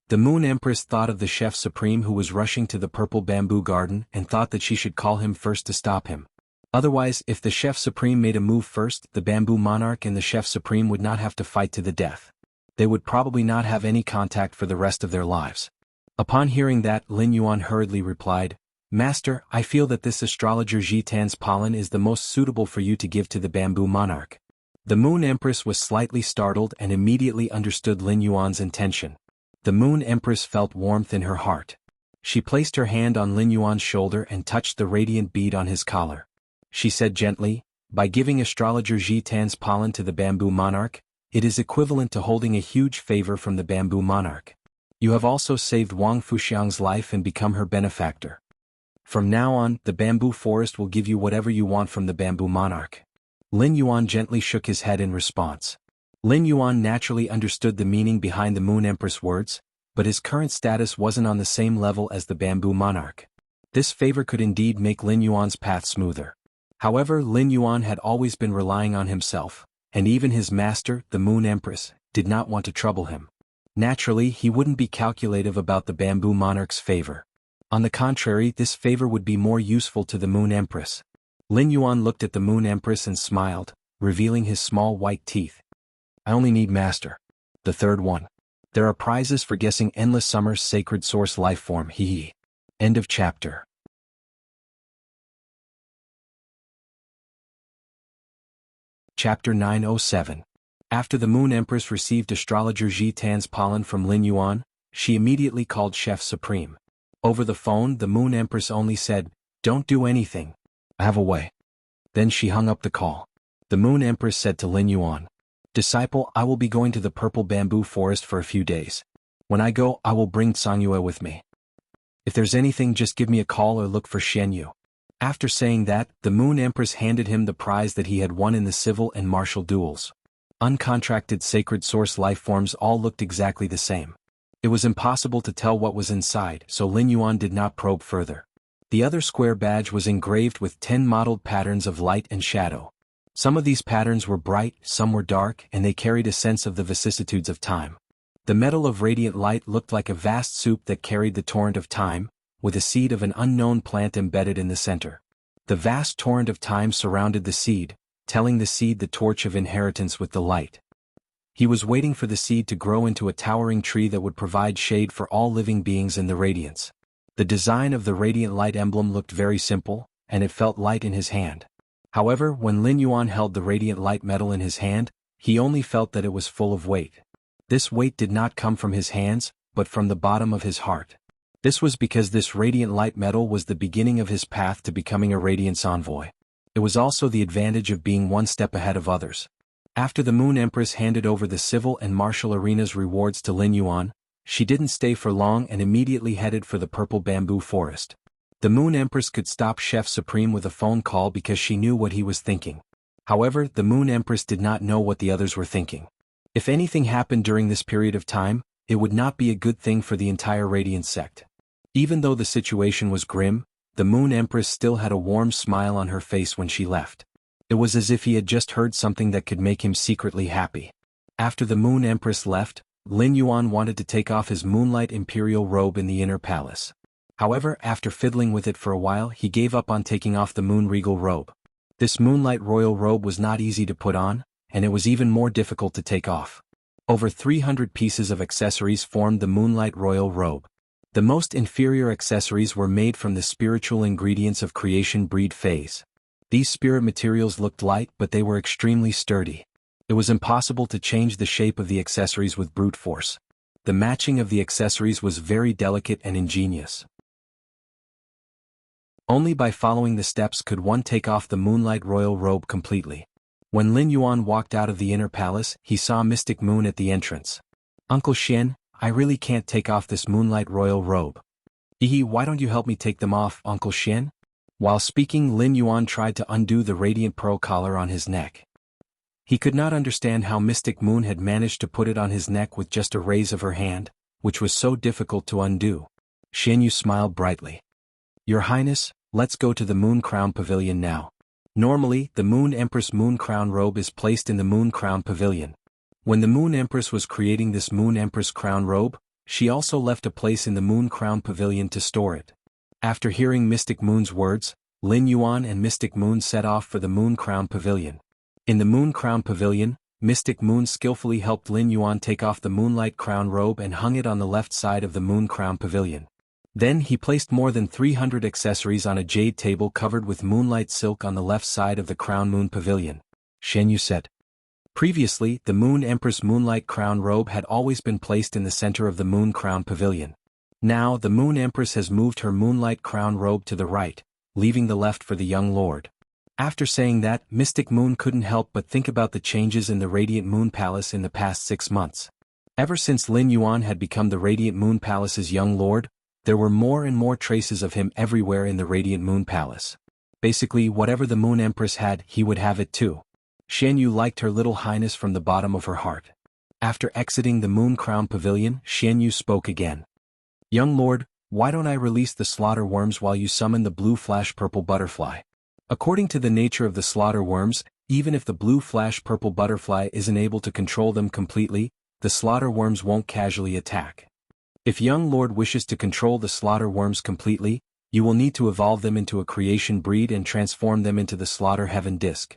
The Moon Empress thought of the Chef Supreme who was rushing to the purple bamboo garden and thought that she should call him first to stop him. Otherwise, if the Chef Supreme made a move first, the Bamboo Monarch and the Chef Supreme would not have to fight to the death. They would probably not have any contact for the rest of their lives. Upon hearing that, Lin Yuan hurriedly replied, Master, I feel that this astrologer Jitan's pollen is the most suitable for you to give to the Bamboo Monarch. The Moon Empress was slightly startled and immediately understood Lin Yuan's intention. The Moon Empress felt warmth in her heart. She placed her hand on Lin Yuan's shoulder and touched the radiant bead on his collar. She said gently, "By giving astrologer Ji Tan's pollen to the bamboo monarch, it is equivalent to holding a huge favor from the bamboo monarch. You have also saved Wang Fuxiang's life and become her benefactor. From now on, the bamboo forest will give you whatever you want from the bamboo monarch." Lin Yuan gently shook his head in response. Lin Yuan naturally understood the meaning behind the Moon Empress' words, but his current status wasn't on the same level as the bamboo monarch. This favor could indeed make Lin Yuan's path smoother. However, Lin Yuan had always been relying on himself, and even his master, the Moon Empress, did not want to trouble him. Naturally, he wouldn't be calculative about the bamboo monarch's favor. On the contrary, this favor would be more useful to the Moon Empress. Lin Yuan looked at the Moon Empress and smiled, revealing his small white teeth. "I only need master. The third one. There are prizes for guessing Endless Summer's sacred source life form. Hee. End of chapter. Chapter 907. After the Moon Empress received astrologer Ji Tan's pollen from Lin Yuan, she immediately called Chef Supreme. Over the phone, the Moon Empress only said, "Don't do anything. I have a way." Then she hung up the call. The Moon Empress said to Lin Yuan, "Disciple, I will be going to the purple bamboo forest for a few days. When I go, I will bring Cangyue with me. If there's anything, just give me a call or look for Xianyu." After saying that, the Moon Empress handed him the prize that he had won in the civil and martial duels. Uncontracted sacred source life forms all looked exactly the same. It was impossible to tell what was inside, so Lin Yuan did not probe further. The other square badge was engraved with 10 modeled patterns of light and shadow. Some of these patterns were bright, some were dark, and they carried a sense of the vicissitudes of time. The metal of radiant light looked like a vast soup that carried the torrent of time, with a seed of an unknown plant embedded in the center. The vast torrent of time surrounded the seed, telling the seed the torch of inheritance with the light. He was waiting for the seed to grow into a towering tree that would provide shade for all living beings in the radiance. The design of the radiant light emblem looked very simple, and it felt light in his hand. However, when Lin Yuan held the radiant light metal in his hand, he only felt that it was full of weight. This weight did not come from his hands, but from the bottom of his heart. This was because this radiant light metal was the beginning of his path to becoming a radiance envoy. It was also the advantage of being one step ahead of others. After the Moon Empress handed over the civil and martial arena's rewards to Lin Yuan, she didn't stay for long and immediately headed for the purple bamboo forest. The Moon Empress could stop Chef Supreme with a phone call because she knew what he was thinking. However, the Moon Empress did not know what the others were thinking. If anything happened during this period of time, it would not be a good thing for the entire Radiant sect. Even though the situation was grim, the Moon Empress still had a warm smile on her face when she left. It was as if he had just heard something that could make him secretly happy. After the Moon Empress left, Lin Yuan wanted to take off his Moonlight Imperial robe in the inner palace. However, after fiddling with it for a while, he gave up on taking off the Moon Regal robe. This Moonlight Royal robe was not easy to put on, and it was even more difficult to take off. Over 300 pieces of accessories formed the Moonlight Royal robe. The most inferior accessories were made from the spiritual ingredients of creation breed phase. These spirit materials looked light, but they were extremely sturdy. It was impossible to change the shape of the accessories with brute force. The matching of the accessories was very delicate and ingenious. Only by following the steps could one take off the Moonlight Royal robe completely. When Lin Yuan walked out of the inner palace, he saw Mystic Moon at the entrance. "Uncle Xian, I really can't take off this Moonlight Royal robe." Why don't you help me take them off, Uncle Xian?" While speaking, Lin Yuan tried to undo the radiant pearl collar on his neck. He could not understand how Mystic Moon had managed to put it on his neck with just a raise of her hand, which was so difficult to undo. Xianyu smiled brightly. "Your Highness, let's go to the Moon Crown Pavilion now." Normally, the Moon Empress Moon Crown robe is placed in the Moon Crown Pavilion. When the Moon Empress was creating this Moon Empress crown robe, she also left a place in the Moon Crown Pavilion to store it. After hearing Mystic Moon's words, Lin Yuan and Mystic Moon set off for the Moon Crown Pavilion. In the Moon Crown Pavilion, Mystic Moon skillfully helped Lin Yuan take off the Moonlight Crown robe and hung it on the left side of the Moon Crown Pavilion. Then he placed more than 300 accessories on a jade table covered with moonlight silk on the left side of the Crown Moon Pavilion. Xianyu said, Previously, the Moon Empress Moonlight Crown robe had always been placed in the center of the Moon Crown Pavilion. Now, the Moon Empress has moved her Moonlight Crown robe to the right, leaving the left for the young lord. After saying that, Mystic Moon couldn't help but think about the changes in the Radiant Moon Palace in the past 6 months. Ever since Lin Yuan had become the Radiant Moon Palace's young lord, there were more and more traces of him everywhere in the Radiant Moon Palace. Basically, whatever the Moon Empress had, he would have it too. Shan Yu liked her little highness from the bottom of her heart. After exiting the Moon Crown Pavilion, Shan Yu spoke again. Young lord, why don't I release the slaughter worms while you summon the blue flash purple butterfly? According to the nature of the slaughter worms, even if the blue flash purple butterfly isn't able to control them completely, the slaughter worms won't casually attack. If young lord wishes to control the slaughter worms completely, you will need to evolve them into a creation breed and transform them into the slaughter heaven disc.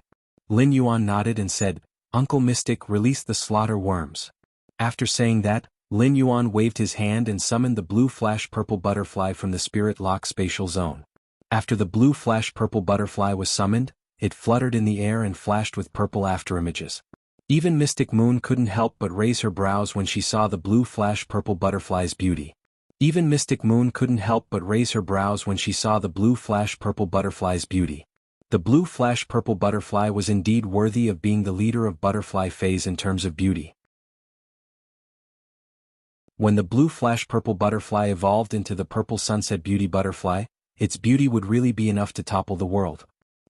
Lin Yuan nodded and said, Uncle Mystic, release the slaughter worms. After saying that, Lin Yuan waved his hand and summoned the blue flash purple butterfly from the spirit lock spatial zone. After the blue flash purple butterfly was summoned, it fluttered in the air and flashed with purple afterimages. Even Mystic Moon couldn't help but raise her brows when she saw the blue flash purple butterfly's beauty. Even Mystic Moon couldn't help but raise her brows when she saw the blue flash purple butterfly's beauty. The blue flash purple butterfly was indeed worthy of being the leader of butterfly phase in terms of beauty. When the blue flash purple butterfly evolved into the purple sunset beauty butterfly, its beauty would really be enough to topple the world.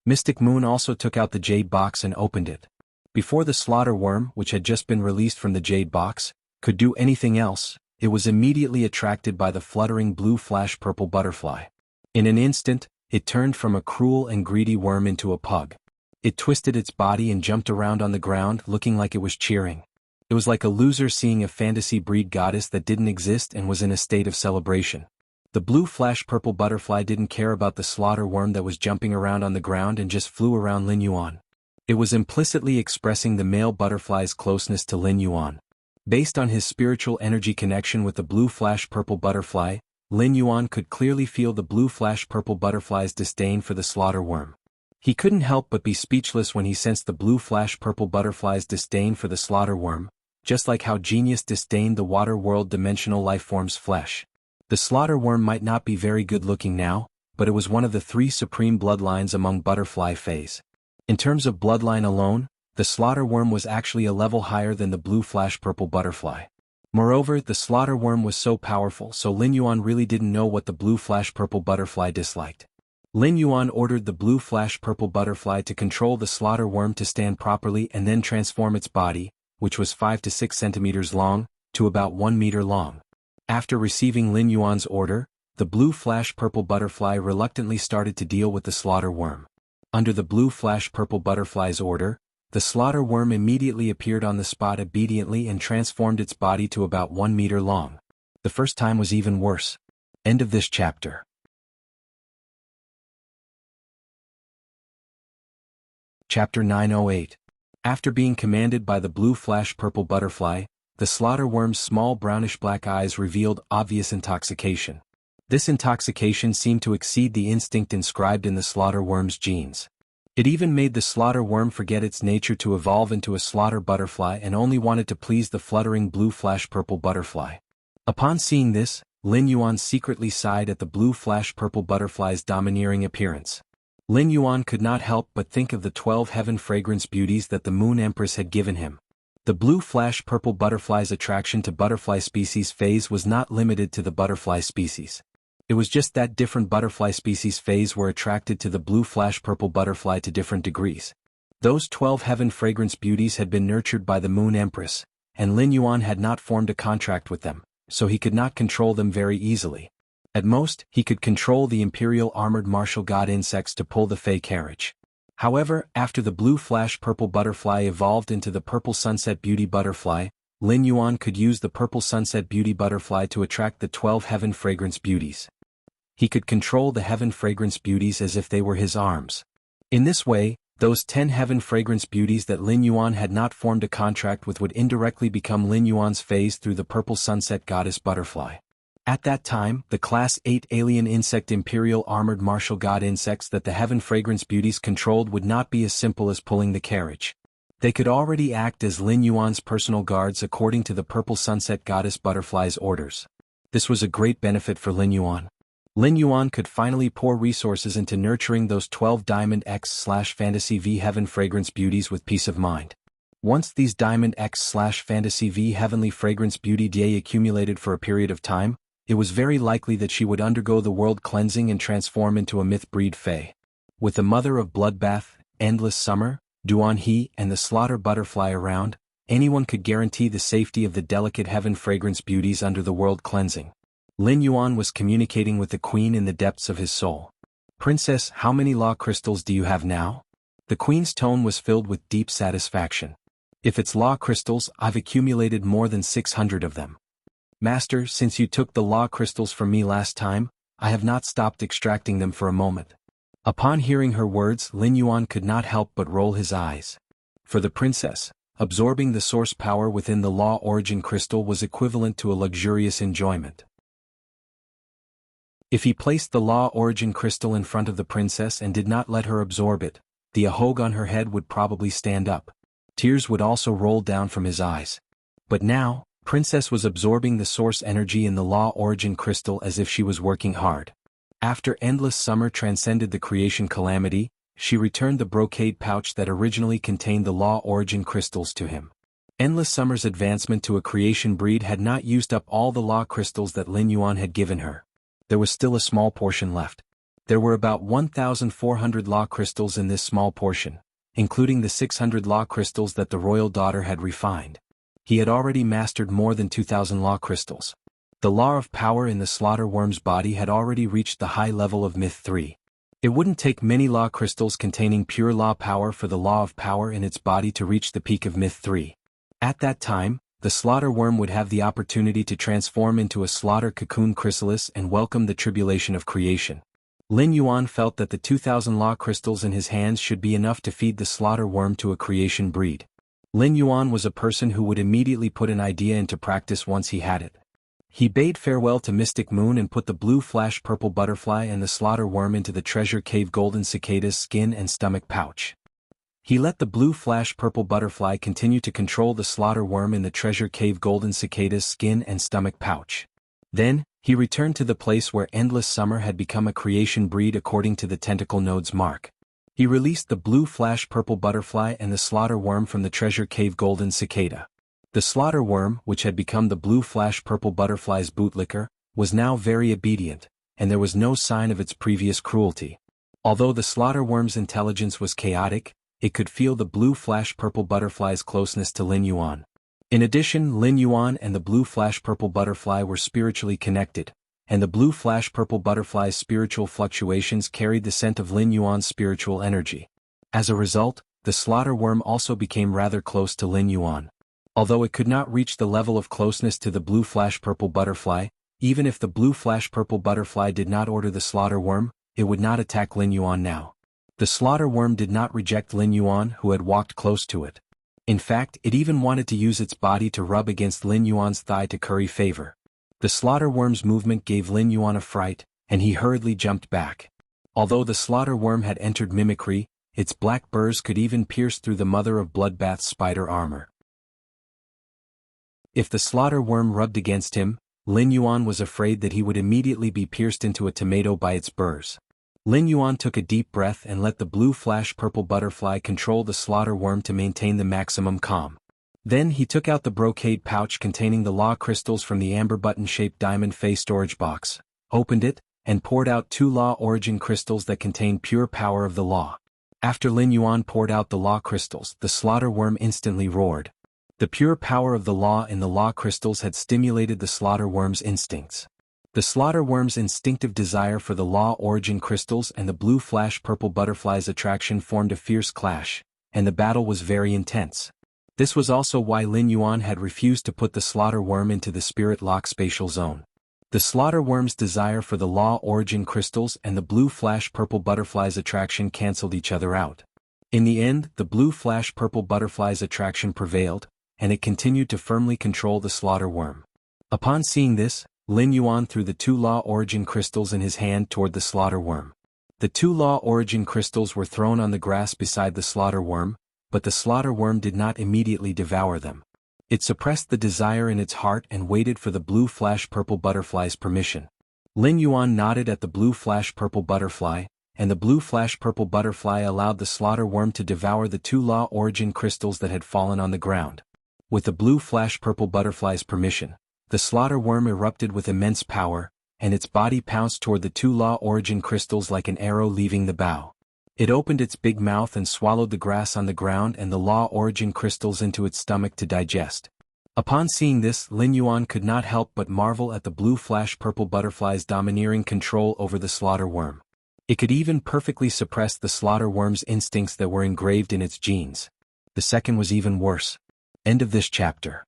Mystic Moon also took out the jade box and opened it. Before the slaughter worm, which had just been released from the jade box, could do anything else, it was immediately attracted by the fluttering blue flash purple butterfly. In an instant, it turned from a cruel and greedy worm into a pug. It twisted its body and jumped around on the ground looking like it was cheering. It was like a loser seeing a fantasy breed goddess that didn't exist and was in a state of celebration. The blue flash purple butterfly didn't care about the slaughter worm that was jumping around on the ground and just flew around Lin Yuan. It was implicitly expressing the male butterfly's closeness to Lin Yuan. Based on his spiritual energy connection with the blue flash purple butterfly, Lin Yuan could clearly feel the blue flash purple butterfly's disdain for the slaughter worm. He couldn't help but be speechless when he sensed the blue flash purple butterfly's disdain for the slaughter worm, just like how genius disdained the water world dimensional lifeform's flesh. The slaughter worm might not be very good looking now, but it was one of the 3 supreme bloodlines among butterfly phase. In terms of bloodline alone, the slaughter worm was actually a level higher than the blue flash purple butterfly. Moreover, the slaughter worm was so powerful, so Lin Yuan really didn't know what the blue flash purple butterfly disliked. Lin Yuan ordered the blue flash purple butterfly to control the slaughter worm to stand properly and then transform its body, which was 5 to 6 centimeters long, to about 1 meter long. After receiving Lin Yuan's order, the blue flash purple butterfly reluctantly started to deal with the slaughter worm. Under the blue flash purple butterfly's order, the slaughter worm immediately appeared on the spot obediently and transformed its body to about 1 meter long. The first time was even worse. End of this chapter. Chapter 908. After being commanded by the blue flash purple butterfly, the slaughter worm's small brownish-black eyes revealed obvious intoxication. This intoxication seemed to exceed the instinct inscribed in the slaughter worm's genes. It even made the slaughter worm forget its nature to evolve into a slaughter butterfly and only wanted to please the fluttering blue flash purple butterfly. Upon seeing this, Lin Yuan secretly sighed at the blue flash purple butterfly's domineering appearance. Lin Yuan could not help but think of the 12 heaven fragrance beauties that the Moon Empress had given him. The blue flash purple butterfly's attraction to butterfly species phase was not limited to the butterfly species. It was just that different butterfly species phase were attracted to the blue flash purple butterfly to different degrees. Those 12 heaven fragrance beauties had been nurtured by the Moon Empress, and Lin Yuan had not formed a contract with them, so he could not control them very easily. At most, he could control the imperial armored martial god insects to pull the Fey carriage. However, after the blue flash purple butterfly evolved into the purple sunset beauty butterfly, Lin Yuan could use the purple sunset beauty butterfly to attract the 12 heaven fragrance beauties. He could control the heaven fragrance beauties as if they were his arms. In this way, those 10 heaven fragrance beauties that Lin Yuan had not formed a contract with would indirectly become Lin Yuan's phase through the purple sunset goddess butterfly. At that time, the Class 8 alien insect imperial armored martial god insects that the heaven fragrance beauties controlled would not be as simple as pulling the carriage. They could already act as Lin Yuan's personal guards according to the Purple Sunset Goddess Butterfly's orders. This was a great benefit for Lin Yuan. Lin Yuan could finally pour resources into nurturing those 12 Diamond X/Fantasy V Heaven Fragrance Beauties with peace of mind. Once these Diamond X/Fantasy V Heavenly Fragrance Beauty Day accumulated for a period of time, it was very likely that she would undergo the world cleansing and transform into a myth-breed fae. With the Mother of Bloodbath, Endless Summer, Duan He, and the Slaughter Butterfly around, anyone could guarantee the safety of the delicate Heaven Fragrance Beauties under the world cleansing. Lin Yuan was communicating with the Queen in the depths of his soul. "Princess, how many law crystals do you have now?" The Queen's tone was filled with deep satisfaction. "If it's law crystals, I've accumulated more than 600 of them. Master, since you took the law crystals from me last time, I have not stopped extracting them for a moment." Upon hearing her words, Lin Yuan could not help but roll his eyes. For the princess, absorbing the source power within the law origin crystal was equivalent to a luxurious enjoyment. If he placed the law origin crystal in front of the princess and did not let her absorb it, the ahog on her head would probably stand up. Tears would also roll down from his eyes. But now, Princess was absorbing the source energy in the law origin crystal as if she was working hard. After Endless Summer transcended the creation calamity, she returned the brocade pouch that originally contained the law origin crystals to him. Endless Summer's advancement to a creation breed had not used up all the law crystals that Lin Yuan had given her. There was still a small portion left. There were about 1,400 law crystals in this small portion, including the 600 law crystals that the royal daughter had refined. He had already mastered more than 2,000 law crystals. The law of power in the slaughter worm's body had already reached the high level of Myth 3. It wouldn't take many law crystals containing pure law power for the law of power in its body to reach the peak of Myth 3. At that time, the slaughter worm would have the opportunity to transform into a slaughter cocoon chrysalis and welcome the tribulation of creation. Lin Yuan felt that the 2,000 law crystals in his hands should be enough to feed the slaughter worm to a creation breed. Lin Yuan was a person who would immediately put an idea into practice once he had it. He bade farewell to Mystic Moon and put the blue flash purple butterfly and the slaughter worm into the treasure cave golden cicada's skin and stomach pouch. He let the blue flash purple butterfly continue to control the slaughter worm in the treasure cave golden cicada's skin and stomach pouch. Then, he returned to the place where Endless Summer had become a creation breed according to the tentacle node's mark. He released the blue flash purple butterfly and the slaughter worm from the treasure cave golden cicada. The slaughter worm, which had become the blue flash purple butterfly's bootlicker, was now very obedient, and there was no sign of its previous cruelty. Although the slaughter worm's intelligence was chaotic, it could feel the blue flash purple butterfly's closeness to Lin Yuan. In addition, Lin Yuan and the blue flash purple butterfly were spiritually connected, and the blue flash purple butterfly's spiritual fluctuations carried the scent of Lin Yuan's spiritual energy. As a result, the slaughter worm also became rather close to Lin Yuan. Although it could not reach the level of closeness to the blue flash purple butterfly, even if the blue flash purple butterfly did not order the slaughter worm, it would not attack Lin Yuan now. The slaughter worm did not reject Lin Yuan, who had walked close to it. In fact, it even wanted to use its body to rub against Lin Yuan's thigh to curry favor. The slaughter worm's movement gave Lin Yuan a fright, and he hurriedly jumped back. Although the slaughter worm had entered mimicry, its black burrs could even pierce through the mother of bloodbath's spider armor. If the slaughter worm rubbed against him, Lin Yuan was afraid that he would immediately be pierced into a tomato by its burrs. Lin Yuan took a deep breath and let the blue flash purple butterfly control the slaughter worm to maintain the maximum calm. Then he took out the brocade pouch containing the law crystals from the amber button-shaped diamond face storage box, opened it, and poured out 2 law origin crystals that contained pure power of the law. After Lin Yuan poured out the law crystals, the slaughter worm instantly roared. The pure power of the law in the law crystals had stimulated the slaughter worm's instincts. The slaughter worm's instinctive desire for the law origin crystals and the blue flash purple butterfly's attraction formed a fierce clash, and the battle was very intense. This was also why Lin Yuan had refused to put the slaughter worm into the spirit lock spatial zone. The slaughter worm's desire for the law origin crystals and the blue flash purple butterfly's attraction cancelled each other out. In the end, the blue flash purple butterfly's attraction prevailed, and it continued to firmly control the slaughter worm. Upon seeing this, Lin Yuan threw the 2 law origin crystals in his hand toward the slaughter worm. The 2 law origin crystals were thrown on the grass beside the slaughter worm, but the slaughter worm did not immediately devour them. It suppressed the desire in its heart and waited for the blue flash purple butterfly's permission. Lin Yuan nodded at the blue flash purple butterfly, and the blue flash purple butterfly allowed the slaughter worm to devour the 2 law origin crystals that had fallen on the ground. With the blue flash purple butterfly's permission, the slaughter worm erupted with immense power, and its body pounced toward the 2 law origin crystals like an arrow leaving the bow. It opened its big mouth and swallowed the grass on the ground and the law origin crystals into its stomach to digest. Upon seeing this, Lin Yuan could not help but marvel at the blue flash purple butterfly's domineering control over the slaughter worm. It could even perfectly suppress the slaughter worm's instincts that were engraved in its genes. The second was even worse. End of this chapter.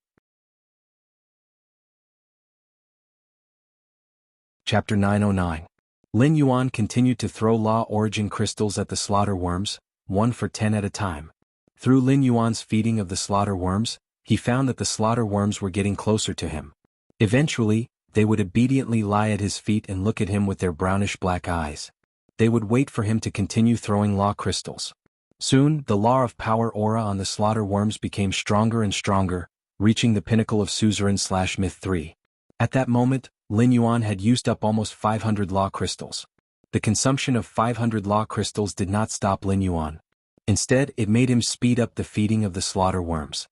Chapter 909. Lin Yuan continued to throw law origin crystals at the slaughter worms, 1 for 10 at a time. Through Lin Yuan's feeding of the slaughter worms, he found that the slaughter worms were getting closer to him. Eventually, they would obediently lie at his feet and look at him with their brownish-black eyes. They would wait for him to continue throwing law crystals. Soon, the law of power aura on the slaughter worms became stronger and stronger, reaching the pinnacle of Suzerain/Myth 3. At that moment, Lin Yuan had used up almost 500 law crystals. The consumption of 500 law crystals did not stop Lin Yuan. Instead, it made him speed up the feeding of the slaughter worms.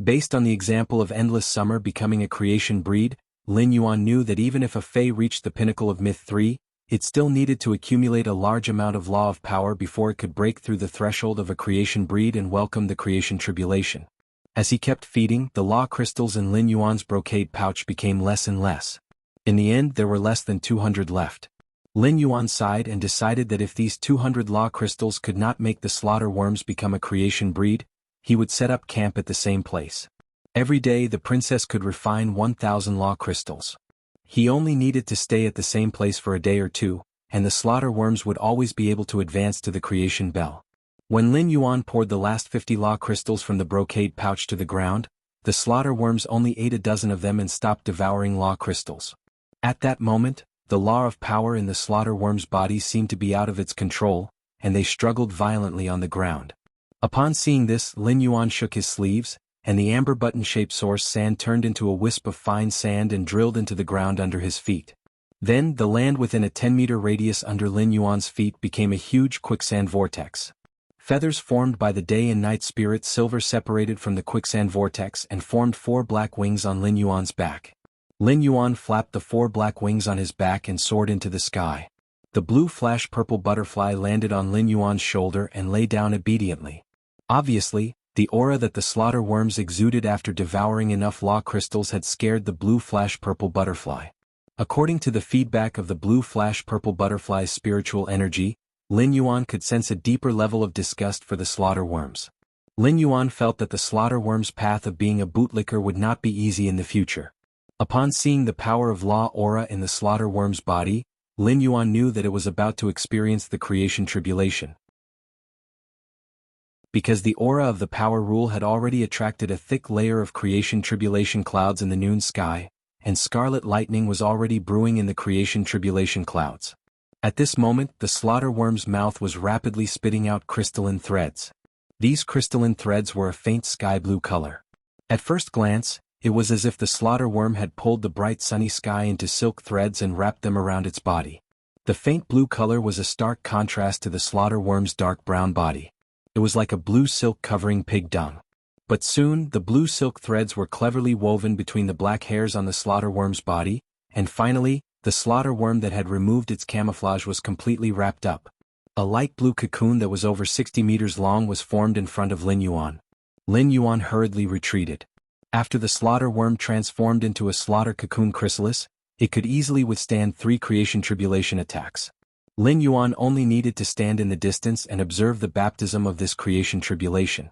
Based on the example of Endless Summer becoming a creation breed, Lin Yuan knew that even if a Fae reached the pinnacle of Myth 3, it still needed to accumulate a large amount of law of power before it could break through the threshold of a creation breed and welcome the creation tribulation. As he kept feeding, the law crystals in Lin Yuan's brocade pouch became less and less. In the end, there were less than 200 left. Lin Yuan sighed and decided that if these 200 law crystals could not make the slaughter worms become a creation breed, he would set up camp at the same place. Every day the princess could refine 1,000 law crystals. He only needed to stay at the same place for a day or two, and the slaughter worms would always be able to advance to the creation bell. When Lin Yuan poured the last 50 law crystals from the brocade pouch to the ground, the slaughter worms only ate a dozen of them and stopped devouring law crystals. At that moment, the law of power in the slaughter worm's body seemed to be out of its control, and they struggled violently on the ground. Upon seeing this, Lin Yuan shook his sleeves, and the amber button-shaped source sand turned into a wisp of fine sand and drilled into the ground under his feet. Then, the land within a 10-meter radius under Lin Yuan's feet became a huge quicksand vortex. Feathers formed by the day and night spirit silver separated from the quicksand vortex and formed 4 black wings on Lin Yuan's back. Lin Yuan flapped the 4 black wings on his back and soared into the sky. The blue flash purple butterfly landed on Lin Yuan's shoulder and lay down obediently. Obviously, the aura that the slaughter worms exuded after devouring enough law crystals had scared the blue flash purple butterfly. According to the feedback of the blue flash purple butterfly's spiritual energy, Lin Yuan could sense a deeper level of disgust for the slaughter worms. Lin Yuan felt that the slaughter worm's path of being a bootlicker would not be easy in the future. Upon seeing the power of law aura in the slaughter worm's body, Lin Yuan knew that it was about to experience the creation tribulation. Because the aura of the power rule had already attracted a thick layer of creation tribulation clouds in the noon sky, and scarlet lightning was already brewing in the creation tribulation clouds. At this moment, the slaughter worm's mouth was rapidly spitting out crystalline threads. These crystalline threads were a faint sky blue color. At first glance, it was as if the slaughter worm had pulled the bright sunny sky into silk threads and wrapped them around its body. The faint blue color was a stark contrast to the slaughter worm's dark brown body. It was like a blue silk covering pig dung. But soon, the blue silk threads were cleverly woven between the black hairs on the slaughter worm's body, and finally, the slaughter worm that had removed its camouflage was completely wrapped up. A light blue cocoon that was over 60 meters long was formed in front of Lin Yuan. Lin Yuan hurriedly retreated. After the slaughter worm transformed into a slaughter cocoon chrysalis, it could easily withstand 3 creation tribulation attacks. Lin Yuan only needed to stand in the distance and observe the baptism of this creation tribulation.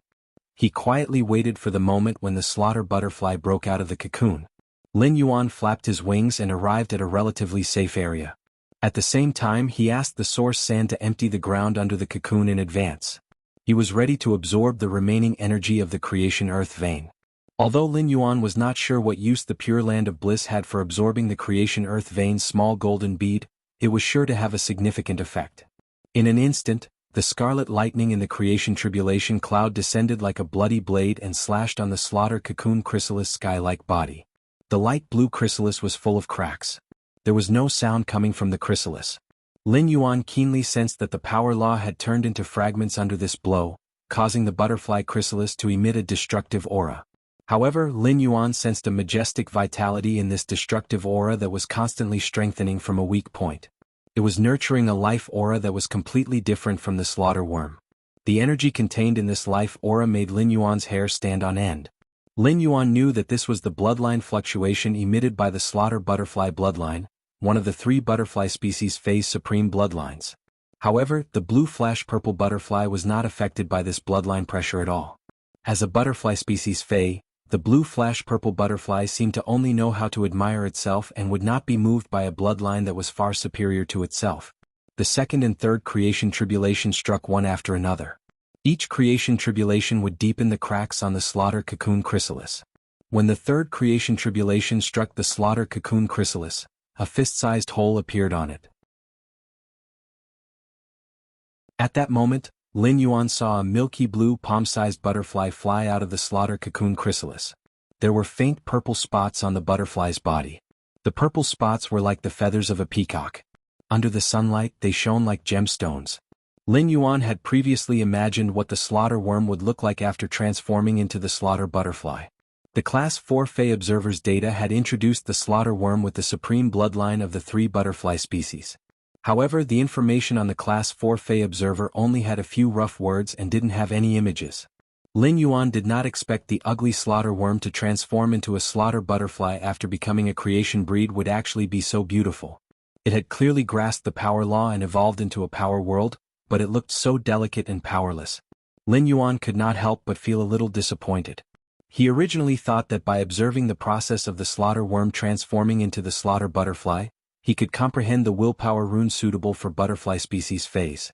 He quietly waited for the moment when the slaughter butterfly broke out of the cocoon. Lin Yuan flapped his wings and arrived at a relatively safe area. At the same time, he asked the source sand to empty the ground under the cocoon in advance. He was ready to absorb the remaining energy of the creation earth vein. Although Lin Yuan was not sure what use the Pure Land of Bliss had for absorbing the creation earth vein's small golden bead, it was sure to have a significant effect. In an instant, The scarlet lightning in the creation tribulation cloud descended like a bloody blade and slashed on the slaughter cocoon chrysalis sky-like body. The light blue chrysalis was full of cracks. There was no sound coming from the chrysalis. Lin Yuan keenly sensed that the power law had turned into fragments under this blow, causing the butterfly chrysalis to emit a destructive aura. However, Lin Yuan sensed a majestic vitality in this destructive aura that was constantly strengthening from a weak point. It was nurturing a life aura that was completely different from the slaughter worm. The energy contained in this life aura made Lin Yuan's hair stand on end. Lin Yuan knew that this was the bloodline fluctuation emitted by the slaughter butterfly bloodline, one of the 3 butterfly species phase supreme bloodlines. However, the blue flash purple butterfly was not affected by this bloodline pressure at all. As a butterfly species Fae, the blue flash purple butterfly seemed to only know how to admire itself and would not be moved by a bloodline that was far superior to itself. The second and third creation tribulation struck one after another. Each creation tribulation would deepen the cracks on the slaughter cocoon chrysalis. When the third creation tribulation struck the slaughter cocoon chrysalis, a fist-sized hole appeared on it. At that moment, Lin Yuan saw a milky blue palm-sized butterfly fly out of the slaughter cocoon chrysalis. There were faint purple spots on the butterfly's body. The purple spots were like the feathers of a peacock. Under the sunlight, they shone like gemstones. Lin Yuan had previously imagined what the slaughter worm would look like after transforming into the slaughter butterfly. The Class 4 Fae Observer's data had introduced the slaughter worm with the supreme bloodline of the 3 butterfly species. However, the information on the Class 4 Fae Observer only had a few rough words and didn't have any images. Lin Yuan did not expect the ugly slaughter worm to transform into a slaughter butterfly after becoming a creation breed would actually be so beautiful. It had clearly grasped the power law and evolved into a power world, but it looked so delicate and powerless. Lin Yuan could not help but feel a little disappointed. He originally thought that by observing the process of the slaughter worm transforming into the slaughter butterfly, he could comprehend the willpower rune suitable for butterfly species phase.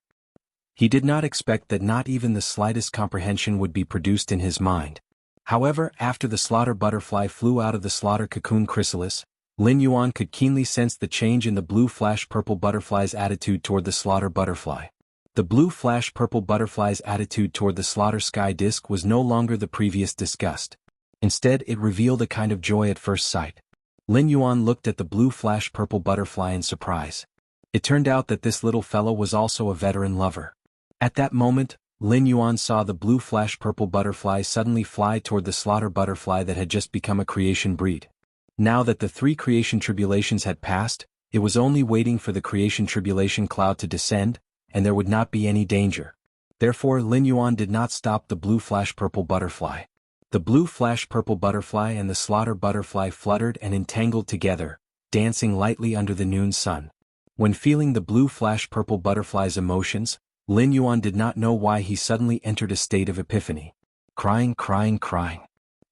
He did not expect that not even the slightest comprehension would be produced in his mind. However, after the slaughter butterfly flew out of the slaughter cocoon chrysalis, Lin Yuan could keenly sense the change in the blue flash purple butterfly's attitude toward the slaughter butterfly. The blue flash purple butterfly's attitude toward the slaughter sky disk was no longer the previous disgust. Instead, it revealed a kind of joy at first sight. Lin Yuan looked at the blue flash purple butterfly in surprise. It turned out that this little fellow was also a veteran lover. At that moment, Lin Yuan saw the blue flash purple butterfly suddenly fly toward the slaughter butterfly that had just become a creation breed. Now that the 3 creation tribulations had passed, it was only waiting for the creation tribulation cloud to descend, and there would not be any danger. Therefore, Lin Yuan did not stop the blue flash purple butterfly. The blue flash purple butterfly and the slaughter butterfly fluttered and entangled together, dancing lightly under the noon sun. When feeling the blue flash purple butterfly's emotions, Lin Yuan did not know why he suddenly entered a state of epiphany. Crying, crying, crying.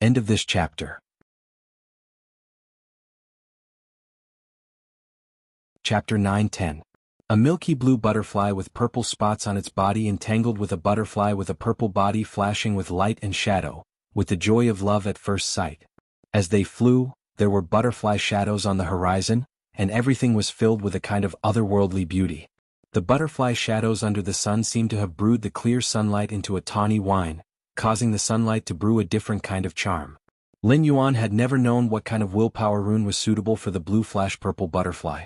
End of this chapter. Chapter 9-10. A milky blue butterfly with purple spots on its body entangled with a butterfly with a purple body flashing with light and shadow, with the joy of love at first sight. As they flew, there were butterfly shadows on the horizon, and everything was filled with a kind of otherworldly beauty. The butterfly shadows under the sun seemed to have brewed the clear sunlight into a tawny wine, causing the sunlight to brew a different kind of charm. Lin Yuan had never known what kind of willpower rune was suitable for the blue flash purple butterfly.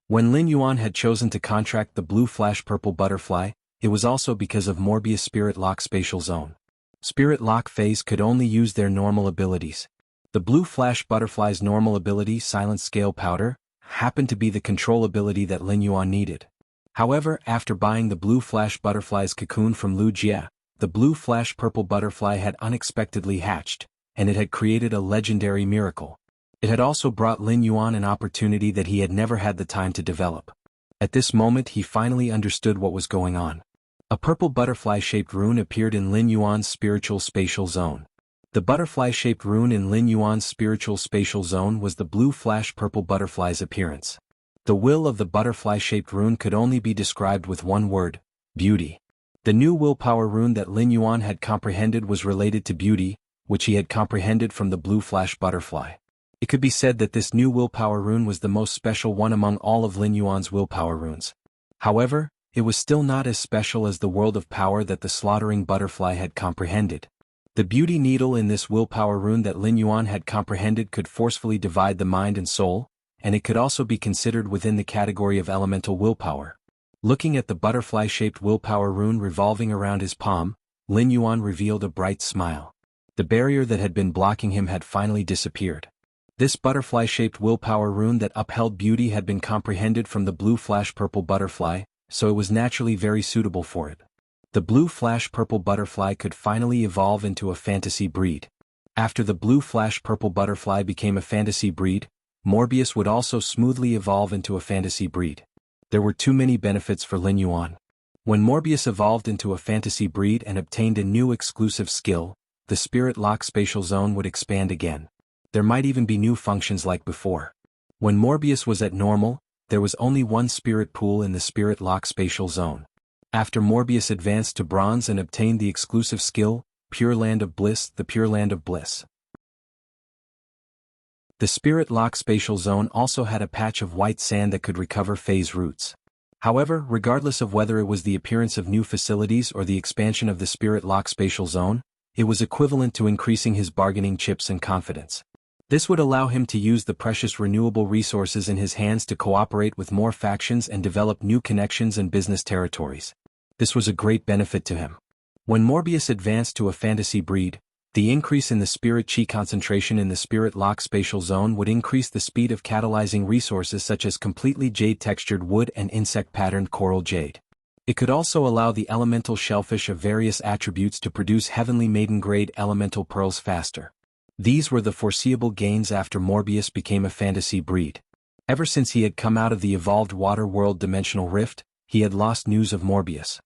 When Lin Yuan had chosen to contract the blue flash purple butterfly, it was also because of Morbius Spirit Lock Spatial Zone. Spirit Lock phase could only use their normal abilities. The blue flash butterfly's normal ability, Silent Scale Powder, happened to be the control ability that Lin Yuan needed. However, after buying the blue flash butterfly's cocoon from Wuxia, the blue flash purple butterfly had unexpectedly hatched, and it had created a legendary miracle. It had also brought Lin Yuan an opportunity that he had never had the time to develop. At this moment he finally understood what was going on. A purple butterfly-shaped rune appeared in Lin Yuan's spiritual spatial zone. The butterfly-shaped rune in Lin Yuan's spiritual spatial zone was the blue flash purple butterfly's appearance. The will of the butterfly-shaped rune could only be described with one word: beauty. The new willpower rune that Lin Yuan had comprehended was related to beauty, which he had comprehended from the blue flash butterfly. It could be said that this new willpower rune was the most special one among all of Lin Yuan's willpower runes. However, it was still not as special as the world of power that the slaughtering butterfly had comprehended. The beauty needle in this willpower rune that Lin Yuan had comprehended could forcefully divide the mind and soul, and it could also be considered within the category of elemental willpower. Looking at the butterfly-shaped willpower rune revolving around his palm, Lin Yuan revealed a bright smile. The barrier that had been blocking him had finally disappeared. This butterfly-shaped willpower rune that upheld beauty had been comprehended from the blue flash-purple butterfly, so it was naturally very suitable for it. The blue flash-purple butterfly could finally evolve into a fantasy breed. After the blue flash-purple butterfly became a fantasy breed, Morbius would also smoothly evolve into a fantasy breed. There were too many benefits for Lin Yuan. When Morbius evolved into a fantasy breed and obtained a new exclusive skill, the spirit lock spatial zone would expand again. There might even be new functions like before. When Morbius was at normal, there was only one spirit pool in the spirit lock spatial zone. After Morbius advanced to bronze and obtained the exclusive skill, Pure Land of Bliss, the Pure Land of Bliss. The spirit lock spatial zone also had a patch of white sand that could recover phase roots. However, regardless of whether it was the appearance of new facilities or the expansion of the spirit lock spatial zone, it was equivalent to increasing his bargaining chips and confidence. This would allow him to use the precious renewable resources in his hands to cooperate with more factions and develop new connections and business territories. This was a great benefit to him. When Morbius advanced to a fantasy breed, the increase in the spirit chi concentration in the spirit lock spatial zone would increase the speed of catalyzing resources such as completely jade-textured wood and insect-patterned coral jade. It could also allow the elemental shellfish of various attributes to produce heavenly maiden-grade elemental pearls faster. These were the foreseeable gains after Morbius became a fantasy breed. Ever since he had come out of the evolved water world dimensional rift, he had lost news of Morbius.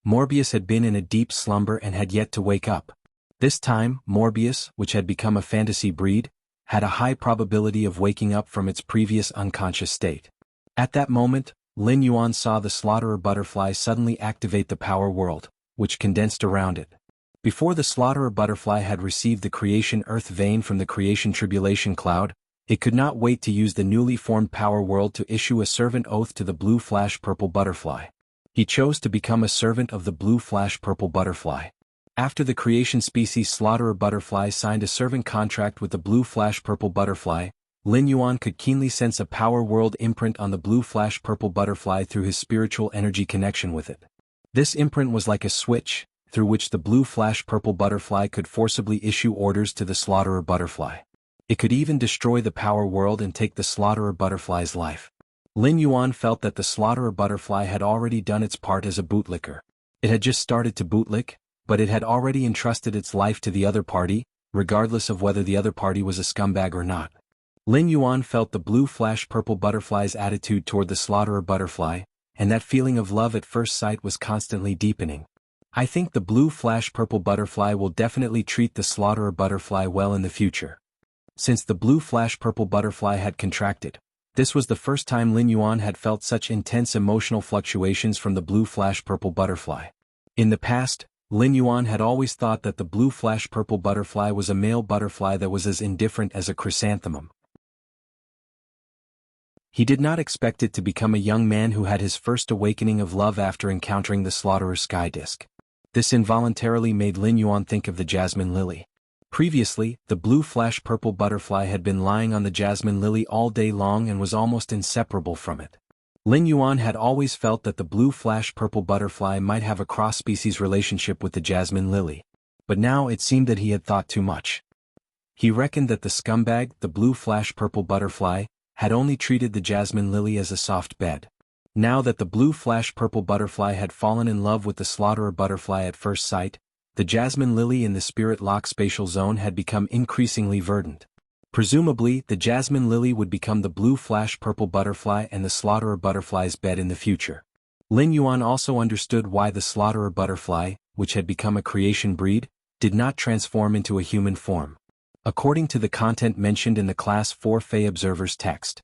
Morbius had been in a deep slumber and had yet to wake up. This time, Morbius, which had become a fantasy breed, had a high probability of waking up from its previous unconscious state. At that moment, Lin Yuan saw the slaughterer butterfly suddenly activate the power world, which condensed around it. Before the slaughterer butterfly had received the creation earth vein from the creation tribulation cloud, it could not wait to use the newly formed power world to issue a servant oath to the blue flash purple butterfly. He chose to become a servant of the blue flash purple butterfly. After the creation species slaughterer butterfly signed a servant contract with the blue flash purple butterfly, Lin Yuan could keenly sense a power world imprint on the blue flash purple butterfly through his spiritual energy connection with it. This imprint was like a switch, through which the blue flash purple butterfly could forcibly issue orders to the slaughterer butterfly. It could even destroy the power world and take the slaughterer butterfly's life. Lin Yuan felt that the slaughterer butterfly had already done its part as a bootlicker. It had just started to bootlick, but it had already entrusted its life to the other party, regardless of whether the other party was a scumbag or not. Lin Yuan felt the blue flash purple butterfly's attitude toward the slaughterer butterfly, and that feeling of love at first sight was constantly deepening. I think the blue flash purple butterfly will definitely treat the slaughterer butterfly well in the future. Since the blue flash purple butterfly had contracted, this was the first time Lin Yuan had felt such intense emotional fluctuations from the blue flash purple butterfly. In the past, Lin Yuan had always thought that the blue flash purple butterfly was a male butterfly that was as indifferent as a chrysanthemum. He did not expect it to become a young man who had his first awakening of love after encountering the slaughterer sky disk. This involuntarily made Lin Yuan think of the jasmine lily. Previously, the blue flash purple butterfly had been lying on the jasmine lily all day long and was almost inseparable from it. Lin Yuan had always felt that the blue flash purple butterfly might have a cross-species relationship with the jasmine lily. But now it seemed that he had thought too much. He reckoned that the scumbag, the blue flash purple butterfly, had only treated the jasmine lily as a soft bed. Now that the blue flash purple butterfly had fallen in love with the slaughterer butterfly at first sight, the jasmine lily in the spirit lock spatial zone had become increasingly verdant. Presumably, the jasmine lily would become the blue flash purple butterfly and the slaughterer butterfly's bed in the future. Lin Yuan also understood why the slaughterer butterfly, which had become a creation breed, did not transform into a human form. According to the content mentioned in the Class 4 Fae Observer's text,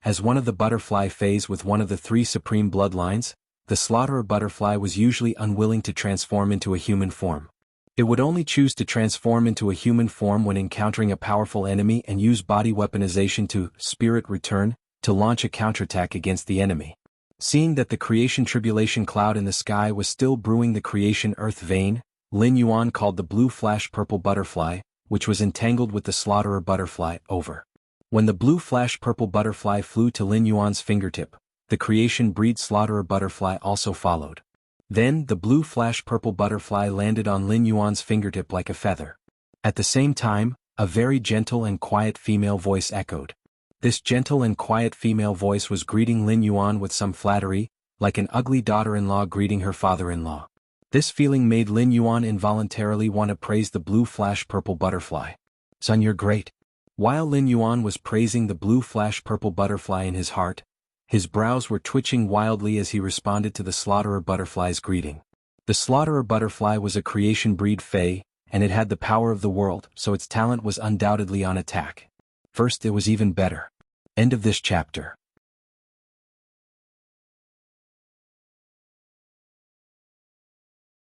as one of the butterfly fays with one of the three supreme bloodlines, the slaughterer butterfly was usually unwilling to transform into a human form. It would only choose to transform into a human form when encountering a powerful enemy and use body weaponization to spirit return to launch a counterattack against the enemy. Seeing that the creation tribulation cloud in the sky was still brewing the creation earth vein, Lin Yuan called the blue flash purple butterfly, which was entangled with the slaughterer butterfly, over. When the blue flash purple butterfly flew to Lin Yuan's fingertip, the creation breed slaughterer butterfly also followed. Then the blue flash purple butterfly landed on Lin Yuan's fingertip like a feather. At the same time, a very gentle and quiet female voice echoed. This gentle and quiet female voice was greeting Lin Yuan with some flattery, like an ugly daughter-in-law greeting her father-in-law. This feeling made Lin Yuan involuntarily want to praise the blue flash purple butterfly. "Son, you're great." While Lin Yuan was praising the blue flash purple butterfly in his heart, his brows were twitching wildly as he responded to the slaughterer butterfly's greeting. The slaughterer butterfly was a creation breed fae, and it had the power of the world, so its talent was undoubtedly on attack. First, it was even better. End of this chapter.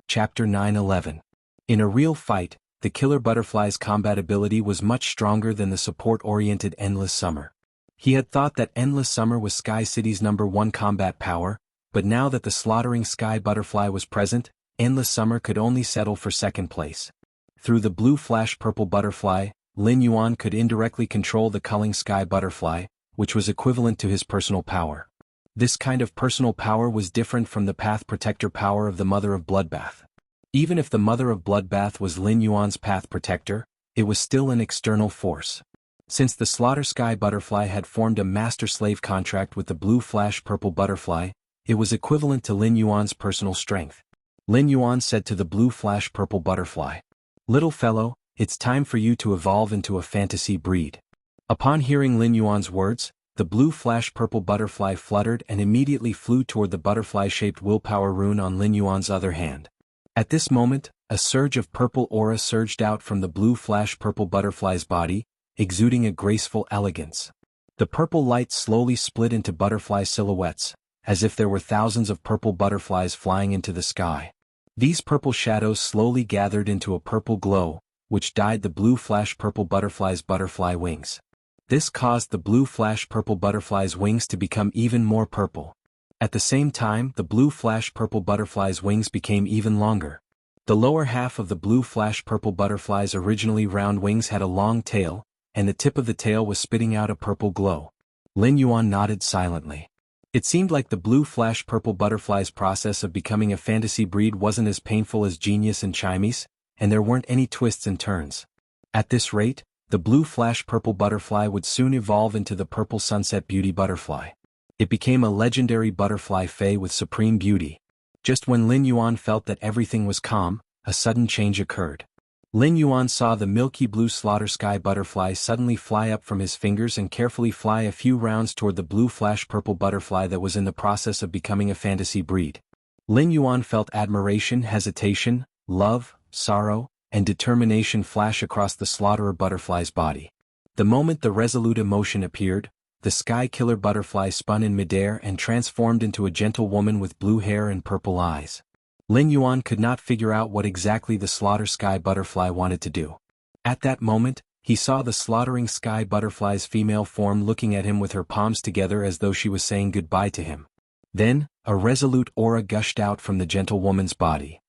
Chapter 9-11. In a real fight, the killer butterfly's combat ability was much stronger than the support-oriented Endless Summer. He had thought that Endless Summer was Sky City's #1 combat power, but now that the slaughtering sky butterfly was present, Endless Summer could only settle for second place. Through the blue flash purple butterfly, Lin Yuan could indirectly control the culling sky butterfly, which was equivalent to his personal power. This kind of personal power was different from the Path Protector power of the Mother of Bloodbath. Even if the Mother of Bloodbath was Lin Yuan's Path Protector, it was still an external force. Since the Slaughter Sky Butterfly had formed a master-slave contract with the Blue Flash Purple Butterfly, it was equivalent to Lin Yuan's personal strength. Lin Yuan said to the Blue Flash Purple Butterfly, "Little fellow, it's time for you to evolve into a fantasy breed." Upon hearing Lin Yuan's words, the Blue Flash Purple Butterfly fluttered and immediately flew toward the butterfly-shaped willpower rune on Lin Yuan's other hand. At this moment, a surge of purple aura surged out from the Blue Flash Purple Butterfly's body, exuding a graceful elegance. The purple light slowly split into butterfly silhouettes, as if there were thousands of purple butterflies flying into the sky. These purple shadows slowly gathered into a purple glow, which dyed the Blue Flash Purple Butterfly's butterfly wings. This caused the Blue Flash Purple Butterfly's wings to become even more purple. At the same time, the Blue Flash Purple Butterfly's wings became even longer. The lower half of the Blue Flash Purple Butterfly's originally round wings had a long tail, and the tip of the tail was spitting out a purple glow. Lin Yuan nodded silently. It seemed like the Blue Flash Purple Butterfly's process of becoming a fantasy breed wasn't as painful as Genius and Chimes, and there weren't any twists and turns. At this rate, the Blue Flash Purple Butterfly would soon evolve into the Purple Sunset Beauty Butterfly. It became a legendary butterfly fae with supreme beauty. Just when Lin Yuan felt that everything was calm, a sudden change occurred. Lin Yuan saw the milky blue slaughter sky butterfly suddenly fly up from his fingers and carefully fly a few rounds toward the Blue Flash Purple Butterfly that was in the process of becoming a fantasy breed. Lin Yuan felt admiration, hesitation, love, sorrow, and determination flash across the slaughterer butterfly's body. The moment the resolute emotion appeared, the sky killer butterfly spun in midair and transformed into a gentle woman with blue hair and purple eyes. Lin Yuan could not figure out what exactly the slaughter sky butterfly wanted to do. At that moment, he saw the slaughtering sky butterfly's female form looking at him with her palms together as though she was saying goodbye to him. Then, a resolute aura gushed out from the gentle woman's body.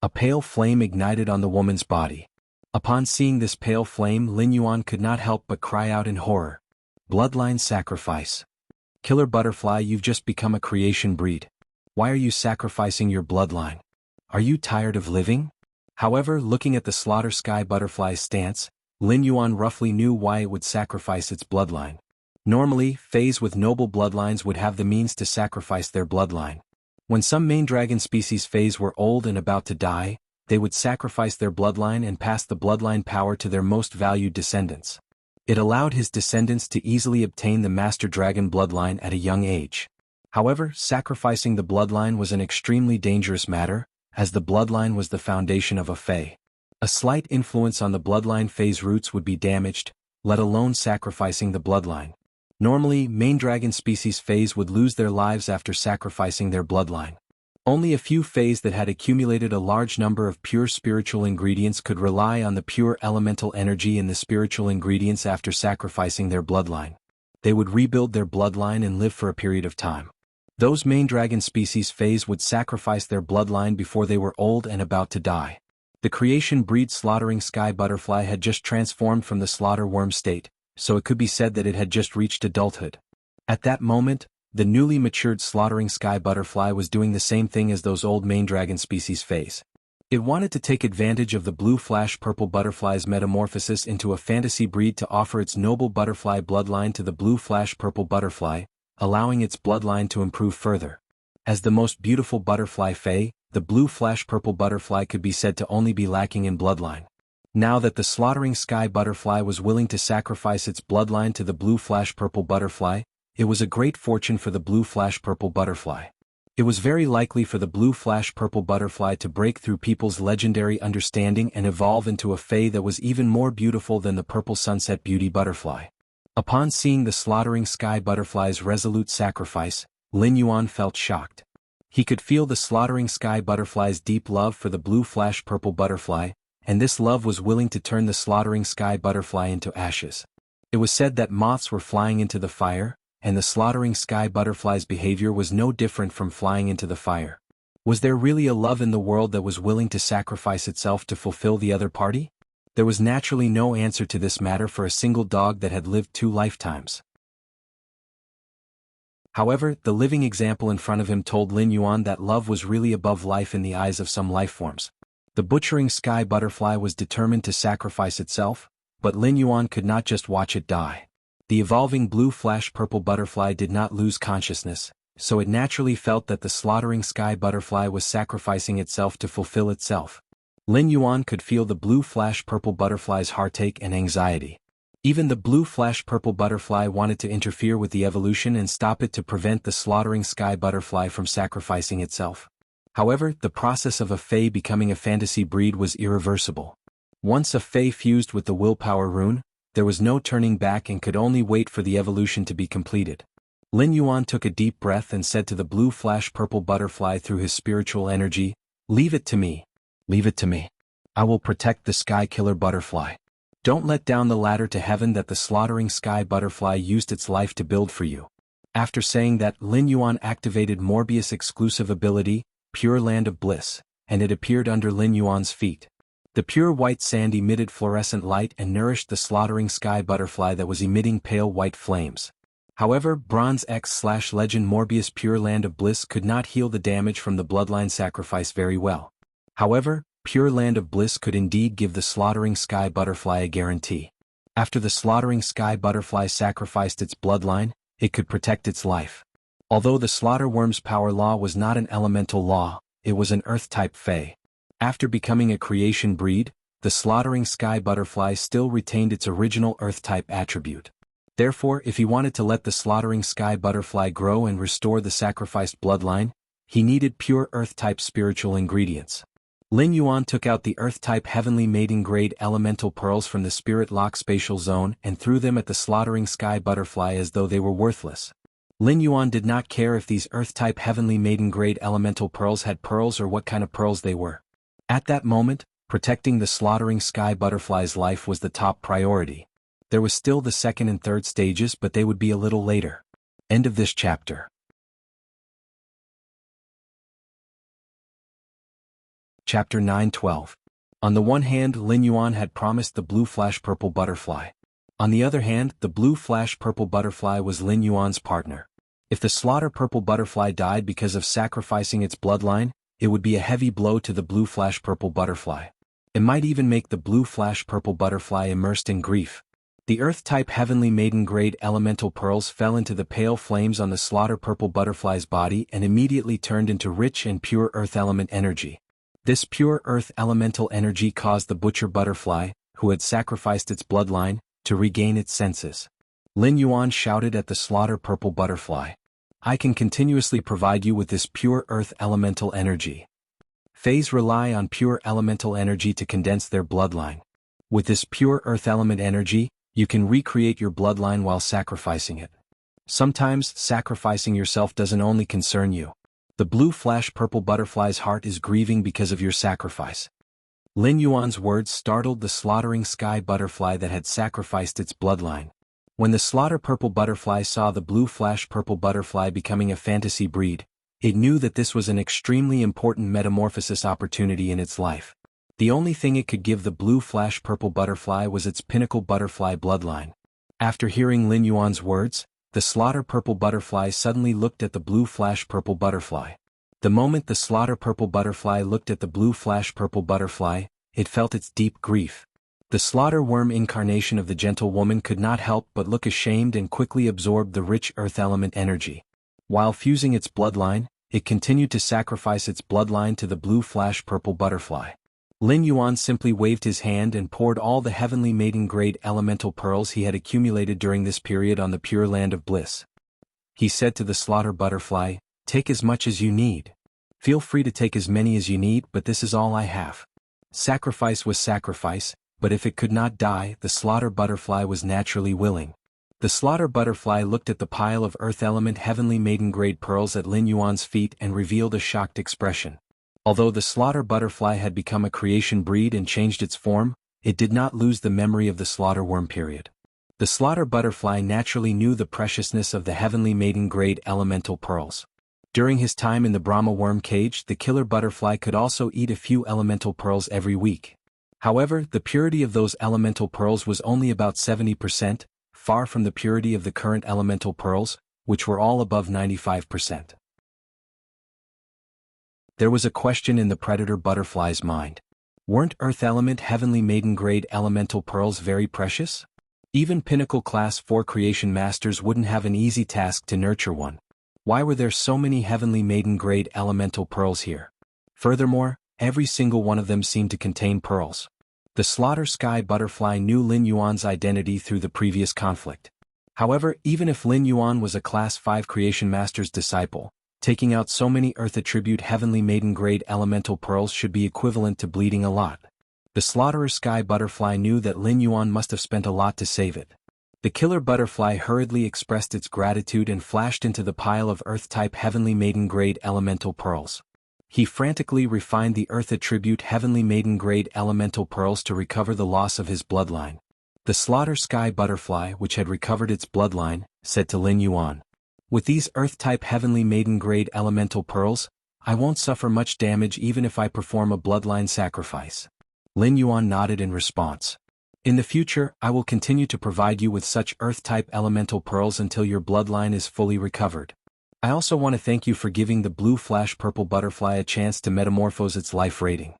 A pale flame ignited on the woman's body. Upon seeing this pale flame, Lin Yuan could not help but cry out in horror. Bloodline sacrifice. Killer butterfly, you've just become a creation breed. Why are you sacrificing your bloodline? Are you tired of living? However, looking at the slaughter sky butterfly's stance, Lin Yuan roughly knew why it would sacrifice its bloodline. Normally, fays with noble bloodlines would have the means to sacrifice their bloodline. When some main dragon species fays were old and about to die, they would sacrifice their bloodline and pass the bloodline power to their most valued descendants. It allowed his descendants to easily obtain the Master Dragon bloodline at a young age. However, sacrificing the bloodline was an extremely dangerous matter, as the bloodline was the foundation of a fae. A slight influence on the bloodline fae's roots would be damaged, let alone sacrificing the bloodline. Normally, main dragon species fays would lose their lives after sacrificing their bloodline. Only a few fays that had accumulated a large number of pure spiritual ingredients could rely on the pure elemental energy in the spiritual ingredients after sacrificing their bloodline. they would rebuild their bloodline and live for a period of time. Those main dragon species Fays would sacrifice their bloodline before they were old and about to die. The creation breed slaughtering sky butterfly had just transformed from the slaughter worm state, so it could be said that it had just reached adulthood. At that moment, the newly matured slaughtering sky butterfly was doing the same thing as those old main dragon species Fays. It wanted to take advantage of the blue flash purple butterfly's metamorphosis into a fantasy breed to offer its noble butterfly bloodline to the blue flash purple butterfly, allowing its bloodline to improve further. As the most beautiful butterfly Fae, the blue flash purple butterfly could be said to only be lacking in bloodline. Now that the slaughtering sky butterfly was willing to sacrifice its bloodline to the blue flash purple butterfly, it was a great fortune for the blue flash purple butterfly. It was very likely for the blue flash purple butterfly to break through people's legendary understanding and evolve into a Fae that was even more beautiful than the purple sunset beauty butterfly. Upon seeing the slaughtering sky butterfly's resolute sacrifice, Lin Yuan felt shocked. He could feel the slaughtering sky butterfly's deep love for the blue flash purple butterfly, and this love was willing to turn the slaughtering sky butterfly into ashes. It was said that moths were flying into the fire, and the slaughtering sky butterfly's behavior was no different from flying into the fire. Was there really a love in the world that was willing to sacrifice itself to fulfill the other party? There was naturally no answer to this matter for a single dog that had lived 2 lifetimes. However, the living example in front of him told Lin Yuan that love was really above life in the eyes of some lifeforms. The butchering sky butterfly was determined to sacrifice itself, but Lin Yuan could not just watch it die. The evolving blue flash purple butterfly did not lose consciousness, so it naturally felt that the slaughtering sky butterfly was sacrificing itself to fulfill itself. Lin Yuan could feel the blue flash purple butterfly's heartache and anxiety. Even the blue flash purple butterfly wanted to interfere with the evolution and stop it to prevent the slaughtering sky butterfly from sacrificing itself. However, the process of a Fae becoming a fantasy breed was irreversible. Once a Fae fused with the willpower rune, there was no turning back and could only wait for the evolution to be completed. Lin Yuan took a deep breath and said to the blue flash purple butterfly through his spiritual energy, "Leave it to me. Leave it to me. I will protect the sky killer butterfly. Don't let down the ladder to heaven that the slaughtering sky butterfly used its life to build for you." After saying that, Lin Yuan activated Morbius' exclusive ability, Pure Land of Bliss, and it appeared under Lin Yuan's feet. The pure white sand emitted fluorescent light and nourished the slaughtering sky butterfly that was emitting pale white flames. However, Bronze X/Legend Morbius Pure Land of Bliss could not heal the damage from the bloodline sacrifice very well. However, Pure Land of Bliss could indeed give the slaughtering sky butterfly a guarantee. After the slaughtering sky butterfly sacrificed its bloodline, it could protect its life. Although the slaughter worm's power law was not an elemental law, it was an earth-type Fae. After becoming a creation breed, the slaughtering sky butterfly still retained its original earth-type attribute. Therefore, if he wanted to let the slaughtering sky butterfly grow and restore the sacrificed bloodline, he needed pure earth-type spiritual ingredients. Lin Yuan took out the earth-type heavenly maiden-grade elemental pearls from the spirit lock spatial zone and threw them at the slaughtering sky butterfly as though they were worthless. Lin Yuan did not care if these earth-type heavenly maiden-grade elemental pearls had pearls or what kind of pearls they were. At that moment, protecting the slaughtering sky butterfly's life was the top priority. There was still the second and third stages, but they would be a little later. End of this chapter. Chapter 9-12. On the one hand, Lin Yuan had promised the blue flash purple butterfly. On the other hand, the blue flash purple butterfly was Lin Yuan's partner. If the slaughter purple butterfly died because of sacrificing its bloodline, it would be a heavy blow to the blue flash purple butterfly. It might even make the blue flash purple butterfly immersed in grief. The earth-type heavenly maiden-grade elemental pearls fell into the pale flames on the slaughter purple butterfly's body and immediately turned into rich and pure earth element energy. This pure earth elemental energy caused the butcher butterfly, who had sacrificed its bloodline, to regain its senses. Lin Yuan shouted at the slaughter purple butterfly, "I can continuously provide you with this pure earth elemental energy." Fays rely on pure elemental energy to condense their bloodline. With this pure earth element energy, you can recreate your bloodline while sacrificing it. Sometimes, sacrificing yourself doesn't only concern you. The blue flash purple butterfly's heart is grieving because of your sacrifice. Lin Yuan's words startled the slaughtering sky butterfly that had sacrificed its bloodline. When the slaughter purple butterfly saw the blue flash purple butterfly becoming a fantasy breed, it knew that this was an extremely important metamorphosis opportunity in its life. The only thing it could give the blue flash purple butterfly was its pinnacle butterfly bloodline. After hearing Lin Yuan's words, the slaughter purple butterfly suddenly looked at the blue flash purple butterfly. The moment the slaughter purple butterfly looked at the blue flash purple butterfly, it felt its deep grief. The slaughter worm incarnation of the gentle woman could not help but look ashamed and quickly absorbed the rich earth element energy. While fusing its bloodline, it continued to sacrifice its bloodline to the blue flash purple butterfly. Lin Yuan simply waved his hand and poured all the heavenly maiden-grade elemental pearls he had accumulated during this period on the pure land of bliss. He said to the slaughter butterfly, "Take as much as you need. Feel free to take as many as you need, but this is all I have." Sacrifice was sacrifice, but if it could not die, the slaughter butterfly was naturally willing. The slaughter butterfly looked at the pile of earth element heavenly maiden-grade pearls at Lin Yuan's feet and revealed a shocked expression. Although the slaughter butterfly had become a creation breed and changed its form, it did not lose the memory of the slaughter worm period. The slaughter butterfly naturally knew the preciousness of the heavenly maiden-grade elemental pearls. During his time in the Brahma worm cage, the killer butterfly could also eat a few elemental pearls every week. However, the purity of those elemental pearls was only about 70%, far from the purity of the current elemental pearls, which were all above 95%. There was a question in the predator butterfly's mind. Weren't earth element heavenly maiden-grade elemental pearls very precious? Even pinnacle class 4 creation masters wouldn't have an easy task to nurture one. Why were there so many heavenly maiden-grade elemental pearls here? Furthermore, every single one of them seemed to contain pearls. The slaughter sky butterfly knew Lin Yuan's identity through the previous conflict. However, even if Lin Yuan was a class 5 creation master's disciple, taking out so many earth attribute heavenly maiden-grade elemental pearls should be equivalent to bleeding a lot. The slaughterer sky butterfly knew that Lin Yuan must have spent a lot to save it. The killer butterfly hurriedly expressed its gratitude and flashed into the pile of earth-type heavenly maiden-grade elemental pearls. He frantically refined the earth attribute heavenly maiden-grade elemental pearls to recover the loss of his bloodline. The slaughter sky butterfly, which had recovered its bloodline, said to Lin Yuan, "With these earth-type heavenly maiden-grade elemental pearls, I won't suffer much damage even if I perform a bloodline sacrifice." Lin Yuan nodded in response. "In the future, I will continue to provide you with such earth-type elemental pearls until your bloodline is fully recovered. I also want to thank you for giving the blue flash purple butterfly a chance to metamorphose its life rating."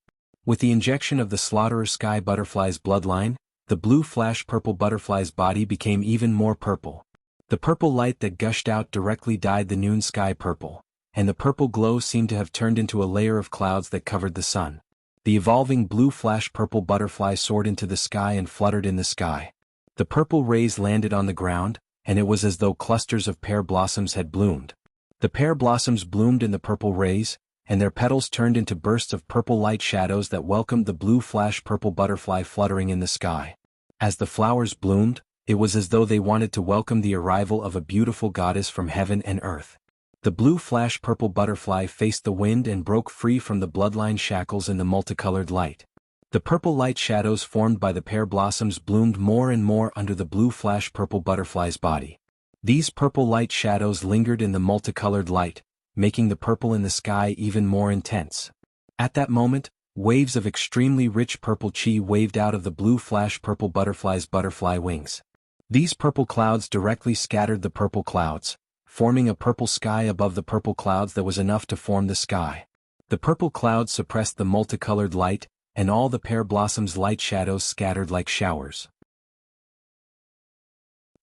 With the injection of the slaughterer sky butterfly's bloodline, the blue flash purple butterfly's body became even more purple. The purple light that gushed out directly dyed the noon sky purple, and the purple glow seemed to have turned into a layer of clouds that covered the sun. The evolving blue flash purple butterfly soared into the sky and fluttered in the sky. The purple rays landed on the ground, and it was as though clusters of pear blossoms had bloomed. The pear blossoms bloomed in the purple rays, and their petals turned into bursts of purple light shadows that welcomed the blue flash purple butterfly fluttering in the sky. As the flowers bloomed, it was as though they wanted to welcome the arrival of a beautiful goddess from heaven and earth. The blue flash purple butterfly faced the wind and broke free from the bloodline shackles in the multicolored light. The purple light shadows formed by the pear blossoms bloomed more and more under the blue flash purple butterfly's body. These purple light shadows lingered in the multicolored light, making the purple in the sky even more intense. At that moment, waves of extremely rich purple chi waved out of the blue flash purple butterfly's butterfly wings. These purple clouds directly scattered the purple clouds, forming a purple sky above the purple clouds that was enough to form the sky. The purple clouds suppressed the multicolored light, and all the pear blossoms' light shadows scattered like showers.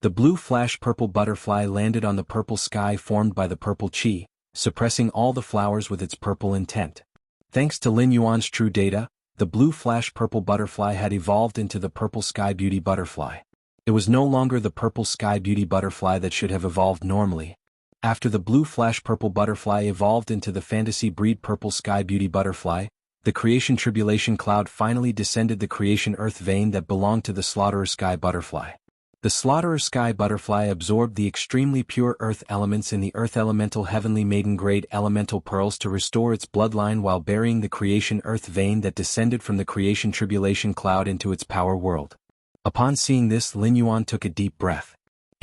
The blue flash purple butterfly landed on the purple sky formed by the purple chi, suppressing all the flowers with its purple intent. Thanks to Lin Yuan's true data, the blue flash purple butterfly had evolved into the purple sky beauty butterfly. It was no longer the purple sky beauty butterfly that should have evolved normally. After the blue flash purple butterfly evolved into the fantasy breed purple sky beauty butterfly, the creation tribulation cloud finally descended the creation earth vein that belonged to the slaughterer sky butterfly. The slaughterer sky butterfly absorbed the extremely pure earth elements in the earth elemental heavenly maiden grade elemental pearls to restore its bloodline while burying the creation earth vein that descended from the creation tribulation cloud into its power world. Upon seeing this, Lin Yuan took a deep breath.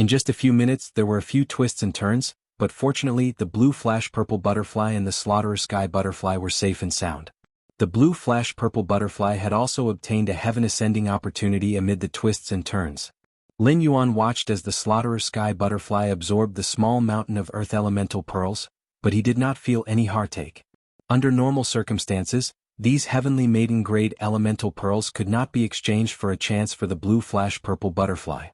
In just a few minutes there were a few twists and turns, but fortunately the blue flash purple butterfly and the slaughterer sky butterfly were safe and sound. The blue flash purple butterfly had also obtained a heaven-ascending opportunity amid the twists and turns. Lin Yuan watched as the slaughterer sky butterfly absorbed the small mountain of earth elemental pearls, but he did not feel any heartache. Under normal circumstances, these heavenly maiden-grade elemental pearls could not be exchanged for a chance for the blue flash purple butterfly.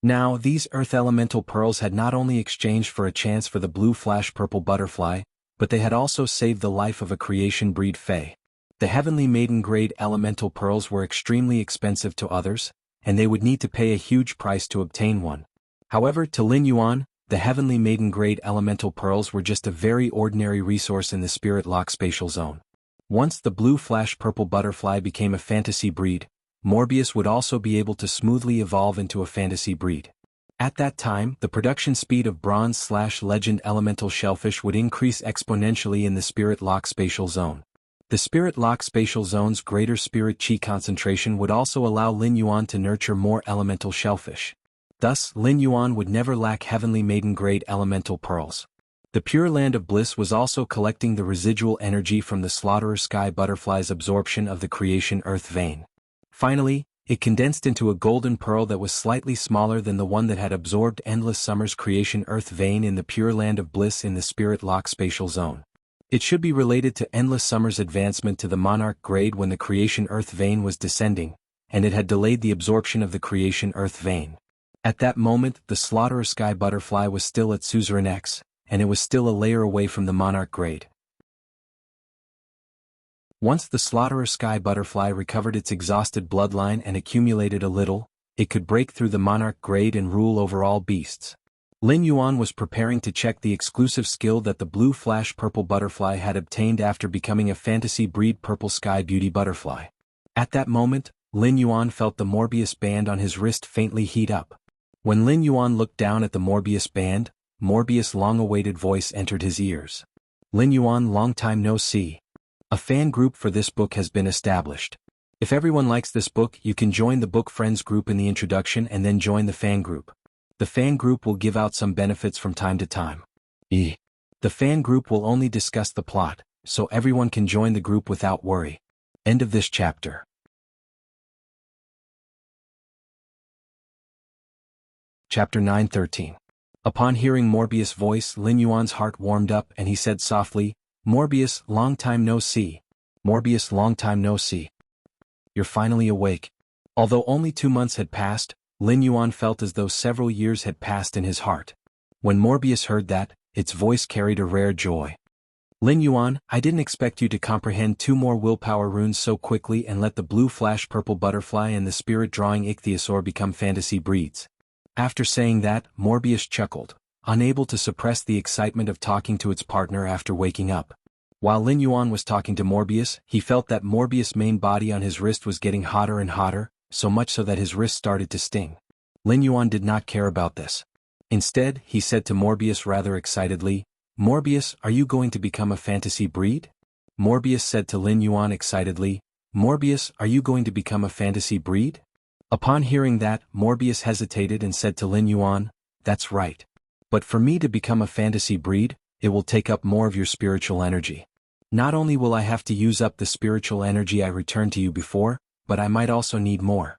Now, these earth elemental pearls had not only exchanged for a chance for the blue flash purple butterfly, but they had also saved the life of a creation breed fae. The heavenly maiden-grade elemental pearls were extremely expensive to others, and they would need to pay a huge price to obtain one. However, to Lin Yuan, the heavenly maiden-grade elemental pearls were just a very ordinary resource in the spirit lock spatial zone. Once the blue flash purple butterfly became a fantasy breed, Morbius would also be able to smoothly evolve into a fantasy breed. At that time, the production speed of bronze/legend elemental shellfish would increase exponentially in the spirit lock spatial zone. The spirit lock spatial zone's greater spirit chi concentration would also allow Lin Yuan to nurture more elemental shellfish. Thus, Lin Yuan would never lack heavenly maiden-grade elemental pearls. The Pure Land of Bliss was also collecting the residual energy from the slaughterer sky butterfly's absorption of the creation earth vein. Finally, it condensed into a golden pearl that was slightly smaller than the one that had absorbed Endless Summer's creation earth vein in the Pure Land of Bliss in the spirit lock spatial zone. It should be related to Endless Summer's advancement to the Monarch grade when the creation earth vein was descending, and it had delayed the absorption of the creation earth vein. At that moment, the slaughterer sky butterfly was still at Suzerain X, and it was still a layer away from the Monarch grade. Once the slaughterer sky butterfly recovered its exhausted bloodline and accumulated a little, it could break through the Monarch grade and rule over all beasts. Lin Yuan was preparing to check the exclusive skill that the blue flash purple butterfly had obtained after becoming a fantasy breed purple sky beauty butterfly. At that moment, Lin Yuan felt the Morbius band on his wrist faintly heat up. When Lin Yuan looked down at the Morbius band, Morbius' long-awaited voice entered his ears. Lin Yuan, long time no see. A fan group for this book has been established. If everyone likes this book, you can join the Book Friends group in the introduction and then join the fan group. The fan group will give out some benefits from time to time. The fan group will only discuss the plot, so everyone can join the group without worry. End of this chapter. Chapter 9:13. Upon hearing Morbius' voice, Lin Yuan's heart warmed up and he said softly, "Morbius, long time no see. Morbius, long time no see. You're finally awake." Although only 2 months had passed, Lin Yuan felt as though several years had passed in his heart. When Morbius heard that, its voice carried a rare joy. "Lin Yuan, I didn't expect you to comprehend 2 more willpower runes so quickly and let the blue flash purple butterfly and the spirit-drawing ichthyosaur become fantasy breeds." After saying that, Morbius chuckled, unable to suppress the excitement of talking to its partner after waking up. While Lin Yuan was talking to Morbius, he felt that Morbius' main body on his wrist was getting hotter and hotter, so much so that his wrist started to sting. Lin Yuan did not care about this. Instead, he said to Morbius rather excitedly, "Morbius, are you going to become a fantasy breed?" Morbius said to Lin Yuan excitedly, "Morbius, are you going to become a fantasy breed?" Upon hearing that, Morbius hesitated and said to Lin Yuan, "That's right. But for me to become a fantasy breed, it will take up more of your spiritual energy. Not only will I have to use up the spiritual energy I returned to you before, but I might also need more.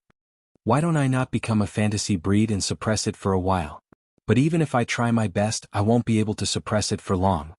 Why don't I not become a fantasy breed and suppress it for a while? But even if I try my best, I won't be able to suppress it for long."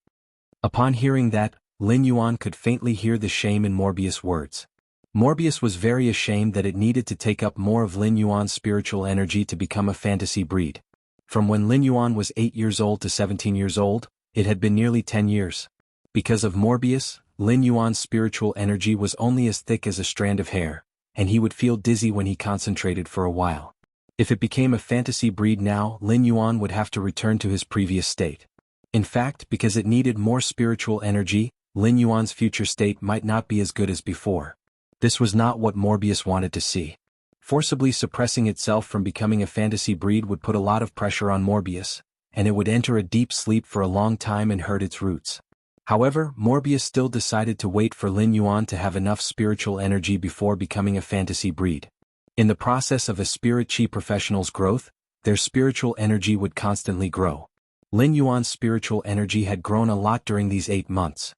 Upon hearing that, Lin Yuan could faintly hear the shame in Morbius' words. Morbius was very ashamed that it needed to take up more of Lin Yuan's spiritual energy to become a fantasy breed. From when Lin Yuan was 8 years old to 17 years old, it had been nearly 10 years. Because of Morbius, Lin Yuan's spiritual energy was only as thick as a strand of hair, and he would feel dizzy when he concentrated for a while. If it became a fantasy breed now, Lin Yuan would have to return to his previous state. In fact, because it needed more spiritual energy, Lin Yuan's future state might not be as good as before. This was not what Morbius wanted to see. Forcibly suppressing itself from becoming a fantasy breed would put a lot of pressure on Morbius, and it would enter a deep sleep for a long time and hurt its roots. However, Morbius still decided to wait for Lin Yuan to have enough spiritual energy before becoming a fantasy breed. In the process of a spirit chi professional's growth, their spiritual energy would constantly grow. Lin Yuan's spiritual energy had grown a lot during these 8 months.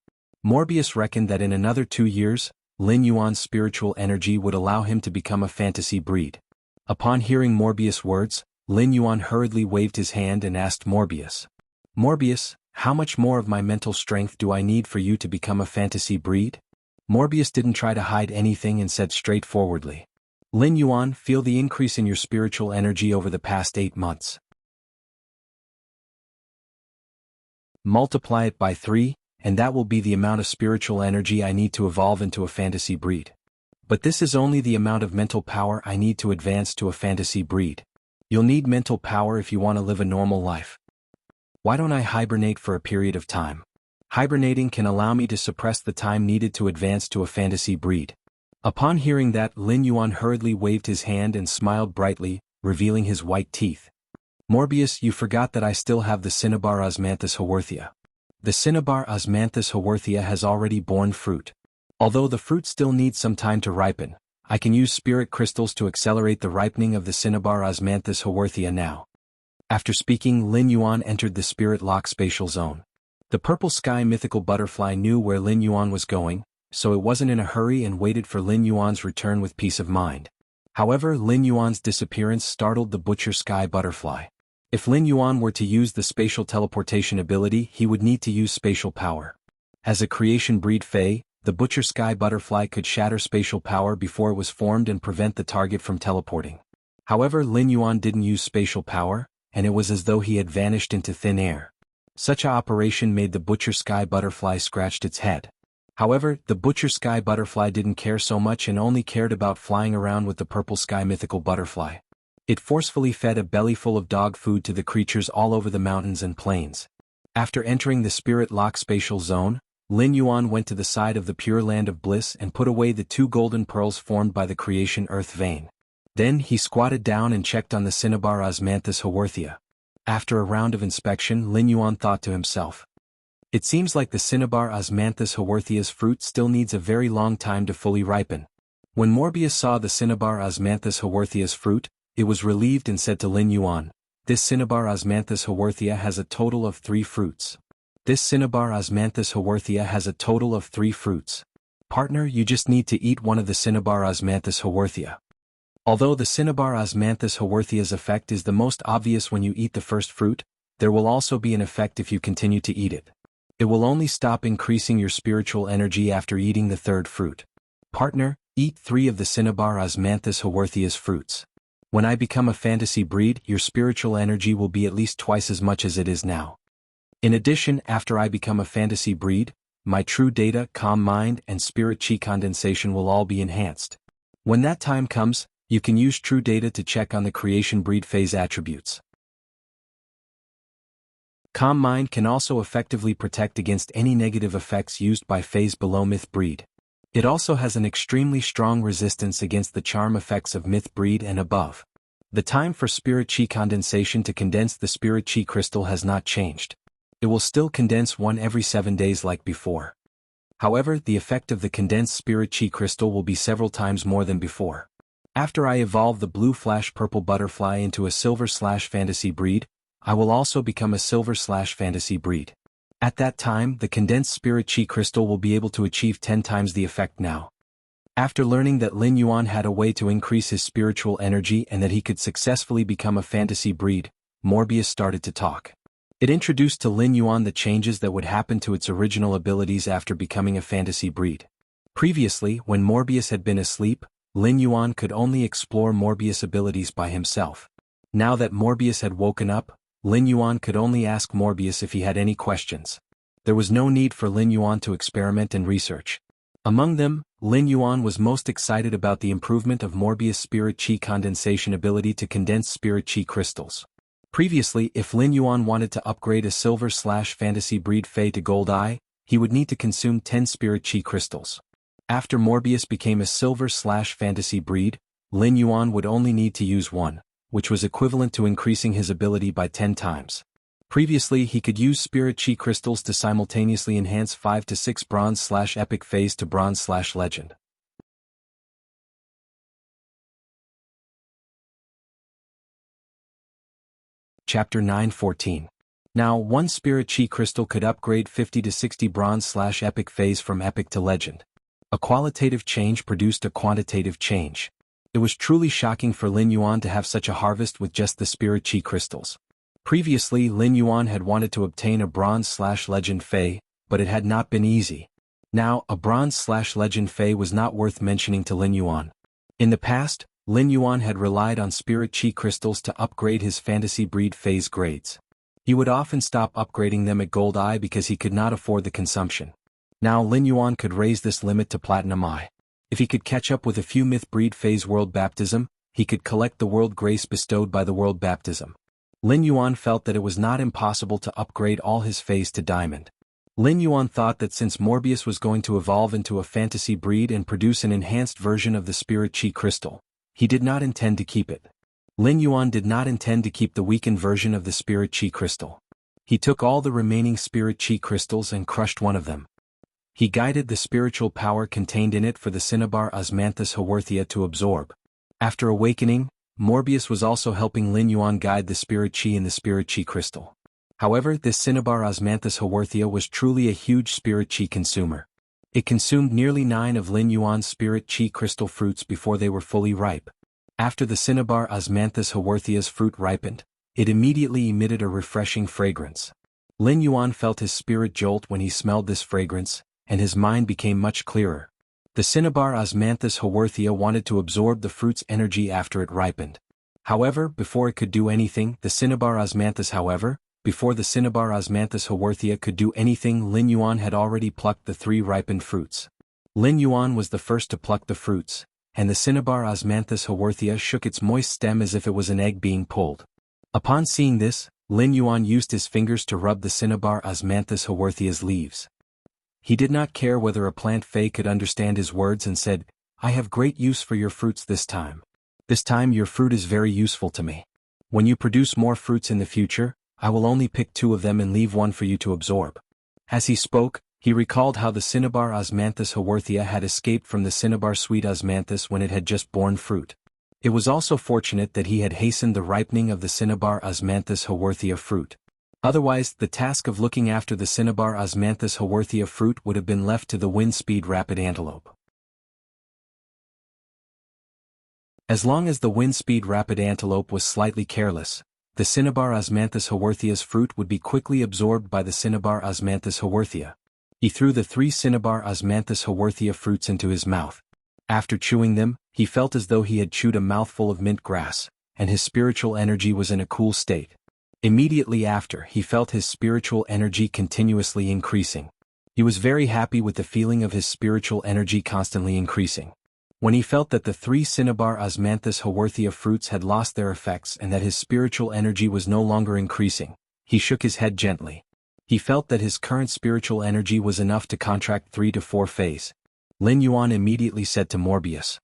Morbius reckoned that in another 2 years, Lin Yuan's spiritual energy would allow him to become a fantasy breed. Upon hearing Morbius' words, Lin Yuan hurriedly waved his hand and asked Morbius, "Morbius, how much more of my mental strength do I need for you to become a fantasy breed?" Morbius didn't try to hide anything and said straightforwardly, "Lin Yuan, feel the increase in your spiritual energy over the past 8 months. Multiply it by 3, and that will be the amount of spiritual energy I need to evolve into a fantasy breed. But this is only the amount of mental power I need to advance to a fantasy breed. You'll need mental power if you want to live a normal life. Why don't I hibernate for a period of time? Hibernating can allow me to suppress the time needed to advance to a fantasy breed." Upon hearing that, Lin Yuan hurriedly waved his hand and smiled brightly, revealing his white teeth. "Morbius, you forgot that I still have the Cinnabar Osmanthus haworthia. The Cinnabar Osmanthus haworthia has already borne fruit. Although the fruit still needs some time to ripen, I can use spirit crystals to accelerate the ripening of the Cinnabar Osmanthus haworthia now." After speaking, Lin Yuan entered the spirit lock spatial zone. The purple sky mythical butterfly knew where Lin Yuan was going, so it wasn't in a hurry and waited for Lin Yuan's return with peace of mind. However, Lin Yuan's disappearance startled the butcher sky butterfly. If Lin Yuan were to use the spatial teleportation ability, he would need to use spatial power. As a creation breed Fey, the butcher sky butterfly could shatter spatial power before it was formed and prevent the target from teleporting. However, Lin Yuan didn't use spatial power, and it was as though he had vanished into thin air. Such a operation made the butcher sky butterfly scratched its head. However, the butcher sky butterfly didn't care so much and only cared about flying around with the purple sky mythical butterfly. It forcefully fed a belly full of dog food to the creatures all over the mountains and plains. After entering the spirit lock spatial zone, Lin Yuan went to the side of the pure land of bliss and put away the 2 golden pearls formed by the creation earth vein. Then he squatted down and checked on the Cinnabar Osmanthus haworthia. After a round of inspection, Lin Yuan thought to himself, "It seems like the Cinnabar Osmanthus haworthia's fruit still needs a very long time to fully ripen." When Morbius saw the Cinnabar Osmanthus haworthia's fruit, it was relieved and said to Lin Yuan, "This Cinnabar Osmanthus haworthia has a total of 3 fruits. This Cinnabar Osmanthus haworthia has a total of 3 fruits. Partner, you just need to eat one of the Cinnabar Osmanthus haworthia." Although the Cinnabar Osmanthus haworthia's effect is the most obvious when you eat the first fruit, there will also be an effect if you continue to eat it. It will only stop increasing your spiritual energy after eating the 3rd fruit. Partner, eat 3 of the Cinnabar Osmanthus haworthia's fruits. When I become a fantasy breed, your spiritual energy will be at least twice as much as it is now. In addition, after I become a fantasy breed, my true data, calm mind, and spirit chi condensation will all be enhanced. When that time comes, you can use true data to check on the creation breed phase attributes. Calm mind can also effectively protect against any negative effects used by phase below myth breed. It also has an extremely strong resistance against the charm effects of myth breed and above. The time for spirit chi condensation to condense the spirit chi crystal has not changed. It will still condense one every 7 days like before. However, the effect of the condensed spirit chi crystal will be several times more than before. After I evolve the blue flash purple butterfly into a silver/fantasy breed, I will also become a silver/fantasy breed. At that time, the condensed spirit chi crystal will be able to achieve 10 times the effect now. After learning that Lin Yuan had a way to increase his spiritual energy and that he could successfully become a fantasy breed, Morbius started to talk. It introduced to Lin Yuan the changes that would happen to its original abilities after becoming a fantasy breed. Previously, when Morbius had been asleep, Lin Yuan could only explore Morbius' abilities by himself. Now that Morbius had woken up, Lin Yuan could only ask Morbius if he had any questions. There was no need for Lin Yuan to experiment and research. Among them, Lin Yuan was most excited about the improvement of Morbius' spirit chi condensation ability to condense spirit chi crystals. Previously, if Lin Yuan wanted to upgrade a silver/fantasy breed Fey to Gold Eye, he would need to consume 10 spirit chi crystals. After Morbius became a silver/fantasy breed, Lin Yuan would only need to use 1, which was equivalent to increasing his ability by 10 times. Previously, he could use spirit chi crystals to simultaneously enhance 5 to 6 bronze/epic phase to bronze/legend. Chapter 9:14. Now, one spirit chi crystal could upgrade 50 to 60 bronze/epic phase from epic to legend. A qualitative change produced a quantitative change. It was truly shocking for Lin Yuan to have such a harvest with just the spirit chi crystals. Previously, Lin Yuan had wanted to obtain a bronze/legend fei, but it had not been easy. Now, a bronze/legend fei was not worth mentioning to Lin Yuan. In the past, Lin Yuan had relied on spirit chi crystals to upgrade his fantasy breed phase grades. He would often stop upgrading them at Gold Eye because he could not afford the consumption. Now Lin Yuan could raise this limit to Platinum Eye. If he could catch up with a few myth breed phase world baptism, he could collect the world grace bestowed by the world baptism. Lin Yuan felt that it was not impossible to upgrade all his phase to Diamond. Lin Yuan thought that since Morbius was going to evolve into a fantasy breed and produce an enhanced version of the spirit chi crystal, he did not intend to keep it. Lin Yuan did not intend to keep the weakened version of the spirit chi crystal. He took all the remaining spirit chi crystals and crushed one of them. He guided the spiritual power contained in it for the Cinnabar Osmanthus Haworthia to absorb. After awakening, Morbius was also helping Lin Yuan guide the spirit chi in the spirit chi crystal. However, this Cinnabar Osmanthus Haworthia was truly a huge spirit chi consumer. It consumed nearly 9 of Lin Yuan's spirit chi crystal fruits before they were fully ripe. After the Cinnabar Osmanthus Haworthia's fruit ripened, it immediately emitted a refreshing fragrance. Lin Yuan felt his spirit jolt when he smelled this fragrance, and his mind became much clearer. The Cinnabar Osmanthus Haworthia wanted to absorb the fruit's energy after it ripened. However, before it could do anything, before the Cinnabar Osmanthus Haworthia could do anything, Lin Yuan had already plucked the 3 ripened fruits. Lin Yuan was the first to pluck the fruits, and the Cinnabar Osmanthus Haworthia shook its moist stem as if it was an egg being pulled. Upon seeing this, Lin Yuan used his fingers to rub the Cinnabar Osmanthus Haworthia's leaves. He did not care whether a plant fey could understand his words and said, "I have great use for your fruits this time. This time your fruit is very useful to me. When you produce more fruits in the future, I will only pick 2 of them and leave 1 for you to absorb." As he spoke, he recalled how the Cinnabar Osmanthus Haworthia had escaped from the Cinnabar Sweet Osmanthus when it had just borne fruit. It was also fortunate that he had hastened the ripening of the Cinnabar Osmanthus Haworthia fruit. Otherwise, the task of looking after the Cinnabar Osmanthus Haworthia fruit would have been left to the wind-speed rapid antelope. As long as the wind-speed rapid antelope was slightly careless, the Cinnabar Osmanthus Haworthia's fruit would be quickly absorbed by the Cinnabar Osmanthus Haworthia. He threw the 3 Cinnabar Osmanthus Haworthia fruits into his mouth. After chewing them, he felt as though he had chewed a mouthful of mint grass, and his spiritual energy was in a cool state. Immediately after, he felt his spiritual energy continuously increasing. He was very happy with the feeling of his spiritual energy constantly increasing. When he felt that the 3 Cinnabar Osmanthus Haworthia fruits had lost their effects and that his spiritual energy was no longer increasing, he shook his head gently. He felt that his current spiritual energy was enough to contract 3 to 4 phase. Lin Yuan immediately said to Morbius,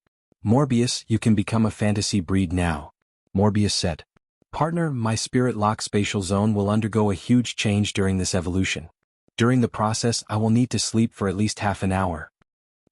"Morbius, you can become a fantasy breed now." Morbius said, "Partner, my spirit lock spatial zone will undergo a huge change during this evolution. During the process, I will need to sleep for at least half an hour.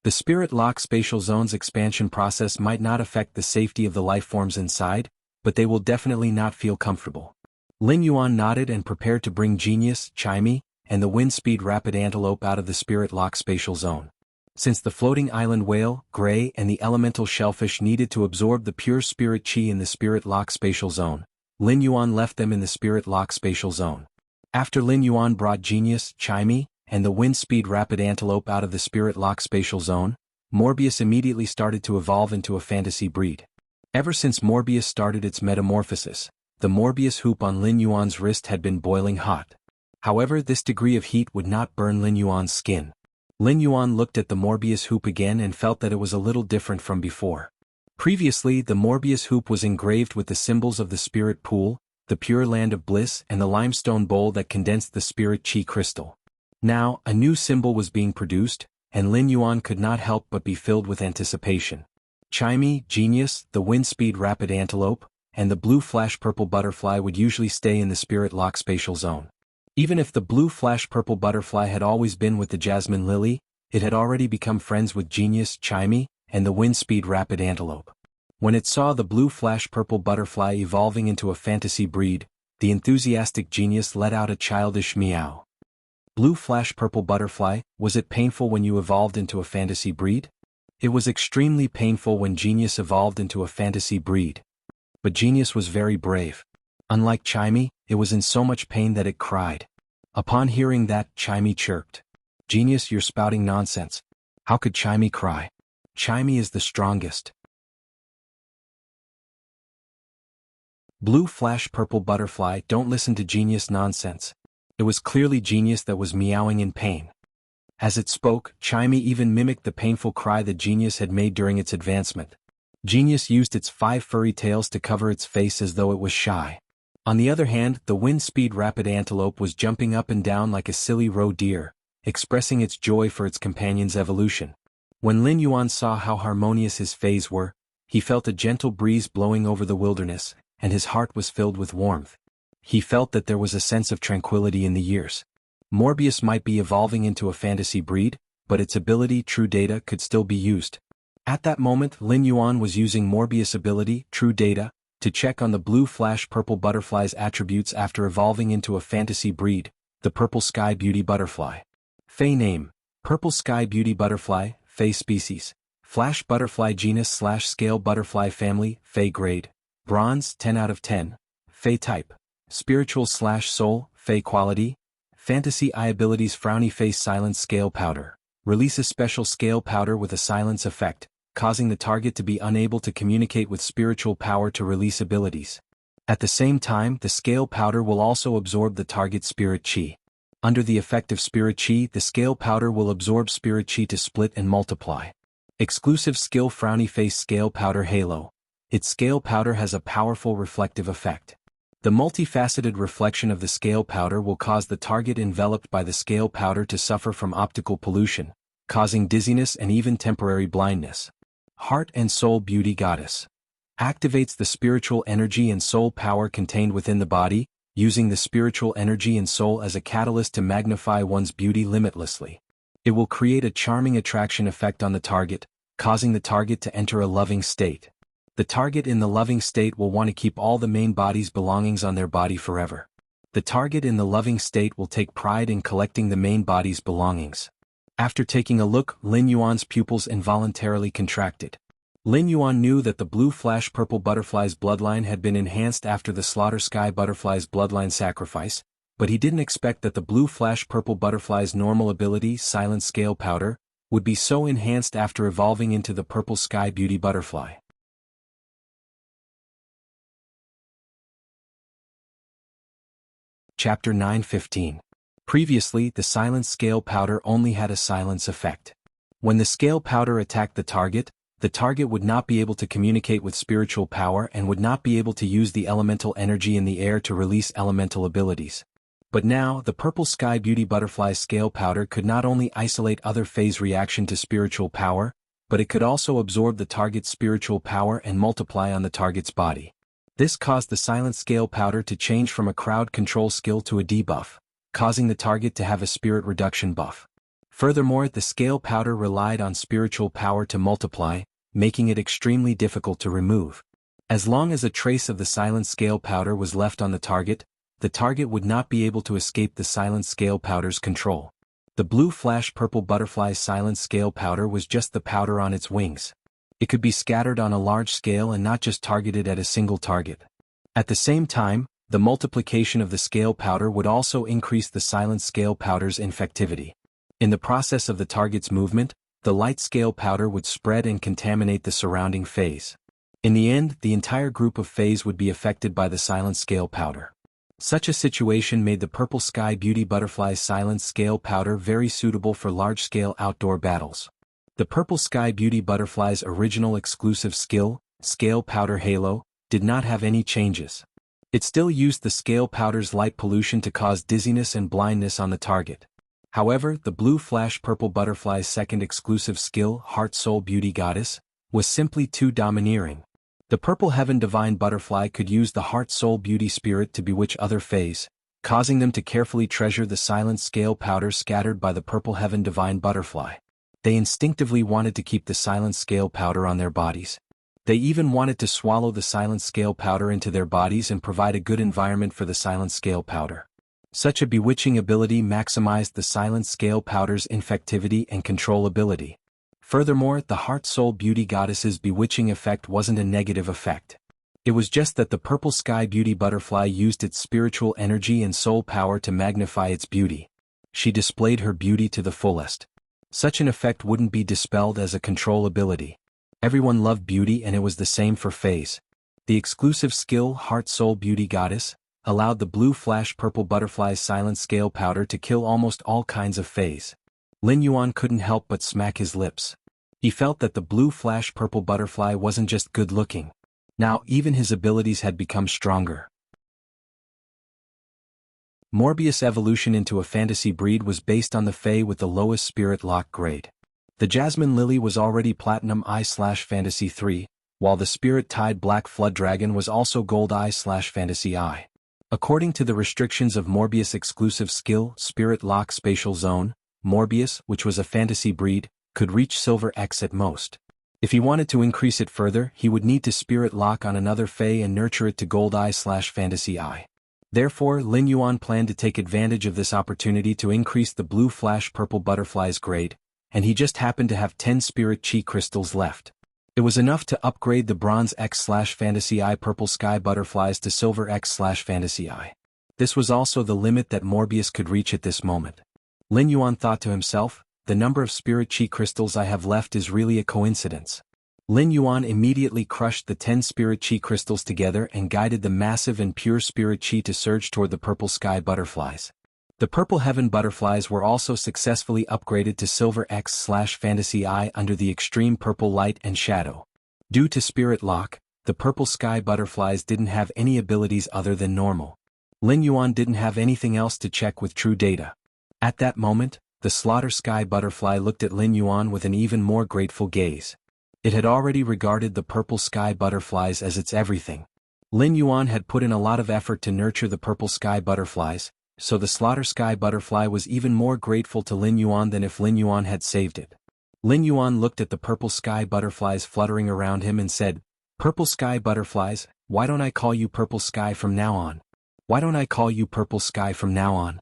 The spirit lock spatial zone's expansion process might not affect the safety of the life forms inside, but they will definitely not feel comfortable." Lin Yuan nodded and prepared to bring Genius, Chimey, and the wind-speed rapid antelope out of the spirit lock spatial zone. Since the floating island whale, Gray, and the elemental shellfish needed to absorb the pure spirit chi in the spirit lock spatial zone, Lin Yuan left them in the spirit lock spatial zone. After Lin Yuan brought Genius, Chimey, and the wind-speed rapid antelope out of the spirit lock spatial zone, Morbius immediately started to evolve into a fantasy breed. Ever since Morbius started its metamorphosis, the Morbius hoop on Lin Yuan's wrist had been boiling hot. However, this degree of heat would not burn Lin Yuan's skin. Lin Yuan looked at the Morbius hoop again and felt that it was a little different from before. Previously, the Morbius hoop was engraved with the symbols of the spirit pool, the pure land of bliss, and the limestone bowl that condensed the spirit chi crystal. Now, a new symbol was being produced, and Lin Yuan could not help but be filled with anticipation. Chimey, Genius, the wind-speed rapid antelope, and the blue flash purple butterfly would usually stay in the spirit lock spatial zone. Even if the blue flash purple butterfly had always been with the jasmine lily, it had already become friends with Genius, Chimey, and the wind-speed rapid antelope. When it saw the blue flash purple butterfly evolving into a fantasy breed, The enthusiastic genius let out a childish meow. Blue flash purple butterfly, was it painful when you evolved into a fantasy breed? It was extremely painful when Genius evolved into a fantasy breed. But Genius was very brave. Unlike Chimey, it was in so much pain that it cried. Upon hearing that, Chimey chirped. Genius, you're spouting nonsense. How could Chimey cry? Chimey is the strongest. Blue flash purple butterfly, don't listen to Genius nonsense. It was clearly Genius that was meowing in pain. As it spoke, Chimey even mimicked the painful cry that Genius had made during its advancement. Genius used its 5 furry tails to cover its face as though it was shy. On the other hand, the wind-speed rapid antelope was jumping up and down like a silly roe deer, expressing its joy for its companion's evolution. When Lin Yuan saw how harmonious his fays were, he felt a gentle breeze blowing over the wilderness, and his heart was filled with warmth. He felt that there was a sense of tranquility in the years. Morbius might be evolving into a fantasy breed, but its ability, True Data, could still be used. At that moment, Lin Yuan was using Morbius' ability, True Data, to check on the blue flash purple butterfly's attributes after evolving into a fantasy breed, the Purple Sky Beauty Butterfly. Fey name: Purple Sky Beauty Butterfly, Fey species, Flash Butterfly genus / Scale Butterfly family, Fey grade, Bronze, 10 out of 10, Fey type, Spiritual / Soul, Fey quality, Fantasy eye abilities: Frowny Face Silence Scale Powder, releases special scale powder with a silence effect, causing the target to be unable to communicate with spiritual power to release abilities. At the same time, the scale powder will also absorb the target's spirit chi. Under the effect of spirit chi, the scale powder will absorb spirit chi to split and multiply. Exclusive skill: Frowny Face Scale Powder Halo. Its scale powder has a powerful reflective effect. The multifaceted reflection of the scale powder will cause the target enveloped by the scale powder to suffer from optical pollution, causing dizziness and even temporary blindness. Heart and Soul Beauty Goddess. Activates the spiritual energy and soul power contained within the body, using the spiritual energy and soul as a catalyst to magnify one's beauty limitlessly. It will create a charming attraction effect on the target, causing the target to enter a loving state. The target in the loving state will want to keep all the main body's belongings on their body forever. The target in the loving state will take pride in collecting the main body's belongings. After taking a look, Lin Yuan's pupils involuntarily contracted. Lin Yuan knew that the blue flash purple butterfly's bloodline had been enhanced after the slaughter sky butterfly's bloodline sacrifice, but he didn't expect that the blue flash purple butterfly's normal ability, Silent Scale Powder, would be so enhanced after evolving into the purple sky beauty butterfly. Chapter 9:15. Previously, the silence scale powder only had a silence effect. When the scale powder attacked the target would not be able to communicate with spiritual power and would not be able to use the elemental energy in the air to release elemental abilities. But now, the purple sky beauty butterfly's scale powder could not only isolate other phase reaction to spiritual power, but it could also absorb the target's spiritual power and multiply on the target's body. This caused the silent scale powder to change from a crowd control skill to a debuff, causing the target to have a spirit reduction buff. Furthermore, the scale powder relied on spiritual power to multiply, making it extremely difficult to remove. As long as a trace of the silent scale powder was left on the target would not be able to escape the silent scale powder's control. The blue flash purple butterfly's silent scale powder was just the powder on its wings. It could be scattered on a large scale and not just targeted at a single target. At the same time, the multiplication of the scale powder would also increase the silent scale powder's infectivity. In the process of the target's movement, the light scale powder would spread and contaminate the surrounding phase. In the end, the entire group of phase would be affected by the silent scale powder. Such a situation made the purple sky beauty butterfly's silent scale powder very suitable for large-scale outdoor battles. The purple sky beauty butterfly's original exclusive skill, Scale Powder Halo, did not have any changes. It still used the scale powder's light pollution to cause dizziness and blindness on the target. However, the blue flash purple butterfly's second exclusive skill, Heart Soul Beauty Goddess, was simply too domineering. The purple heaven divine butterfly could use the Heart Soul Beauty spirit to bewitch other phase, causing them to carefully treasure the silent scale powder scattered by the purple heaven divine butterfly. They instinctively wanted to keep the silent scale powder on their bodies. They even wanted to swallow the silent scale powder into their bodies and provide a good environment for the silent scale powder. Such a bewitching ability maximized the silent scale powder's infectivity and controllability. Furthermore, the heart-soul beauty goddess's bewitching effect wasn't a negative effect. It was just that the purple sky beauty butterfly used its spiritual energy and soul power to magnify its beauty. She displayed her beauty to the fullest. Such an effect wouldn't be dispelled as a control ability. Everyone loved beauty, and it was the same for Faze. The exclusive skill Heart-Soul Beauty Goddess allowed the blue flash purple butterfly's silent scale powder to kill almost all kinds of Faze. Lin Yuan couldn't help but smack his lips. He felt that the blue flash purple butterfly wasn't just good-looking. Now even his abilities had become stronger. Morbius' evolution into a fantasy breed was based on the Fae with the lowest spirit lock grade. The Jasmine Lily was already Platinum I/Fantasy 3, while the Spirit-Tide Black Flood Dragon was also Gold I/Fantasy I. According to the restrictions of Morbius' exclusive skill, Spirit Lock Spatial Zone, Morbius, which was a fantasy breed, could reach Silver X at most. If he wanted to increase it further, he would need to Spirit Lock on another Fae and nurture it to Gold I/Fantasy I. Therefore, Lin Yuan planned to take advantage of this opportunity to increase the blue flash purple butterfly's grade, and he just happened to have 10 Spirit Chi crystals left. It was enough to upgrade the Bronze X/Fantasy I purple sky butterflies to Silver X/Fantasy I. This was also the limit that Morbius could reach at this moment. Lin Yuan thought to himself, the number of Spirit Chi crystals I have left is really a coincidence. Lin Yuan immediately crushed the 10 Spirit Chi crystals together and guided the massive and pure Spirit Chi to surge toward the purple sky butterflies. The Purple Heaven butterflies were also successfully upgraded to Silver X/Fantasy I under the extreme purple light and shadow. Due to Spirit Lock, the purple sky butterflies didn't have any abilities other than normal. Lin Yuan didn't have anything else to check with true data. At that moment, the Slaughter Sky butterfly looked at Lin Yuan with an even more grateful gaze. It had already regarded the purple sky butterflies as its everything. Lin Yuan had put in a lot of effort to nurture the purple sky butterflies, so the Slaughter Sky butterfly was even more grateful to Lin Yuan than if Lin Yuan had saved it. Lin Yuan looked at the purple sky butterflies fluttering around him and said, "Purple sky butterflies, why don't I call you purple sky from now on? Why don't I call you purple sky from now on?"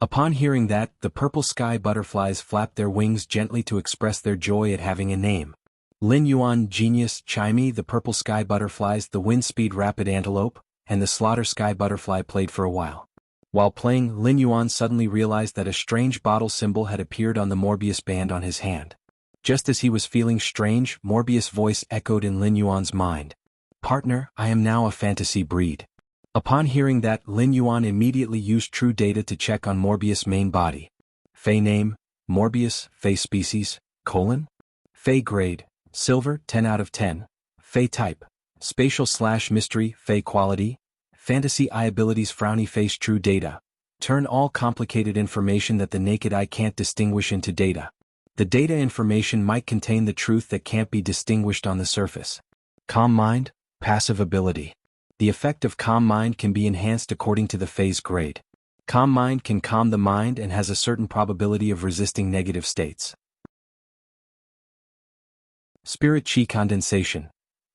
Upon hearing that, the purple sky butterflies flapped their wings gently to express their joy at having a name. Lin Yuan, Genius, Chimey, the purple sky butterflies, the Windspeed Rapid Antelope, and the Slaughter Sky butterfly played for a while. While playing, Lin Yuan suddenly realized that a strange bottle symbol had appeared on the Morbius band on his hand. Just as he was feeling strange, Morbius' voice echoed in Lin Yuan's mind. "Partner, I am now a fantasy breed." Upon hearing that, Lin Yuan immediately used true data to check on Morbius' main body. Fae name, Morbius, Fae species, Fae grade, Silver, 10 out of 10. Fae type, Spatial/Mystery, Fae quality, Fantasy I abilities. Frowny face. True data. Turn all complicated information that the naked eye can't distinguish into data. The data information might contain the truth that can't be distinguished on the surface. Calm mind, passive ability. The effect of Calm Mind can be enhanced according to the Fae's grade. Calm Mind can calm the mind and has a certain probability of resisting negative states. Spirit Chi condensation.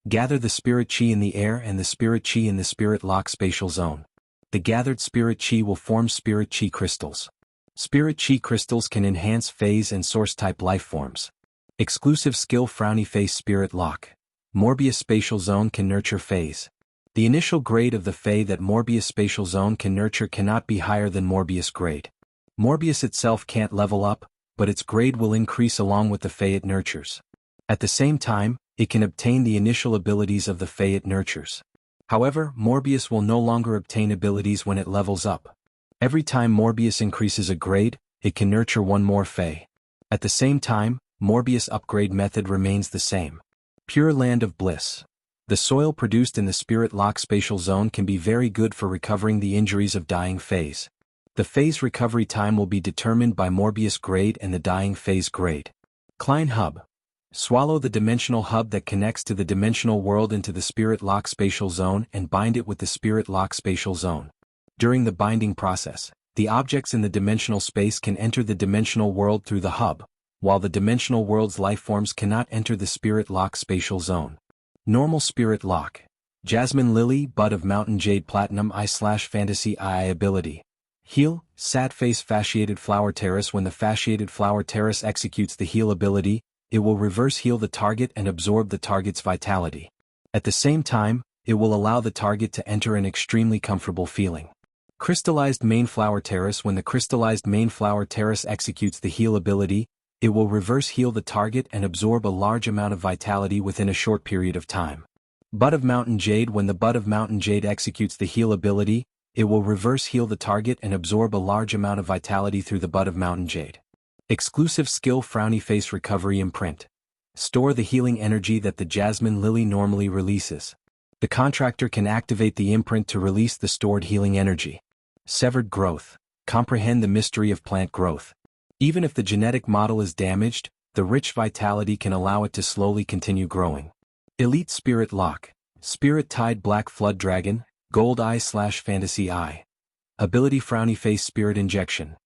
Gather the Spirit Chi in the air and the Spirit Chi in the Spirit Lock Spatial Zone. The gathered Spirit Chi will form Spirit Chi crystals. Spirit Chi crystals can enhance phase and source-type life forms. Exclusive skill Frowny Face Spirit Lock. Morbius Spatial Zone can nurture phase. The initial grade of the Fae that Morbius Spatial Zone can nurture cannot be higher than Morbius grade. Morbius itself can't level up, but its grade will increase along with the Fae it nurtures. At the same time, it can obtain the initial abilities of the Fae it nurtures. However, Morbius will no longer obtain abilities when it levels up. Every time Morbius increases a grade, it can nurture one more Fae. At the same time, Morbius upgrade method remains the same. Pure Land of Bliss. The soil produced in the Spirit Lock Spatial Zone can be very good for recovering the injuries of dying Faes. The Fae's recovery time will be determined by Morbius grade and the dying Fae's grade. Klein Hub. Swallow the dimensional hub that connects to the dimensional world into the Spirit Lock Spatial Zone and bind it with the Spirit Lock Spatial Zone. During the binding process, the objects in the dimensional space can enter the dimensional world through the hub, while the dimensional world's lifeforms cannot enter the Spirit Lock Spatial Zone. Normal Spirit Lock. Jasmine Lily, Bud of Mountain Jade Platinum I/Fantasy II ability. Heal, Sad Face Fasciated Flower Terrace. When the Fasciated Flower Terrace executes the heal ability, it will reverse heal the target and absorb the target's vitality. At the same time, it will allow the target to enter an extremely comfortable feeling. Crystallized Main Flower Terrace. When the Crystallized Main Flower Terrace executes the heal ability, it will reverse heal the target and absorb a large amount of vitality within a short period of time. Bud of Mountain Jade. When the Bud of Mountain Jade executes the heal ability, it will reverse heal the target and absorb a large amount of vitality through the Bud of Mountain Jade. Exclusive skill Frowny Face Recovery Imprint. Store the healing energy that the Jasmine Lily normally releases. The contractor can activate the imprint to release the stored healing energy. Severed Growth. Comprehend the mystery of plant growth. Even if the genetic model is damaged, the rich vitality can allow it to slowly continue growing. Elite Spirit Lock. Spirit Tide Black Flood Dragon, Gold I/Fantasy I. Ability Frowny Face Spirit Injection.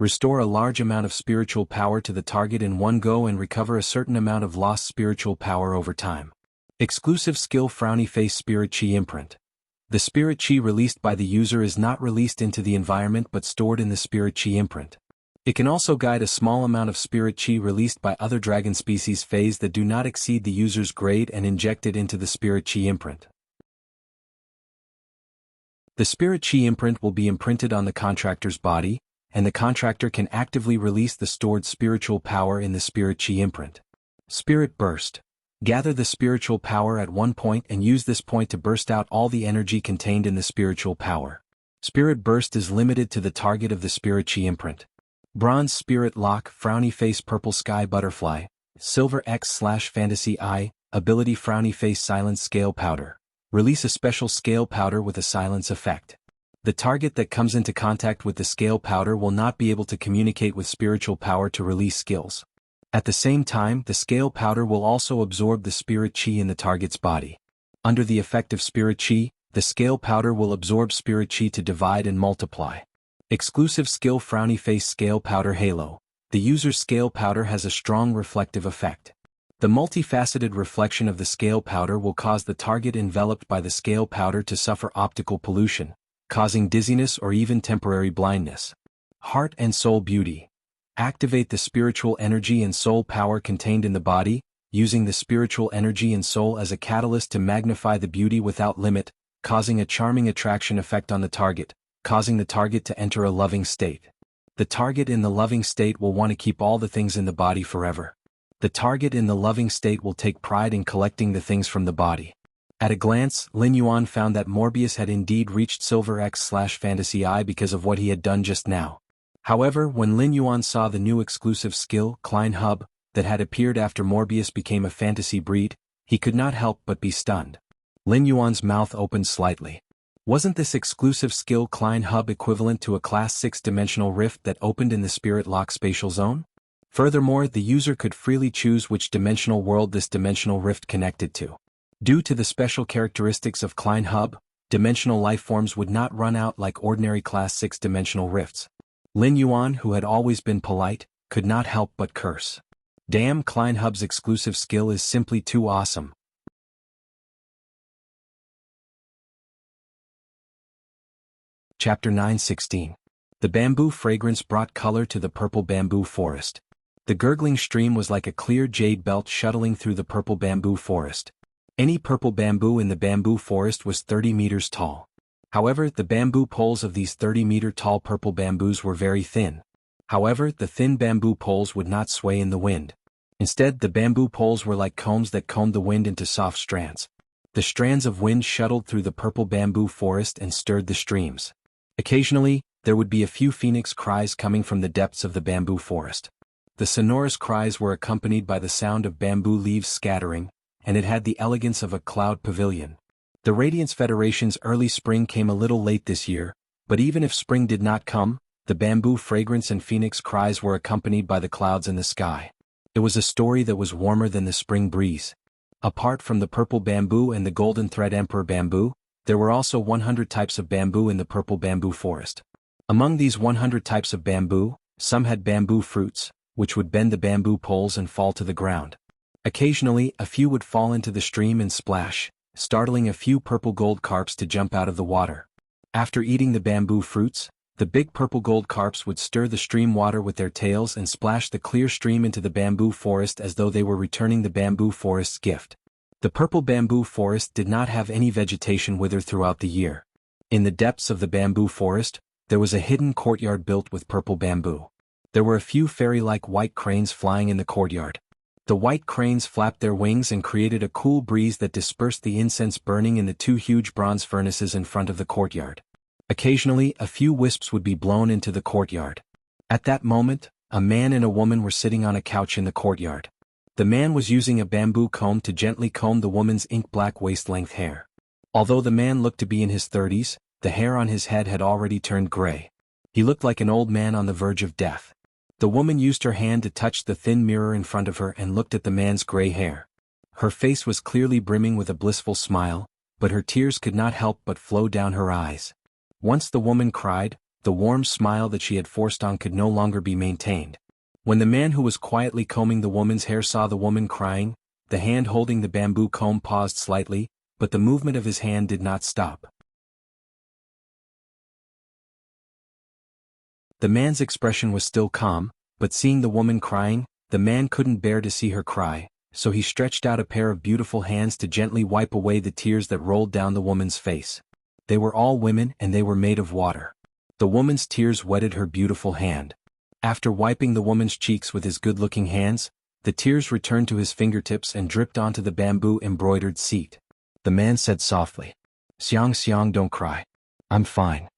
Restore a large amount of spiritual power to the target in one go and recover a certain amount of lost spiritual power over time. Exclusive skill Frowny Face Spirit Chi Imprint. The Spirit Chi released by the user is not released into the environment but stored in the Spirit Chi Imprint. It can also guide a small amount of Spirit Chi released by other dragon species phase that do not exceed the user's grade and inject it into the Spirit Chi Imprint. The Spirit Chi Imprint will be imprinted on the contractor's body, and the contractor can actively release the stored spiritual power in the Spirit Chi Imprint. Spirit Burst. Gather the spiritual power at one point and use this point to burst out all the energy contained in the spiritual power. Spirit Burst is limited to the target of the Spirit Chi Imprint. Bronze Spirit Lock Frowny Face Purple Sky Butterfly, Silver X/Fantasy I, Ability Frowny Face Silence Scale Powder. Release a special scale powder with a silence effect. The target that comes into contact with the scale powder will not be able to communicate with spiritual power to release skills. At the same time, the scale powder will also absorb the Spirit Chi in the target's body. Under the effect of Spirit Chi, the scale powder will absorb Spirit Chi to divide and multiply. Exclusive skill Frowny Face Scale Powder Halo. The user's scale powder has a strong reflective effect. The multifaceted reflection of the scale powder will cause the target enveloped by the scale powder to suffer optical pollution, causing dizziness or even temporary blindness. Heart and Soul Beauty. Activate the spiritual energy and soul power contained in the body, using the spiritual energy and soul as a catalyst to magnify the beauty without limit, causing a charming attraction effect on the target, causing the target to enter a loving state. The target in the loving state will want to keep all the things in the body forever. The target in the loving state will take pride in collecting the things from the body. At a glance, Lin Yuan found that Morbius had indeed reached Silver X/Fantasy I because of what he had done just now. However, when Lin Yuan saw the new exclusive skill, Klein Hub, that had appeared after Morbius became a fantasy breed, he could not help but be stunned. Lin Yuan's mouth opened slightly. Wasn't this exclusive skill Klein Hub equivalent to a Class 6-dimensional rift that opened in the Spirit Lock spatial zone? Furthermore, the user could freely choose which dimensional world this dimensional rift connected to. Due to the special characteristics of Klein Hub, dimensional lifeforms would not run out like ordinary Class 6-dimensional rifts. Lin Yuan, who had always been polite, could not help but curse. Damn, Klein Hub's exclusive skill is simply too awesome. Chapter 9:16. The bamboo fragrance brought color to the purple bamboo forest. The gurgling stream was like a clear jade belt shuttling through the purple bamboo forest. Any purple bamboo in the bamboo forest was 30 meters tall. However, the bamboo poles of these 30-meter-tall purple bamboos were very thin. However, the thin bamboo poles would not sway in the wind. Instead, the bamboo poles were like combs that combed the wind into soft strands. The strands of wind shuttled through the purple bamboo forest and stirred the streams. Occasionally, there would be a few phoenix cries coming from the depths of the bamboo forest. The sonorous cries were accompanied by the sound of bamboo leaves scattering, and it had the elegance of a cloud pavilion. The Radiance Federation's early spring came a little late this year, but even if spring did not come, the bamboo fragrance and phoenix cries were accompanied by the clouds in the sky. It was a story that was warmer than the spring breeze. Apart from the purple bamboo and the golden thread emperor bamboo, there were also 100 types of bamboo in the purple bamboo forest. Among these 100 types of bamboo, some had bamboo fruits, which would bend the bamboo poles and fall to the ground. Occasionally, a few would fall into the stream and splash, startling a few purple gold carps to jump out of the water. After eating the bamboo fruits, the big purple gold carps would stir the stream water with their tails and splash the clear stream into the bamboo forest as though they were returning the bamboo forest's gift. The purple bamboo forest did not have any vegetation wither throughout the year. In the depths of the bamboo forest, there was a hidden courtyard built with purple bamboo. There were a few fairy-like white cranes flying in the courtyard. The white cranes flapped their wings and created a cool breeze that dispersed the incense burning in the two huge bronze furnaces in front of the courtyard. Occasionally, a few wisps would be blown into the courtyard. At that moment, a man and a woman were sitting on a couch in the courtyard. The man was using a bamboo comb to gently comb the woman's ink-black waist-length hair. Although the man looked to be in his 30s, the hair on his head had already turned gray. He looked like an old man on the verge of death. The woman used her hand to touch the thin mirror in front of her and looked at the man's gray hair. Her face was clearly brimming with a blissful smile, but her tears could not help but flow down her eyes. Once the woman cried, the warm smile that she had forced on could no longer be maintained. When the man who was quietly combing the woman's hair saw the woman crying, the hand holding the bamboo comb paused slightly, but the movement of his hand did not stop. The man's expression was still calm, but seeing the woman crying, the man couldn't bear to see her cry, so he stretched out a pair of beautiful hands to gently wipe away the tears that rolled down the woman's face. They were all women and they were made of water. The woman's tears wetted her beautiful hand. After wiping the woman's cheeks with his good-looking hands, the tears returned to his fingertips and dripped onto the bamboo-embroidered seat. The man said softly, "Xiang Xiang, don't cry. I'm fine.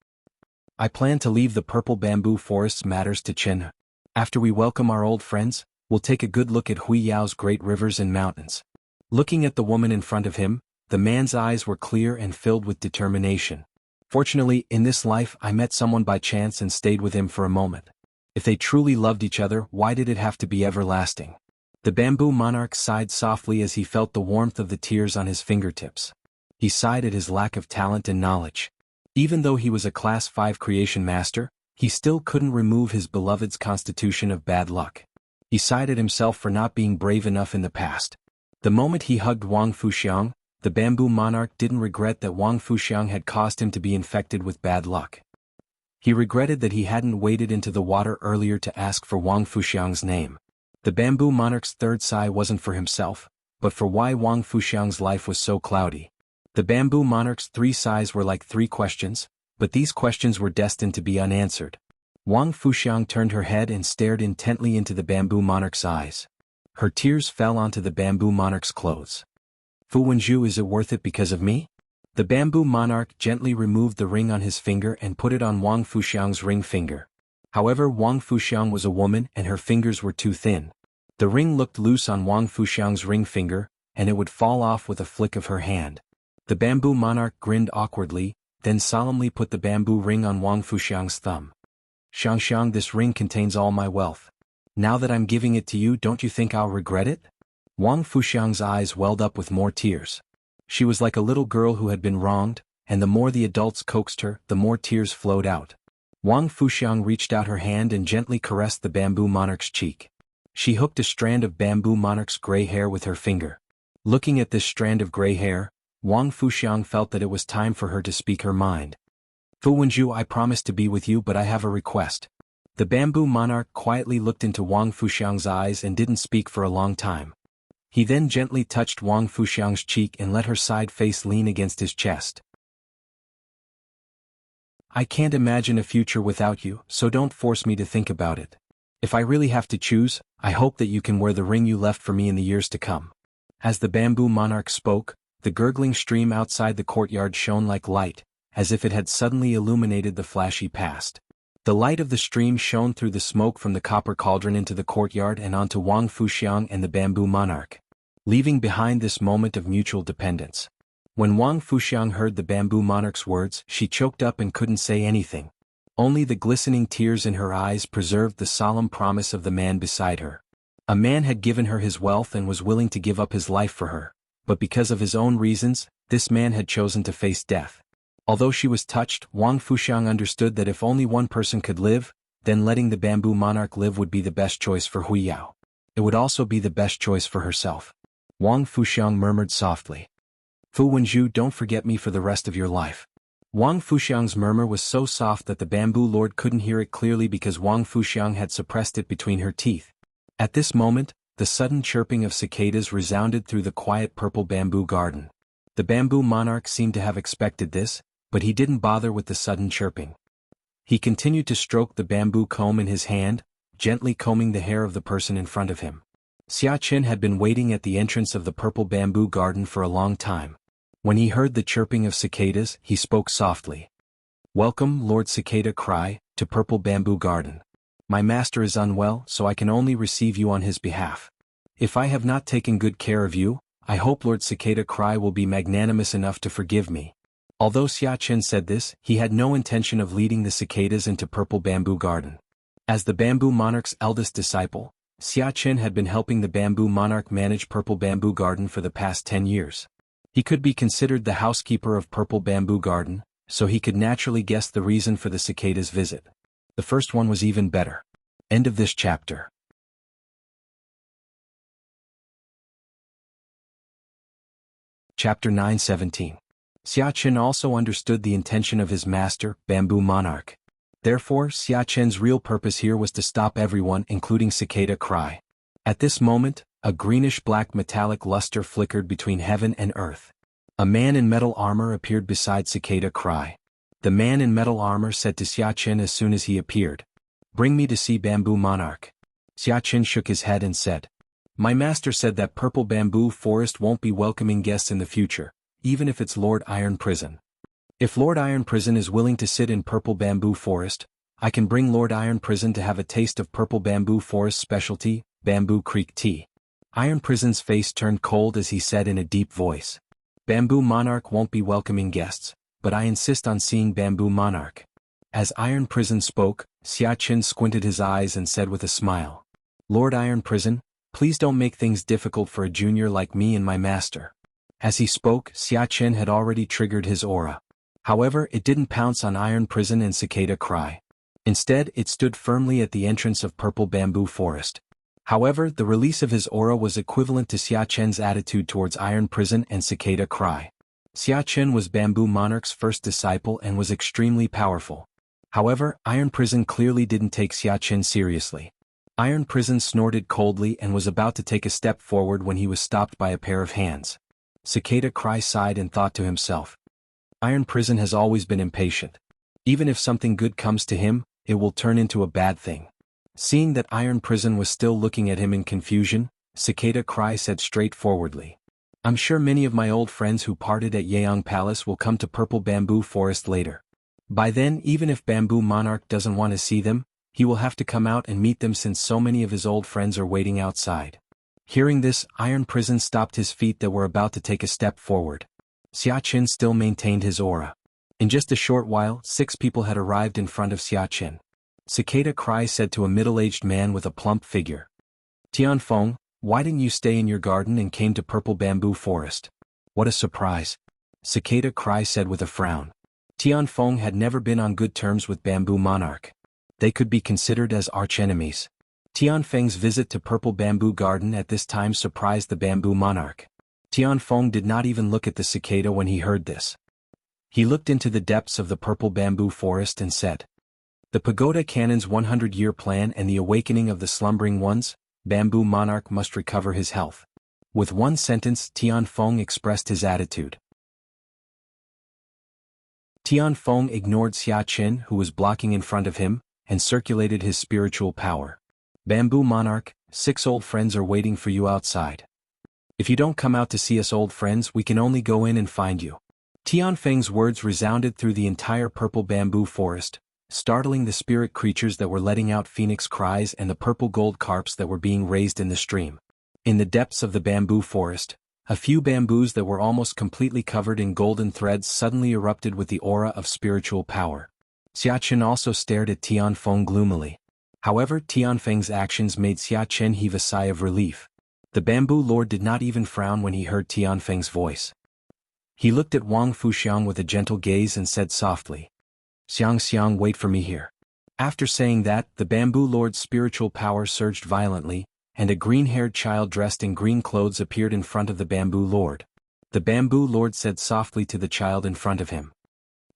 I plan to leave the purple bamboo forest's matters to Chen. After we welcome our old friends, we'll take a good look at Huiyao's great rivers and mountains." Looking at the woman in front of him, the man's eyes were clear and filled with determination. "Fortunately, in this life I met someone by chance and stayed with him for a moment. If they truly loved each other, why did it have to be everlasting?" The bamboo monarch sighed softly as he felt the warmth of the tears on his fingertips. He sighed at his lack of talent and knowledge. Even though he was a Class 5 creation master, he still couldn't remove his beloved's constitution of bad luck. He sighed at himself for not being brave enough in the past. The moment he hugged Wang Fuxiang, the bamboo monarch didn't regret that Wang Fuxiang had caused him to be infected with bad luck. He regretted that he hadn't waded into the water earlier to ask for Wang Fuxiang's name. The bamboo monarch's third sigh wasn't for himself, but for why Wang Fuxiang's life was so cloudy. The bamboo monarch's 3 sighs were like 3 questions, but these questions were destined to be unanswered. Wang Fuxiang turned her head and stared intently into the bamboo monarch's eyes. Her tears fell onto the bamboo monarch's clothes. "Fu Wenju, is it worth it because of me?" The bamboo monarch gently removed the ring on his finger and put it on Wang Fuxiang's ring finger. However, Wang Fuxiang was a woman and her fingers were too thin. The ring looked loose on Wang Fuxiang's ring finger, and it would fall off with a flick of her hand. The bamboo monarch grinned awkwardly, then solemnly put the bamboo ring on Wang Fuxiang's thumb. "Xiang Xiang, this ring contains all my wealth. Now that I'm giving it to you, don't you think I'll regret it?" Wang Fuxiang's eyes welled up with more tears. She was like a little girl who had been wronged, and the more the adults coaxed her, the more tears flowed out. Wang Fuxiang reached out her hand and gently caressed the bamboo monarch's cheek. She hooked a strand of bamboo monarch's gray hair with her finger. Looking at this strand of gray hair, Wang Fuxiang felt that it was time for her to speak her mind. "Fu Wenju, I promise to be with you, but I have a request." The bamboo monarch quietly looked into Wang Fuxiang's eyes and didn't speak for a long time. He then gently touched Wang Fuxiang's cheek and let her side face lean against his chest. "I can't imagine a future without you, so don't force me to think about it. If I really have to choose, I hope that you can wear the ring you left for me in the years to come." As the bamboo monarch spoke, the gurgling stream outside the courtyard shone like light, as if it had suddenly illuminated the flashy past. The light of the stream shone through the smoke from the copper cauldron into the courtyard and onto Wang Fuxiang and the bamboo monarch, leaving behind this moment of mutual dependence. When Wang Fuxiang heard the bamboo monarch's words, she choked up and couldn't say anything. Only the glistening tears in her eyes preserved the solemn promise of the man beside her. A man had given her his wealth and was willing to give up his life for her, but because of his own reasons, this man had chosen to face death. Although she was touched, Wang Fuxiang understood that if only one person could live, then letting the bamboo monarch live would be the best choice for Huiyao. It would also be the best choice for herself. Wang Fuxiang murmured softly. Fu Wenju, don't forget me for the rest of your life. Wang Fuxiang's murmur was so soft that the bamboo lord couldn't hear it clearly because Wang Fuxiang had suppressed it between her teeth. At this moment, the sudden chirping of cicadas resounded through the quiet purple bamboo garden. The bamboo monarch seemed to have expected this, but he didn't bother with the sudden chirping. He continued to stroke the bamboo comb in his hand, gently combing the hair of the person in front of him. Xia Qin had been waiting at the entrance of the purple bamboo garden for a long time. When he heard the chirping of cicadas, he spoke softly. Welcome, Lord Cicada Cry, to Purple Bamboo Garden. My master is unwell, so I can only receive you on his behalf. If I have not taken good care of you, I hope Lord Cicada Cry will be magnanimous enough to forgive me. Although Xia Qin said this, he had no intention of leading the cicadas into Purple Bamboo Garden. As the Bamboo Monarch's eldest disciple, Xia Qin had been helping the Bamboo Monarch manage Purple Bamboo Garden for the past 10 years. He could be considered the housekeeper of Purple Bamboo Garden, so he could naturally guess the reason for the cicadas' visit. The first one was even better. End of this chapter. Chapter 9:17. Xia Qin also understood the intention of his master, Bamboo Monarch. Therefore, Xia Qin's real purpose here was to stop everyone, including Cicada Cry. At this moment, a greenish-black metallic luster flickered between heaven and earth. A man in metal armor appeared beside Cicada Cry. The man in metal armor said to Xia Qin as soon as he appeared, "Bring me to see Bamboo Monarch." Xia Qin shook his head and said, "My master said that Purple Bamboo Forest won't be welcoming guests in the future, even if it's Lord Iron Prison. If Lord Iron Prison is willing to sit in Purple Bamboo Forest, I can bring Lord Iron Prison to have a taste of Purple Bamboo Forest specialty, Bamboo Creek tea." Iron Prison's face turned cold as he said in a deep voice, "Bamboo Monarch won't be welcoming guests, but I insist on seeing Bamboo Monarch." As Iron Prison spoke, Xia Qin squinted his eyes and said with a smile, "Lord Iron Prison, please don't make things difficult for a junior like me and my master." As he spoke, Xia Qin had already triggered his aura. However, it didn't pounce on Iron Prison and Cicada Cry. Instead, it stood firmly at the entrance of Purple Bamboo Forest. However, the release of his aura was equivalent to Xia Qin's attitude towards Iron Prison and Cicada Cry. Xia Qin was Bamboo Monarch's first disciple and was extremely powerful. However, Iron Prison clearly didn't take Xia Qin seriously. Iron Prison snorted coldly and was about to take a step forward when he was stopped by a pair of hands. Cicada Cry sighed and thought to himself, "Iron Prison has always been impatient. Even if something good comes to him, it will turn into a bad thing." Seeing that Iron Prison was still looking at him in confusion, Cicada Cry said straightforwardly, "I'm sure many of my old friends who parted at Yeong Palace will come to Purple Bamboo Forest later. By then, even if Bamboo Monarch doesn't want to see them, he will have to come out and meet them since so many of his old friends are waiting outside." Hearing this, Iron Prison stopped his feet that were about to take a step forward. Xia Qin still maintained his aura. In just a short while, 6 people had arrived in front of Xia Qin. Cicada Cry said to a middle-aged man with a plump figure, "Tianfeng, why didn't you stay in your garden and came to Purple Bamboo Forest?" "What a surprise," Cicada Cry said with a frown. Tianfeng had never been on good terms with Bamboo Monarch. They could be considered as arch-enemies. Tianfeng's visit to Purple Bamboo Garden at this time surprised the Bamboo Monarch. Tianfeng did not even look at the cicada when he heard this. He looked into the depths of the Purple Bamboo Forest and said, "The Pagoda Cannon's 100-year plan and the awakening of the slumbering ones, Bamboo Monarch must recover his health." With one sentence, Tianfeng expressed his attitude. Tianfeng ignored Xia Qin, who was blocking in front of him, and circulated his spiritual power. "Bamboo Monarch, 6 old friends are waiting for you outside. If you don't come out to see us old friends, we can only go in and find you." Tianfeng's words resounded through the entire Purple Bamboo Forest, startling the spirit creatures that were letting out phoenix cries and the purple gold carps that were being raised in the stream. In the depths of the bamboo forest, a few bamboos that were almost completely covered in golden threads suddenly erupted with the aura of spiritual power. Xia Qin also stared at Tianfeng gloomily. However, Tianfeng's actions made Xia Qin heave a sigh of relief. The Bamboo Lord did not even frown when he heard Tianfeng's voice. He looked at Wang Fuxiang with a gentle gaze and said softly, "Xiang, wait for me here." After saying that, the Bamboo Lord's spiritual power surged violently, and a green-haired child dressed in green clothes appeared in front of the Bamboo Lord. The Bamboo Lord said softly to the child in front of him,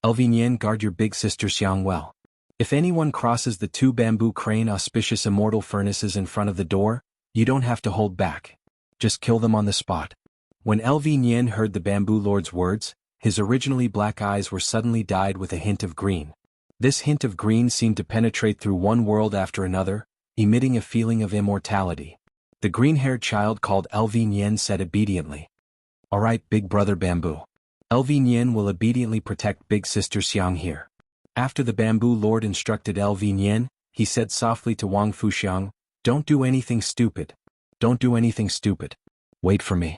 "Elvinien, guard your big sister Xiang well. If anyone crosses the two bamboo crane auspicious immortal furnaces in front of the door, you don't have to hold back. Just kill them on the spot." When Elvinien heard the Bamboo Lord's words, his originally black eyes were suddenly dyed with a hint of green. This hint of green seemed to penetrate through one world after another, emitting a feeling of immortality. The green-haired child called Elvinien said obediently, "All right, big brother Bamboo. Elvinien will obediently protect big sister Xiang here." After the Bamboo Lord instructed Elvinien, he said softly to Wang Fuxiang, "Don't do anything stupid. Don't do anything stupid. Wait for me."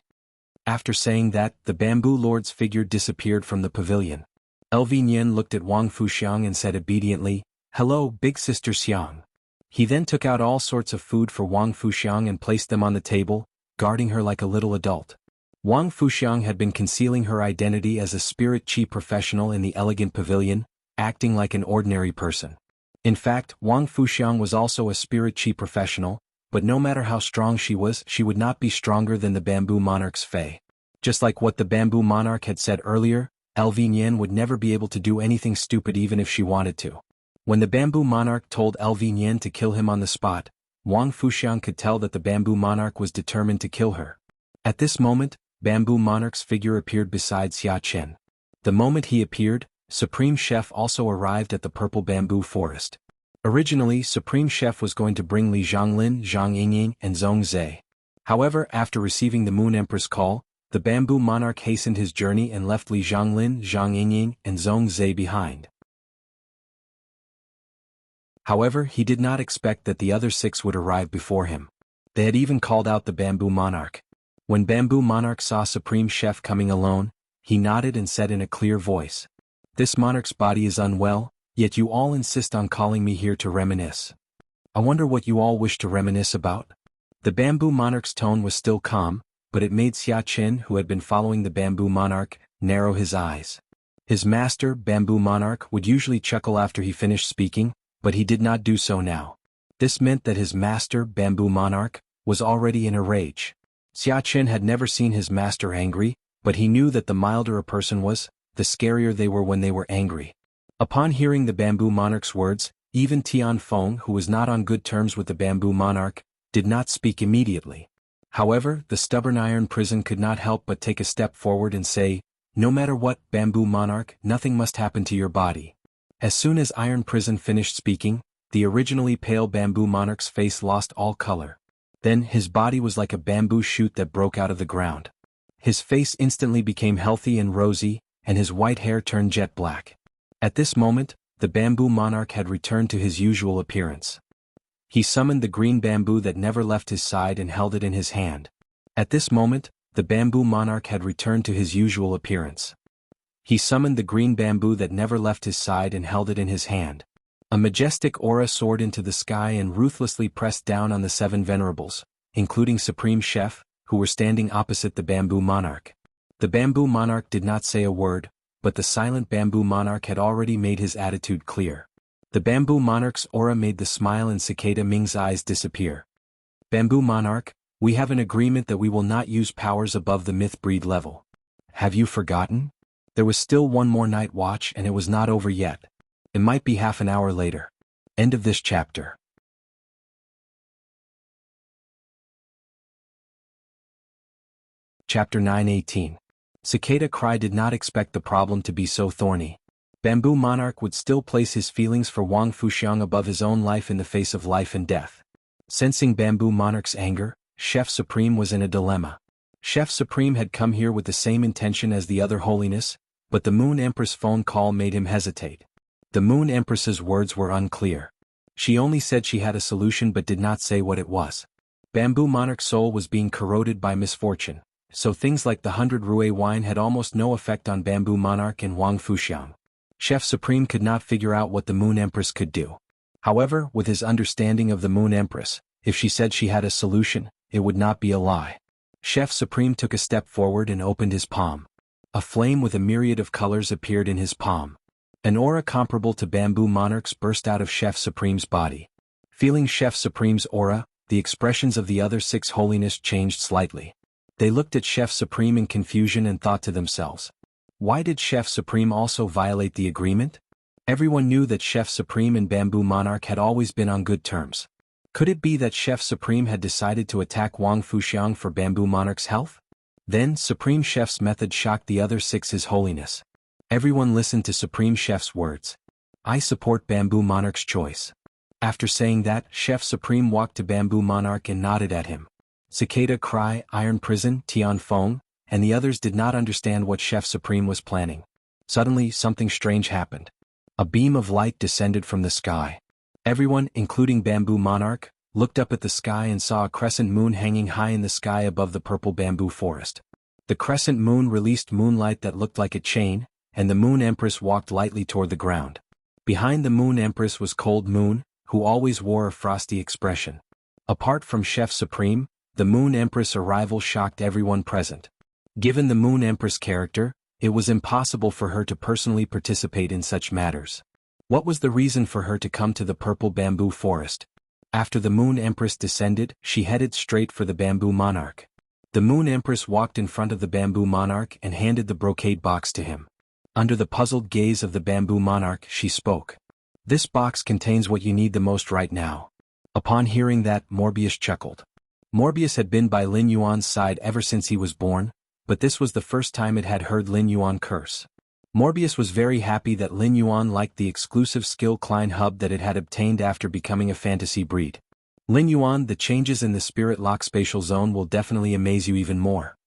After saying that, the Bamboo Lord's figure disappeared from the pavilion. Elvinien looked at Wang Fuxiang and said obediently, "Hello, big sister Xiang." He then took out all sorts of food for Wang Fuxiang and placed them on the table, guarding her like a little adult. Wang Fuxiang had been concealing her identity as a spirit chi professional in the elegant pavilion, acting like an ordinary person. In fact, Wang Fuxiang was also a spirit chi professional, but no matter how strong she was, she would not be stronger than the Bamboo Monarch's Fae. Just like what the Bamboo Monarch had said earlier, Elvinien would never be able to do anything stupid even if she wanted to. When the Bamboo Monarch told Elvinien to kill him on the spot, Wang Fuxiang could tell that the Bamboo Monarch was determined to kill her. At this moment, Bamboo Monarch's figure appeared beside Xia Chen. The moment he appeared, Supreme Chef also arrived at the purple bamboo forest. Originally, Supreme Chef was going to bring Li Zhonglin, Zhang Yingying, and Zhong Zhe. However, after receiving the Moon Empress call, the Bamboo Monarch hastened his journey and left Li Zhonglin, Zhang Yingying, and Zhong Zhe behind. However, he did not expect that the other 6 would arrive before him. They had even called out the Bamboo Monarch. When Bamboo Monarch saw Supreme Chef coming alone, he nodded and said in a clear voice, "This monarch's body is unwell, yet you all insist on calling me here to reminisce. I wonder what you all wish to reminisce about?" The Bamboo Monarch's tone was still calm, but it made Xia Chen, who had been following the Bamboo Monarch, narrow his eyes. His master, Bamboo Monarch, would usually chuckle after he finished speaking, but he did not do so now. This meant that his master, Bamboo Monarch, was already in a rage. Xia Chen had never seen his master angry, but he knew that the milder a person was, the scarier they were when they were angry. Upon hearing the Bamboo Monarch's words, even Tian Feng, who was not on good terms with the Bamboo Monarch, did not speak immediately. However, the stubborn Iron Prison could not help but take a step forward and say, "No matter what, Bamboo Monarch, nothing must happen to your body." As soon as Iron Prison finished speaking, the originally pale Bamboo Monarch's face lost all color. Then his body was like a bamboo shoot that broke out of the ground. His face instantly became healthy and rosy, and his white hair turned jet black. At this moment, the Bamboo Monarch had returned to his usual appearance. He summoned the green bamboo that never left his side and held it in his hand. At this moment, the Bamboo Monarch had returned to his usual appearance. He summoned the green bamboo that never left his side and held it in his hand. A majestic aura soared into the sky and ruthlessly pressed down on the 7 venerables, including Supreme Chef, who were standing opposite the Bamboo Monarch. The Bamboo Monarch did not say a word, but the silent Bamboo Monarch had already made his attitude clear. The Bamboo Monarch's aura made the smile in Cicada Ming's eyes disappear. "Bamboo Monarch, we have an agreement that we will not use powers above the myth-breed level. Have you forgotten? There was still one more night watch and it was not over yet. It might be half an hour later." End of this chapter. Chapter 9:18. Cicada Cry did not expect the problem to be so thorny. Bamboo Monarch would still place his feelings for Wang Fuxiang above his own life in the face of life and death. Sensing Bamboo Monarch's anger, Chef Supreme was in a dilemma. Chef Supreme had come here with the same intention as the other holiness, but the Moon Empress phone call made him hesitate. The Moon Empress's words were unclear. She only said she had a solution but did not say what it was. Bamboo Monarch's soul was being corroded by misfortune, so things like the 100 Rue wine had almost no effect on Bamboo Monarch and Wang Fuxiang. Chef Supreme could not figure out what the Moon Empress could do. However, with his understanding of the Moon Empress, if she said she had a solution, it would not be a lie. Chef Supreme took a step forward and opened his palm. A flame with a myriad of colors appeared in his palm. An aura comparable to Bamboo Monarch's burst out of Chef Supreme's body. Feeling Chef Supreme's aura, the expressions of the other 6 holiness changed slightly. They looked at Chef Supreme in confusion and thought to themselves, why did Chef Supreme also violate the agreement? Everyone knew that Chef Supreme and Bamboo Monarch had always been on good terms. Could it be that Chef Supreme had decided to attack Wang Fuxiang for Bamboo Monarch's health? Then Supreme Chef's method shocked the other 6 His Holiness. Everyone listened to Supreme Chef's words. I support Bamboo Monarch's choice. After saying that, Chef Supreme walked to Bamboo Monarch and nodded at him. Cicada Cry, Iron Prison, Tian Feng, and the others did not understand what Chef Supreme was planning. Suddenly, something strange happened. A beam of light descended from the sky. Everyone, including Bamboo Monarch, looked up at the sky and saw a crescent moon hanging high in the sky above the purple bamboo forest. The crescent moon released moonlight that looked like a chain, and the Moon Empress walked lightly toward the ground. Behind the Moon Empress was Cold Moon, who always wore a frosty expression. Apart from Chef Supreme, the Moon Empress' arrival shocked everyone present. Given the Moon Empress character, it was impossible for her to personally participate in such matters. What was the reason for her to come to the purple bamboo forest? After the Moon Empress descended, she headed straight for the Bamboo Monarch. The Moon Empress walked in front of the Bamboo Monarch and handed the brocade box to him. Under the puzzled gaze of the Bamboo Monarch, she spoke. This box contains what you need the most right now. Upon hearing that, Morbius chuckled. Morbius had been by Lin Yuan's side ever since he was born, but this was the first time it had heard Lin Yuan curse. Morbius was very happy that Lin Yuan liked the exclusive skill Klein Hub that it had obtained after becoming a fantasy breed. Lin Yuan, the changes in the Spirit Lock Spatial Zone will definitely amaze you even more.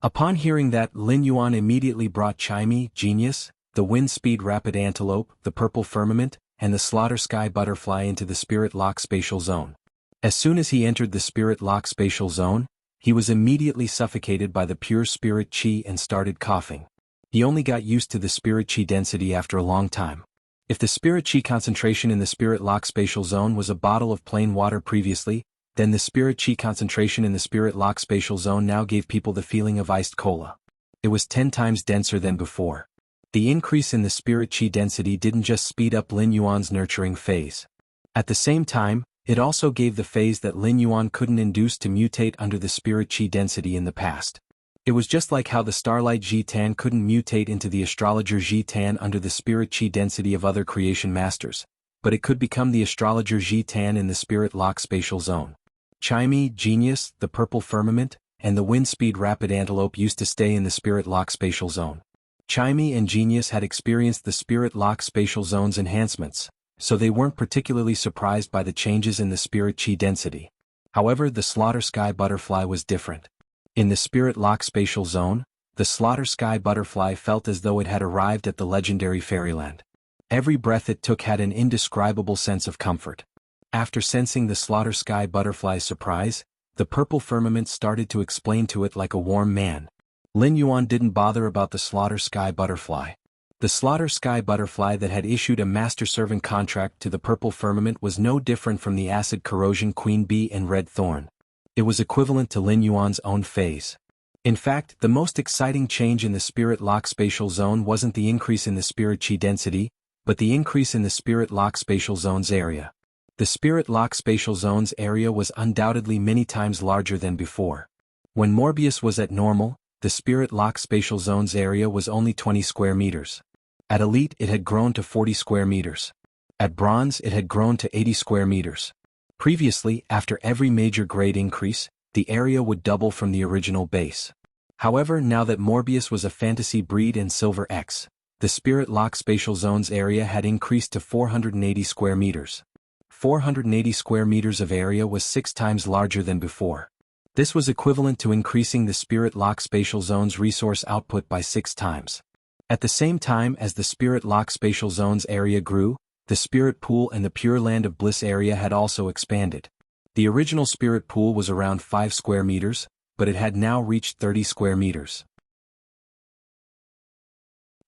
Upon hearing that, Lin Yuan immediately brought Chimey, Genius, the Wind Speed Rapid Antelope, the Purple Firmament, and the Slaughter Sky Butterfly into the Spirit Lock Spatial Zone. As soon as he entered the Spirit Lock Spatial Zone, he was immediately suffocated by the pure spirit chi and started coughing. He only got used to the spirit chi density after a long time. If the spirit chi concentration in the Spirit Lock Spatial Zone was a bottle of plain water previously, then the spirit chi concentration in the Spirit Lock Spatial Zone now gave people the feeling of iced cola. It was 10 times denser than before. The increase in the spirit chi density didn't just speed up Lin Yuan's nurturing phase. At the same time, it also gave the phase that Lin Yuan couldn't induce to mutate under the spirit chi density in the past. It was just like how the Starlight Ji-Tan couldn't mutate into the Astrologer Ji-Tan under the spirit chi density of other creation masters, but it could become the Astrologer Ji-Tan in the Spirit Lock Spatial Zone. Chimey, Genius, the Purple Firmament, and the Wind Speed Rapid Antelope used to stay in the Spirit Lock Spatial Zone. Chimey and Genius had experienced the Spirit Lock Spatial Zone's enhancements, so they weren't particularly surprised by the changes in the spirit chi density. However, the Slaughter Sky Butterfly was different. In the Spirit Lock Spatial Zone, the Slaughter Sky Butterfly felt as though it had arrived at the legendary fairyland. Every breath it took had an indescribable sense of comfort. After sensing the Slaughter Sky Butterfly's surprise, the Purple Firmament started to explain to it like a warm man. Lin Yuan didn't bother about the Slaughter Sky Butterfly. The Slaughter Sky Butterfly that had issued a master-servant contract to the Purple Firmament was no different from the Acid Corrosion Queen Bee and Red Thorn. It was equivalent to Lin Yuan's own phase. In fact, the most exciting change in the Spirit Lock Spatial Zone wasn't the increase in the spirit chi density, but the increase in the Spirit Lock Spatial Zone's area. The Spirit Lock Spatial Zone's area was undoubtedly many times larger than before. When Morbius was at normal, the Spirit Lock Spatial Zone's area was only 20 square meters. At Elite it had grown to 40 square meters. At Bronze it had grown to 80 square meters. Previously, after every major grade increase, the area would double from the original base. However, now that Morbius was a fantasy breed and Silver X, the Spirit Lock Spatial Zone's area had increased to 480 square meters. 480 square meters of area was 6 times larger than before. This was equivalent to increasing the Spirit Lock Spatial Zone's resource output by 6 times. At the same time as the Spirit Lock Spatial Zone's area grew, the Spirit Pool and the Pure Land of Bliss area had also expanded. The original Spirit Pool was around 5 square meters, but it had now reached 30 square meters.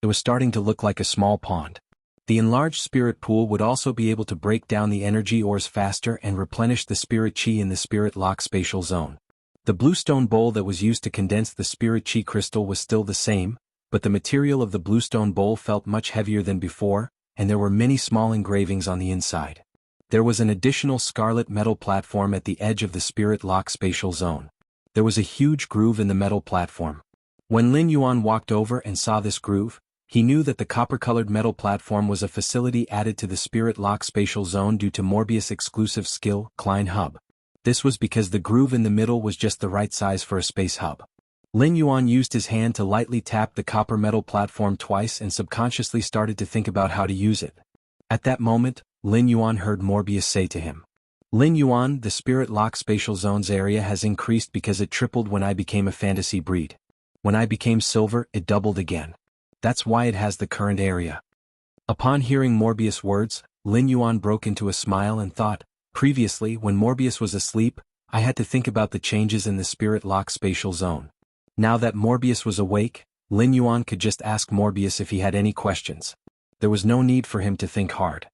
It was starting to look like a small pond. The enlarged Spirit Pool would also be able to break down the energy ores faster and replenish the Spirit Chi in the Spirit Lock Spatial Zone. The bluestone bowl that was used to condense the Spirit Chi crystal was still the same, but the material of the bluestone bowl felt much heavier than before, and there were many small engravings on the inside. There was an additional scarlet metal platform at the edge of the spirit lock spatial zone. There was a huge groove in the metal platform. When Lin Yuan walked over and saw this groove, he knew that the copper-colored metal platform was a facility added to the spirit lock spatial zone due to Morbius' exclusive skill, Klein Hub. This was because the groove in the middle was just the right size for a space hub. Lin Yuan used his hand to lightly tap the copper metal platform twice and subconsciously started to think about how to use it. At that moment, Lin Yuan heard Morbius say to him, "Lin Yuan, the spirit lock spatial zone's area has increased because it tripled when I became a fantasy breed. When I became silver, it doubled again. That's why it has the current area." Upon hearing Morbius' words, Lin Yuan broke into a smile and thought, "Previously, when Morbius was asleep, I had to think about the changes in the spirit lock spatial zone. Now that Morbius was awake, Lin Yuan could just ask Morbius if he had any questions. There was no need for him to think hard.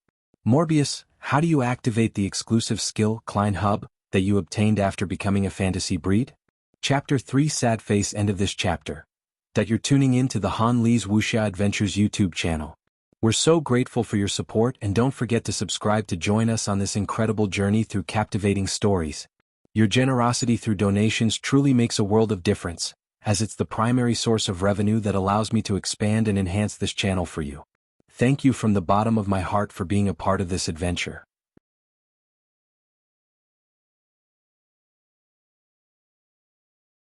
Morbius, how do you activate the exclusive skill, Klein Hub, that you obtained after becoming a fantasy breed?" Chapter 3 Sad face. End of this chapter. That you're tuning in to the Han Lee's Wuxia Adventures YouTube channel. We're so grateful for your support, and don't forget to subscribe to join us on this incredible journey through captivating stories. Your generosity through donations truly makes a world of difference, as it's the primary source of revenue that allows me to expand and enhance this channel for you. Thank you from the bottom of my heart for being a part of this adventure.